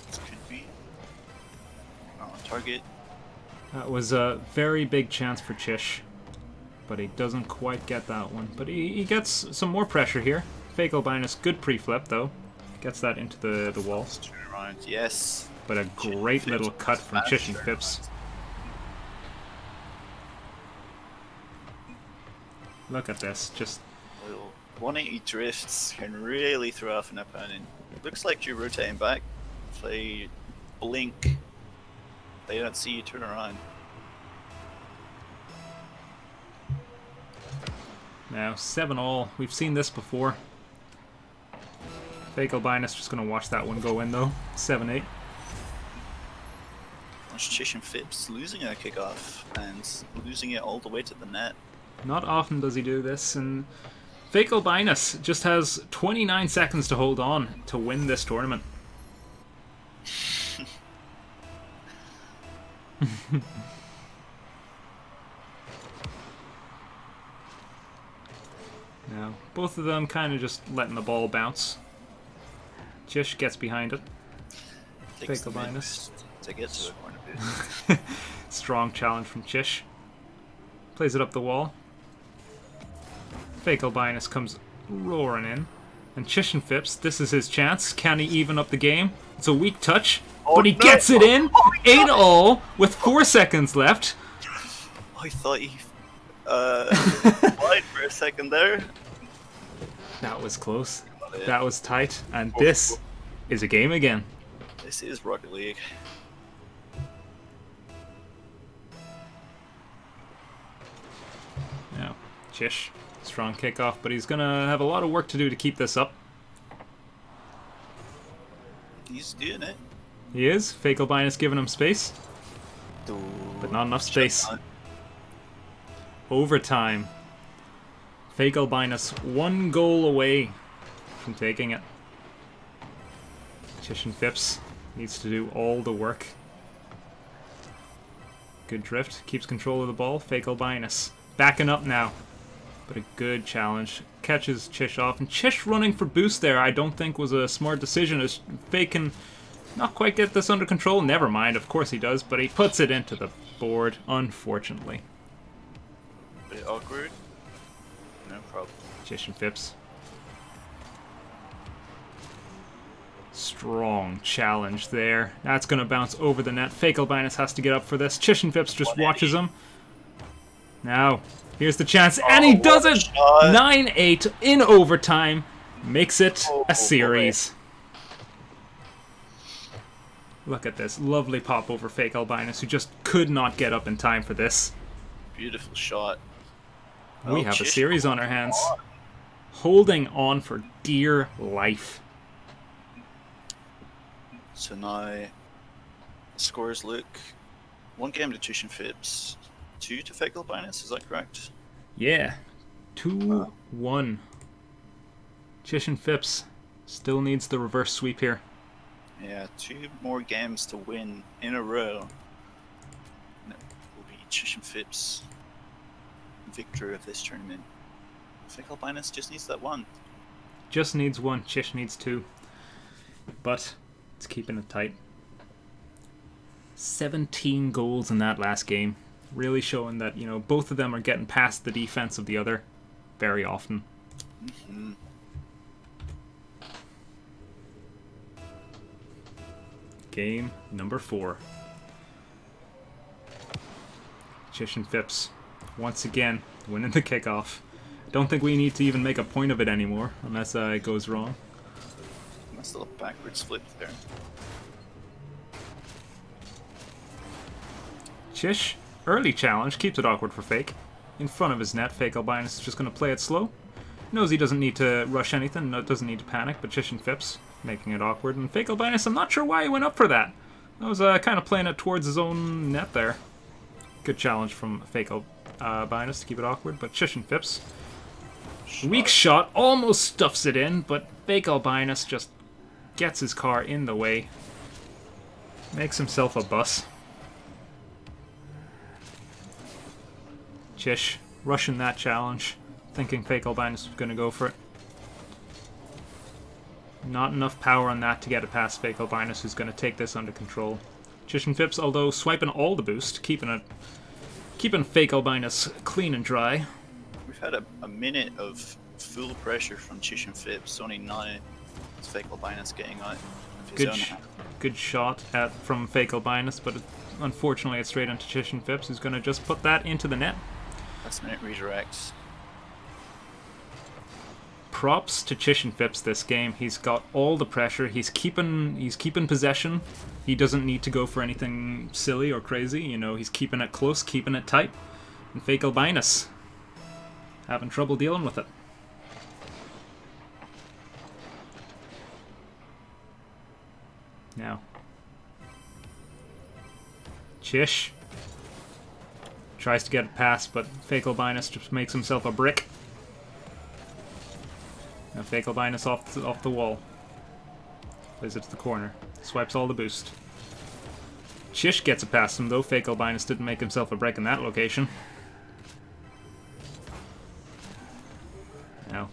This could be on target. That was a very big chance for Chish, but he doesn't quite get that one. But he gets some more pressure here. Fake Albinus, good pre-flip though. Gets that into the wall. Turn around, yes. But a great little cut from Chish and Fips. Look at this, just... Little 180 drifts can really throw off an opponent. Looks like you're rotating back. If they blink, they don't see you turn around. Now, 7-all. We've seen this before. Fake Albinus just going to watch that one go in, though. 7-8. There's Chish and Fips losing a kickoff and losing it all the way to the net. Not often does he do this, and Fake Albinus just has 29 seconds to hold on to win this tournament. Now, both of them kind of just letting the ball bounce. Chish gets behind it. Fake Albinus To get to the corner booth. Strong challenge from Chish. Plays it up the wall. Fake Albinus comes roaring in. And Chish and Fips, this is his chance. Can he even up the game? It's a weak touch, but he gets it in. 8-all with 4 seconds left. I thought he lied for a second there. That was close. That was tight. And this is a game again. This is Rocket League. Now, Chish, strong kickoff, but he's gonna have a lot of work to do to keep this up. He's doing it. He is. Fake Albinus giving him space, but not enough space. Overtime. Fake Albinus 1 goal away from taking it. Chish and Fips needs to do all the work. Good drift. Keeps control of the ball. Fake Albinus backing up now. But a good challenge. Catches Chish off. And Chish running for boost there I don't think was a smart decision, as Fake can not quite get this under control. Never mind, of course he does, but he puts it into the board, unfortunately. Bit awkward. No problem. Chish and Fips. Strong challenge there. That's going to bounce over the net. Fake Albinus has to get up for this. Chish and Fips just watches him. Now, here's the chance, and he does it! 9-8 in overtime. Makes it a series. Look at this. Lovely pop over Fake Albinus, who just could not get up in time for this. Beautiful shot. We have a series on our hands. Holding on for dear life. So now, the scores look 1 game to Chish and Fips, 2 to Fake Albinus, is that correct? Yeah. 2-1. Chish and Fips still needs the reverse sweep here. Yeah, 2 more games to win in a row. And it will be Chish and Fips' victor of this tournament. Fake Albinus just needs that 1. Just needs 1. Chish needs 2. But it's keeping it tight. 17 goals in that last game. Really showing that, you know, both of them are getting past the defense of the other very often. Mm-hmm. Game number 4. Chish and Fips, once again, winning the kickoff. Don't think we need to even make a point of it anymore, unless it goes wrong. Nice little backwards flip there. Chish, early challenge, keeps it awkward for Fake. In front of his net, Fake Albinus is just going to play it slow. Knows he doesn't need to rush anything, doesn't need to panic, but Chish and Fips making it awkward. And Fake Albinus, I'm not sure why he went up for that. That was kind of playing it towards his own net there. Good challenge from Fake Albinus to keep it awkward, but Chish and Fips. Weak shot, almost stuffs it in, but Fake Albinus just gets his car in the way. Makes himself a bus. Chish rushing that challenge, thinking Fake Albinus was going to go for it. Not enough power on that to get it past Fake Albinus, who's going to take this under control. Chish and Fips, although swiping all the boost, keeping Fake Albinus clean and dry. We've had a minute of full pressure from Chish and Fips. Only now is Fake Albinus getting out of his own hand. Good shot from Fake Albinus, but unfortunately it's straight into Chish and Fips, who's going to just put that into the net. Last minute redirects. Props to Chish and Fips this game. He's got all the pressure. He's keeping possession. He doesn't need to go for anything silly or crazy. You know, he's keeping it close, keeping it tight. And Fake Albinus having trouble dealing with it. Now, Chish tries to get it past, but Fake Albinus just makes himself a brick. Now Fake Albinus off the wall. Plays it to the corner. Swipes all the boost. Chish gets it past him, though. Fake Albinus didn't make himself a break in that location. Now,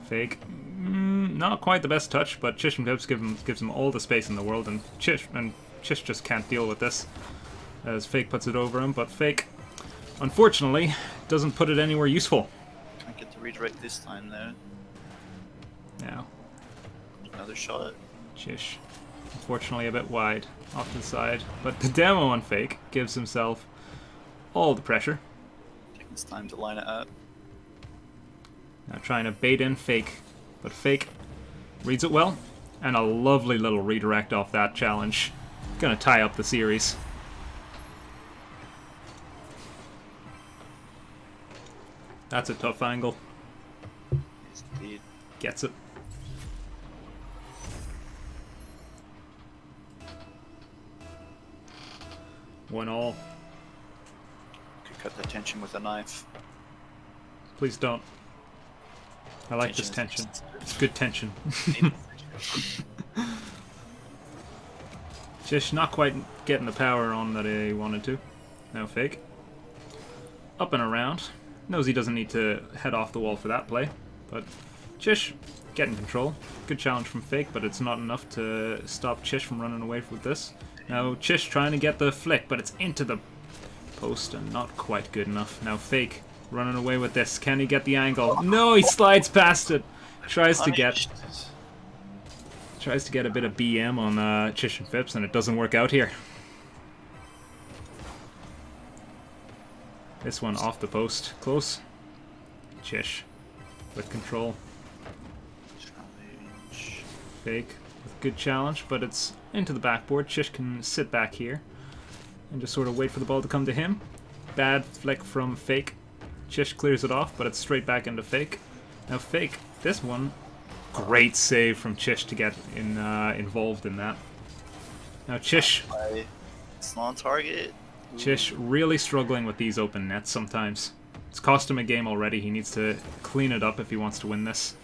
Fake, not quite the best touch, but Chish and Fips gives him all the space in the world, and Chish just can't deal with this as Fake puts it over him. But Fake, unfortunately, doesn't put it anywhere useful. Can't get the redirect this time, though. Now, another shot. Chish, unfortunately a bit wide off to the side, but the demo on Fake gives himself all the pressure. Taking his time to line it up. Now trying to bait in Fake, but Fake reads it well, and a lovely little redirect off that challenge. Gonna tie up the series. That's a tough angle. Yes, indeed. Gets it. One all. Could cut the tension with a knife. Please don't. I like this tension. It's good tension. Chish not quite getting the power on that he wanted to. Now Fake. Up and around. Knows he doesn't need to head off the wall for that play. But Chish getting control. Good challenge from Fake, but it's not enough to stop Chish from running away with this. Now Chish trying to get the flick, but it's into the post and not quite good enough. Now Fake running away with this. Can he get the angle? No, he slides past it. Tries to get a bit of BM on Chish and Fips, and it doesn't work out here. This one off the post. Close. Chish with control. Fake with good challenge, but it's into the backboard. Chish can sit back here and just sort of wait for the ball to come to him. Bad flick from Fake. Chish clears it off, but it's straight back into Fake. Now Fake, this one, great save from Chish to get involved in that. Now Chish, it's not on target. Chish really struggling with these open nets sometimes. It's cost him a game already. He needs to clean it up if he wants to win this.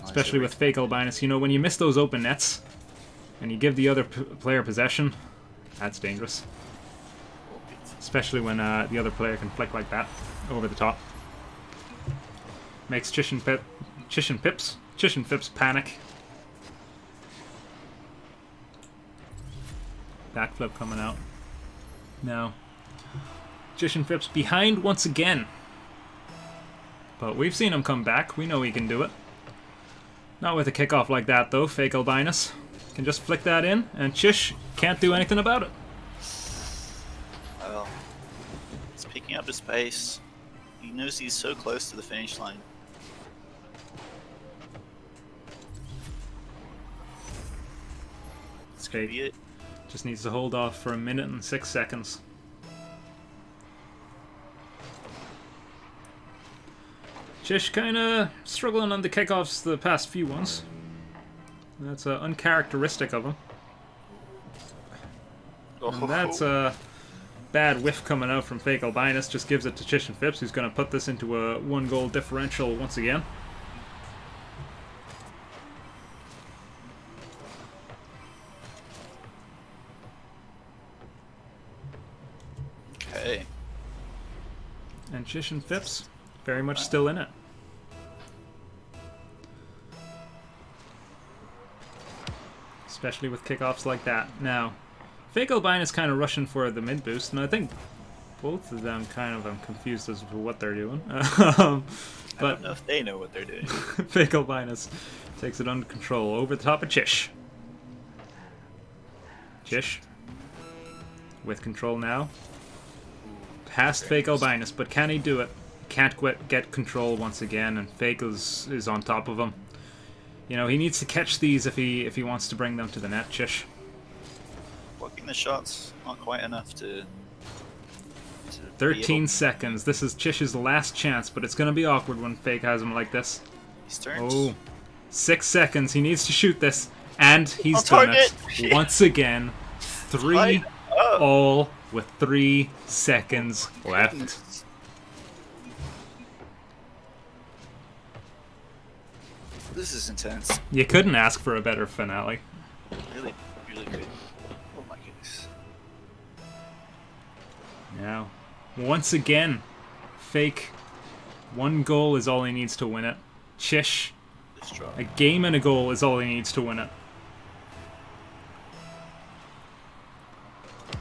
Especially with Fake Albinus. You know, when you miss those open nets and you give the other player possession, that's dangerous. Especially when the other player can flick like that over the top. Makes Chish and Fips panic. Backflip coming out. Now, Chish and Fips behind once again. But we've seen him come back. We know he can do it. Not with a kickoff like that, though. Fake Albinus can just flick that in, and Chish can't do anything about it. Well, he's picking up his pace. He knows he's so close to the finish line. could be it. Just needs to hold off for 1 minute and 6 seconds. Chish kind of struggling on the kickoffs the past few ones. That's uncharacteristic of him. And that's a bad whiff coming out from fake Albinus. Just gives it to Chish and Fips, who's going to put this into a 1-goal differential once again. Okay. And Chish and Fips very much still in it. Especially with kickoffs like that. Now, fake Albinus kind of rushing for the mid boost, and I think both of them kind of, I'm confused as to what they're doing. I don't know if they know what they're doing. Fake Albinus takes it under control over the top of Chish. Chish with control now. Past fake Albinus, but can he do it? Can't get control once again, and fake is on top of him. You know, he needs to catch these if he wants to bring them to the net, Chish. Blocking the shots, not quite enough to 13 seconds. This is Chish's last chance, but it's going to be awkward when fake has him like this. He's turned. Oh, 6 seconds. He needs to shoot this, and he's done it. Once again, 3 all with 3 seconds left. This is intense. You couldn't ask for a better finale. Really, really good. Oh my goodness. Now, once again, fake. 1 goal is all he needs to win it. Chish, a game and a goal is all he needs to win it.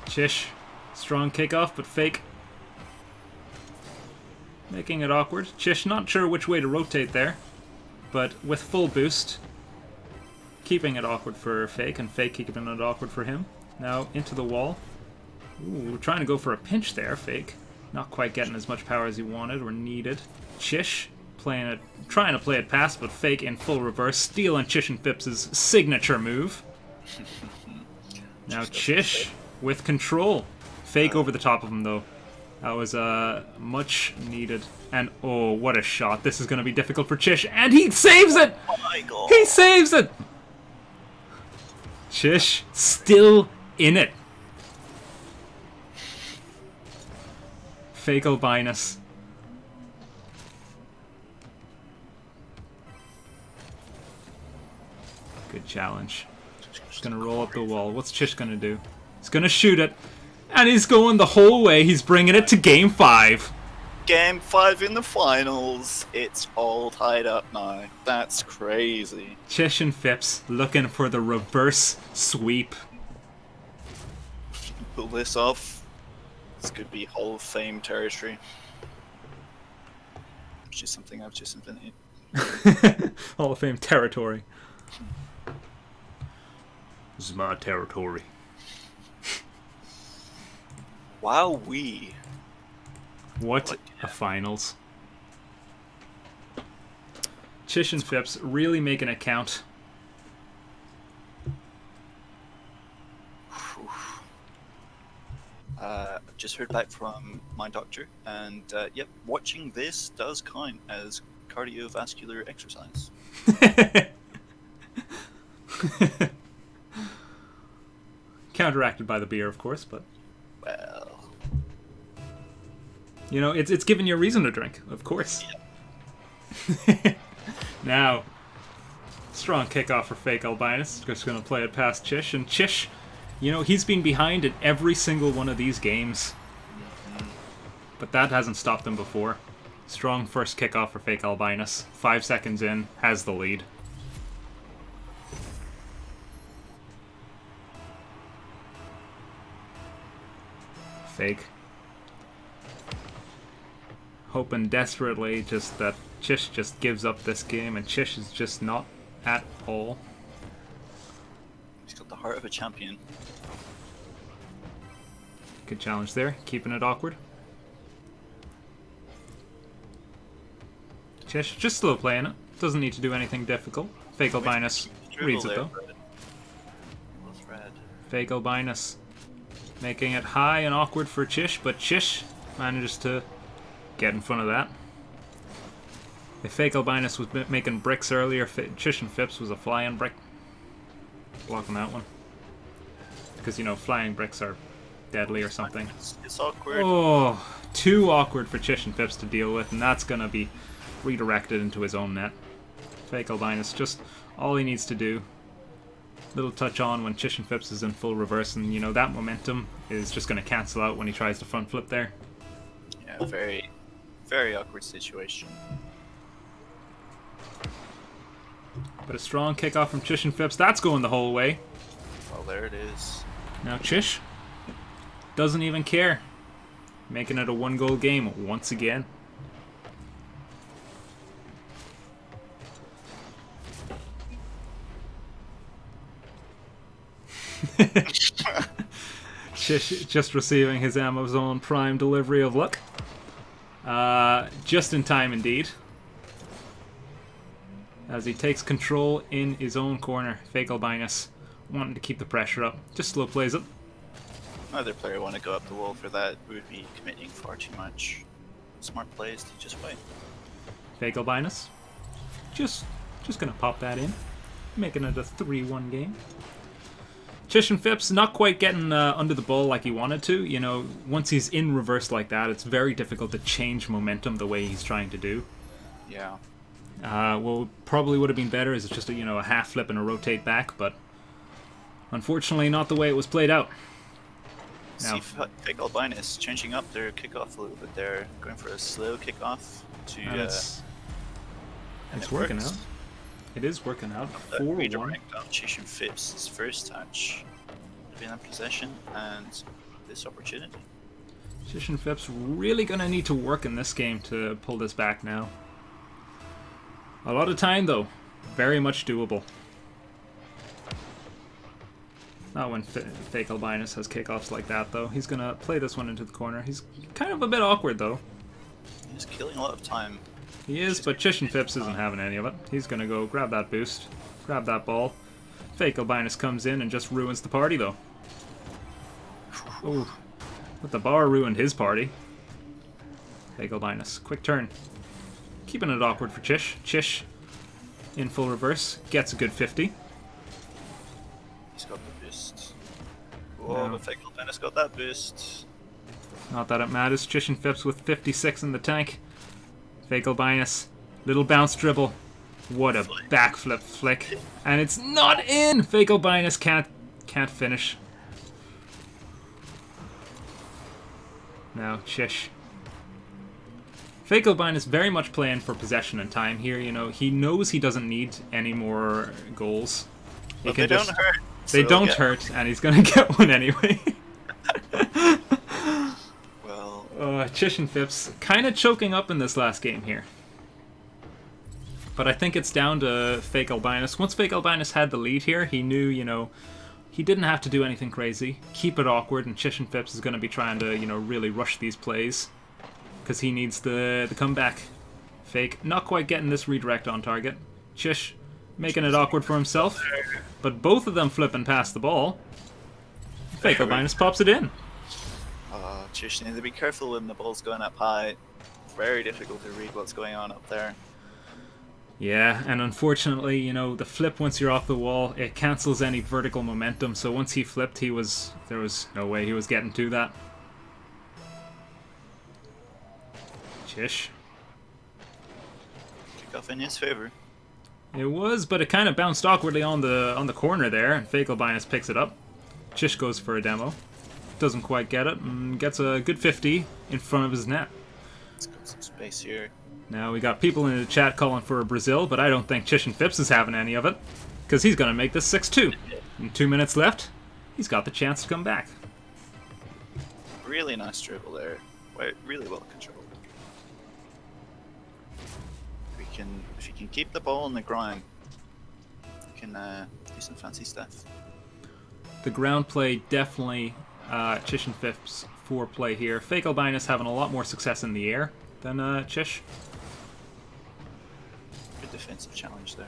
Chish, strong kickoff, but fake. Making it awkward. Chish not sure which way to rotate there, but with full boost, keeping it awkward for fake, and fake keeping it awkward for him. Now into the wall. Ooh, trying to go for a pinch there, fake. Not quite getting as much power as he wanted or needed. Chish trying to play it past, but fake in full reverse, stealing Chish and Fips' signature move. Now Chish with control. Fake over the top of him though. That was much needed. And oh, what a shot. This is going to be difficult for Chish, and he saves it! Oh my God. He saves it! Chish still in it. Fake Albinus. Good challenge. He's going to roll up the wall. What's Chish going to do? He's going to shoot it. And he's going the whole way. He's bringing it to Game 5. Game 5 in the finals. It's all tied up now. That's crazy. Chish and Fips looking for the reverse sweep. Pull this off. This could be Hall of Fame territory. It's just something I've just invented. Hall of Fame territory. This is my territory. Wowee. What a finals. Chish and Fips really making it count. Just heard back from my doctor, and yep, watching this does count as cardiovascular exercise. Counteracted by the beer, of course, but well, you know, it's giving you a reason to drink, of course. Yeah. Now, strong kickoff for fake Albinus. Just going to play it past Chish, and Chish, you know, he's been behind in every single one of these games, but that hasn't stopped him before. Strong first kickoff for fake Albinus. 5 seconds in, has the lead. Fake. Hoping desperately just that Chish just gives up this game, and Chish is just not at all. He's got the heart of a champion. Good challenge there, keeping it awkward. Chish just slow playing it. Doesn't need to do anything difficult. Fake Albinus reads it though. Well, thread. Fake Albinus making it high and awkward for Chish, but Chish manages to get in front of that. If Fake Albinus was making bricks earlier, Chish and Fips was a flying brick. Blocking that one. Because, you know, flying bricks are deadly or something. It's awkward. Oh, too awkward for Chish and Fips to deal with, and that's going to be redirected into his own net. Fake Albinus, just all he needs to do. Little touch on when Chish and Fips is in full reverse, and, you know, that momentum is just going to cancel out when he tries to front flip there. Yeah, very, very awkward situation. But a strong kickoff from Chish and Fips. That's going the whole way. Well, there it is. Now Chish doesn't even care. Making it a 1-goal game once again. Chish just receiving his Amazon Prime delivery of luck. Just in time indeed. As he takes control in his own corner. Fake Albinus wanting to keep the pressure up. Just slow plays it. Neither player want to go up the wall for that. Would be committing far too much. Smart plays to just wait. Fake Albinus. Just gonna pop that in. Making it a 3-1 game. Chish and Fips not quite getting under the ball like he wanted to. You know, once he's in reverse like that, it's very difficult to change momentum the way he's trying to do. Yeah. What probably would have been better is just a half flip and a rotate back, but unfortunately not the way it was played out. See Fake Albinus changing up their kickoff a little bit there, going for a slow kickoff to. And it's working out. It is working out. 4-1. Redirect on Chish and Fips' first touch. Being in possession and this opportunity. Chish and Fips really gonna need to work in this game to pull this back now. A lot of time though, very much doable. Not when Fake Albinus has kickoffs like that though. He's gonna play this one into the corner. He's kind of a bit awkward though. He's killing a lot of time. He is, but Chish and Fips isn't having any of it. He's gonna go grab that boost, grab that ball. Fake Albinus comes in and just ruins the party though. Ooh, but the bar ruined his party. Fake Albinus, quick turn. Keeping it awkward for Chish. Chish, in full reverse, gets a good 50. He's got the boost. Whoa, No. but Fake Albinus got that boost. Not that it matters. Chish and Fips with 56 in the tank. Fake Albinus, little bounce dribble. What a backflip flick. And it's not in! Fake Albinus can't finish. Now, Chish. Fake Albinus very much playing for possession and time here. You know, he knows he doesn't need any more goals. But they don't hurt. They don't hurt, and he's gonna get one anyway. Well, Chish and Fips kind of choking up in this last game here. But I think it's down to Fake Albinus. Once Fake Albinus had the lead here, he knew, you know, he didn't have to do anything crazy. Keep it awkward, and Chish and Fips is going to be trying to, you know, really rush these plays. Because he needs the comeback. Fake not quite getting this redirect on target. Chish making it awkward for himself. But both of them flipping past the ball. Fake Albinus pops it in. Chish needs to be careful when the ball's going up high. Very difficult to read what's going on up there. Yeah, and unfortunately, you know, the flip once you're off the wall, it cancels any vertical momentum. So once he flipped, there was no way he was getting to that. Chish. Kickoff in his favor. It was, but it kind of bounced awkwardly on the corner there, and Fake Albinus picks it up. Chish goes for a demo. Doesn't quite get it, and gets a good 50 in front of his net. Let's got some space here. Now, we got people in the chat calling for a Brazil, but I don't think Chish and Fips is having any of it, because he's going to make this 6-2. In 2 minutes left, he's got the chance to come back. Really nice dribble there. Really well controlled. If you can keep the ball on the ground, you can do some fancy stuff. The ground play definitely Chish and Fips foreplay here. Fake Albinus having a lot more success in the air than Chish. Good defensive challenge there.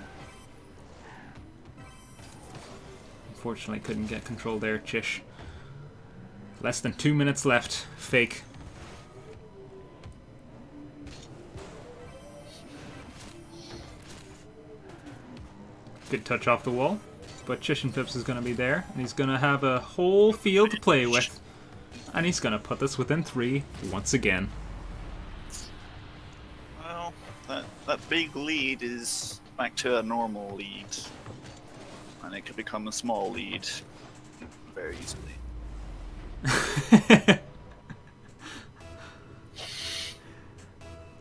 Unfortunately, couldn't get control there, Chish. Less than 2 minutes left. Fake. Good touch off the wall. But Chish and Fips is going to be there. And he's going to have a whole field to play with. And he's going to put this within 3 once again. Well, that big lead is back to a normal lead. And it could become a small lead very easily.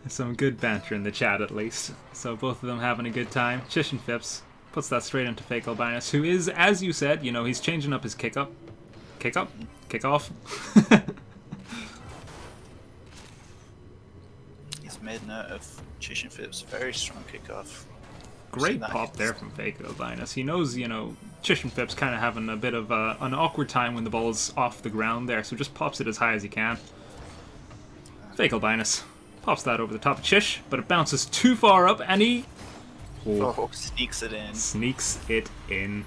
Some good banter in the chat, at least. So both of them having a good time. Chish and Fips puts that straight into fake Albinus, who is, as you said, you know, he's changing up his kick up. Kick up? Kick off? He's made note of Chish and Fips. Very strong kickoff. Great pop there from fake Albinus. He knows, you know, Chish and Fips kind of having a bit of an awkward time when the ball's off the ground there, so just pops it as high as he can. Fake Albinus pops that over the top of Chish, but it bounces too far up, and he... Oh, sneaks it in. Sneaks it in.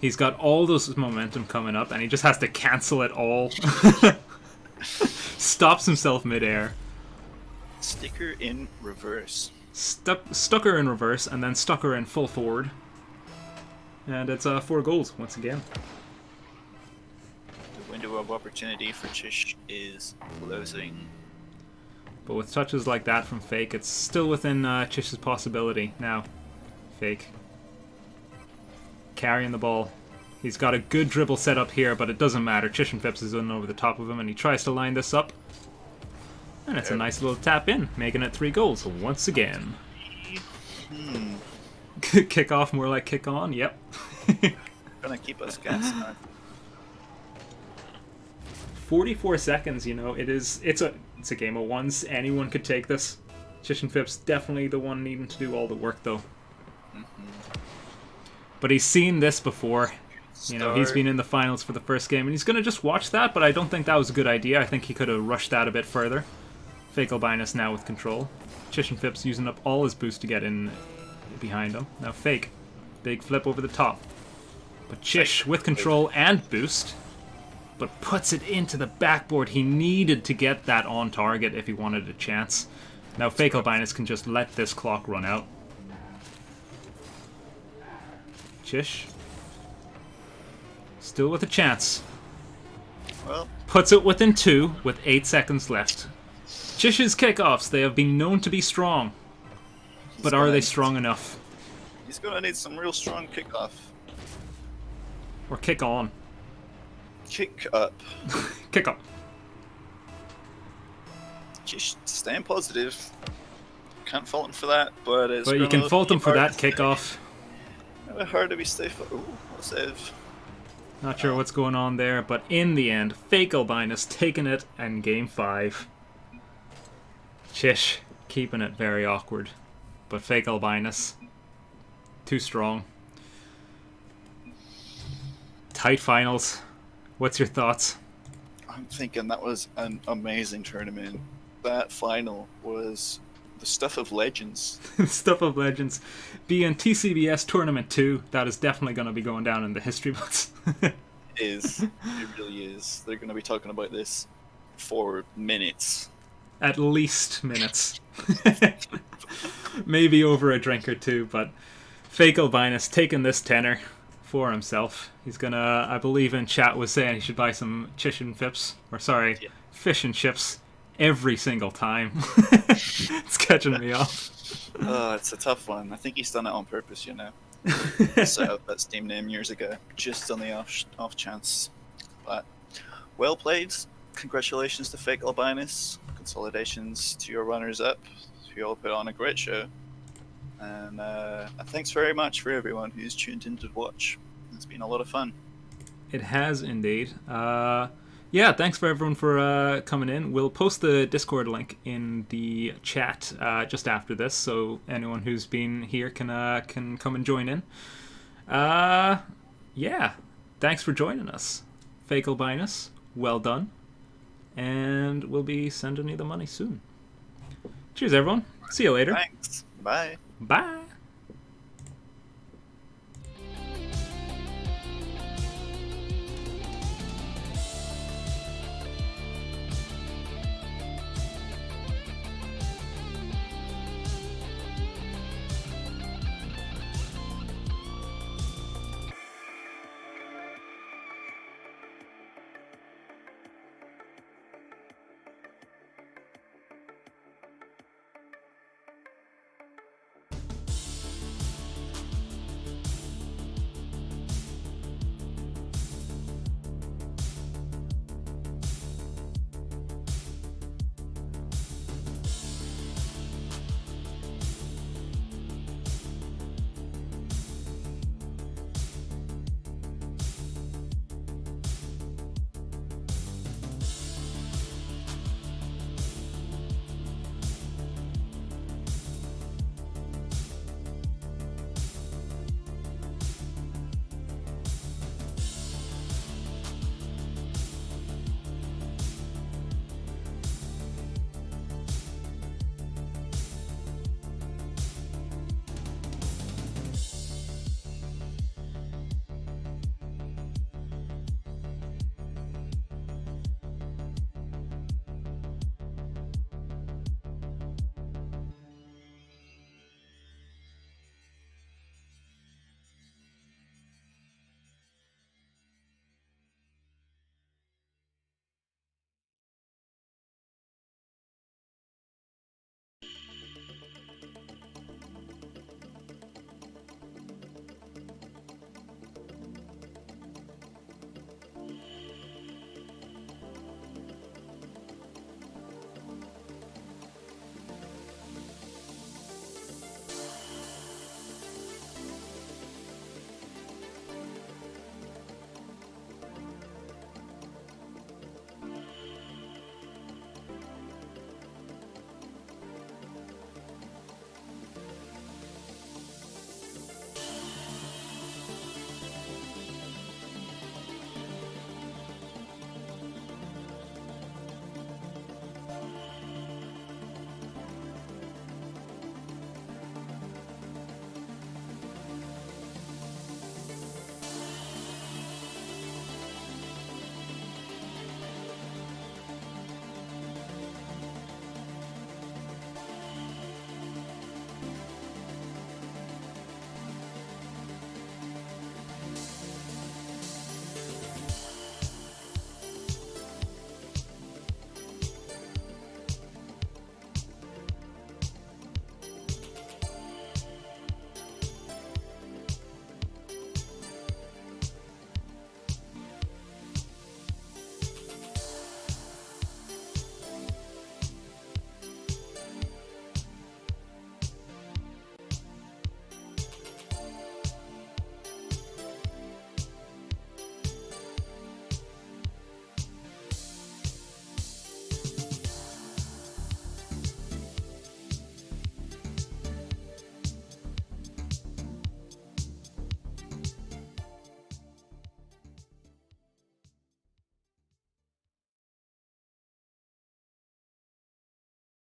He's got all those momentum coming up, and he just has to cancel it all. Stops himself midair. Sticker in reverse. Stuck her in reverse, and then stuck her in full forward. And it's 4 goals once again. The window of opportunity for Chish is closing. But with touches like that from Fake, it's still within Chish's possibility. Now, Fake. Carrying the ball. He's got a good dribble set up here, but it doesn't matter. Chish and Fips is in over the top of him, and he tries to line this up. And it's a nice little tap in, making it 3 goals once again. Kick off more like kick on, yep. Gonna keep us guessing. 44 seconds, you know, it's a game of ones. Anyone could take this. Chish and Fips definitely the one needing to do all the work, though. But he's seen this before. You know, he's been in the finals for the first game, and he's going to just watch that, but I don't think that was a good idea. I think he could have rushed that a bit further. Fake Albinus now with control. Chish and Fips using up all his boost to get in behind him. Now Fake. Big flip over the top. But Chish with control and boost, but puts it into the backboard. He needed to get that on target if he wanted a chance. Now Fake Albinus can just let this clock run out. Chish. Still with a chance. Well, puts it within 2 with 8 seconds left. Chish's kickoffs, they have been known to be strong. But are they strong enough? He's gonna need some real strong kickoff. Or kick on. Kick up. Kick up. Just staying positive. Can't fault him for that, but it's. But you can fault him for that kickoff. Hard to be safe. Ooh, what save. Not sure what's going on there, but in the end, Fake Albinus taking it in game 5. Chish keeping it very awkward, but Fake Albinus too strong. Tight finals. What's your thoughts? I'm thinking that was an amazing tournament. That final was the stuff of legends. Stuff of legends. Being TCBS Tournament 2, that is definitely going to be going down in the history books. It is. It really is. They're going to be talking about this for minutes. At least minutes. Maybe over a drink or two, but Fake Albinus taking this tenner for himself. He's going to, I believe in chat was saying he should buy some Chish and Fips, or sorry, fish and chips every single time. It's catching me off. Oh, it's a tough one. I think he's done it on purpose, you know. Set up that Steam name years ago, just on the off chance. But well played. Congratulations to Fake Albinus. Consolidations to your runners-up. You all put on a great show. And thanks very much for everyone who's tuned in to watch. It's been a lot of fun. It has indeed. Yeah, thanks for everyone for coming in. We'll post the Discord link in the chat just after this, so anyone who's been here can come and join in. Yeah, thanks for joining us. Fake Albinus, well done. And we'll be sending you the money soon. Cheers, everyone. See you later. Thanks. Bye. Bye.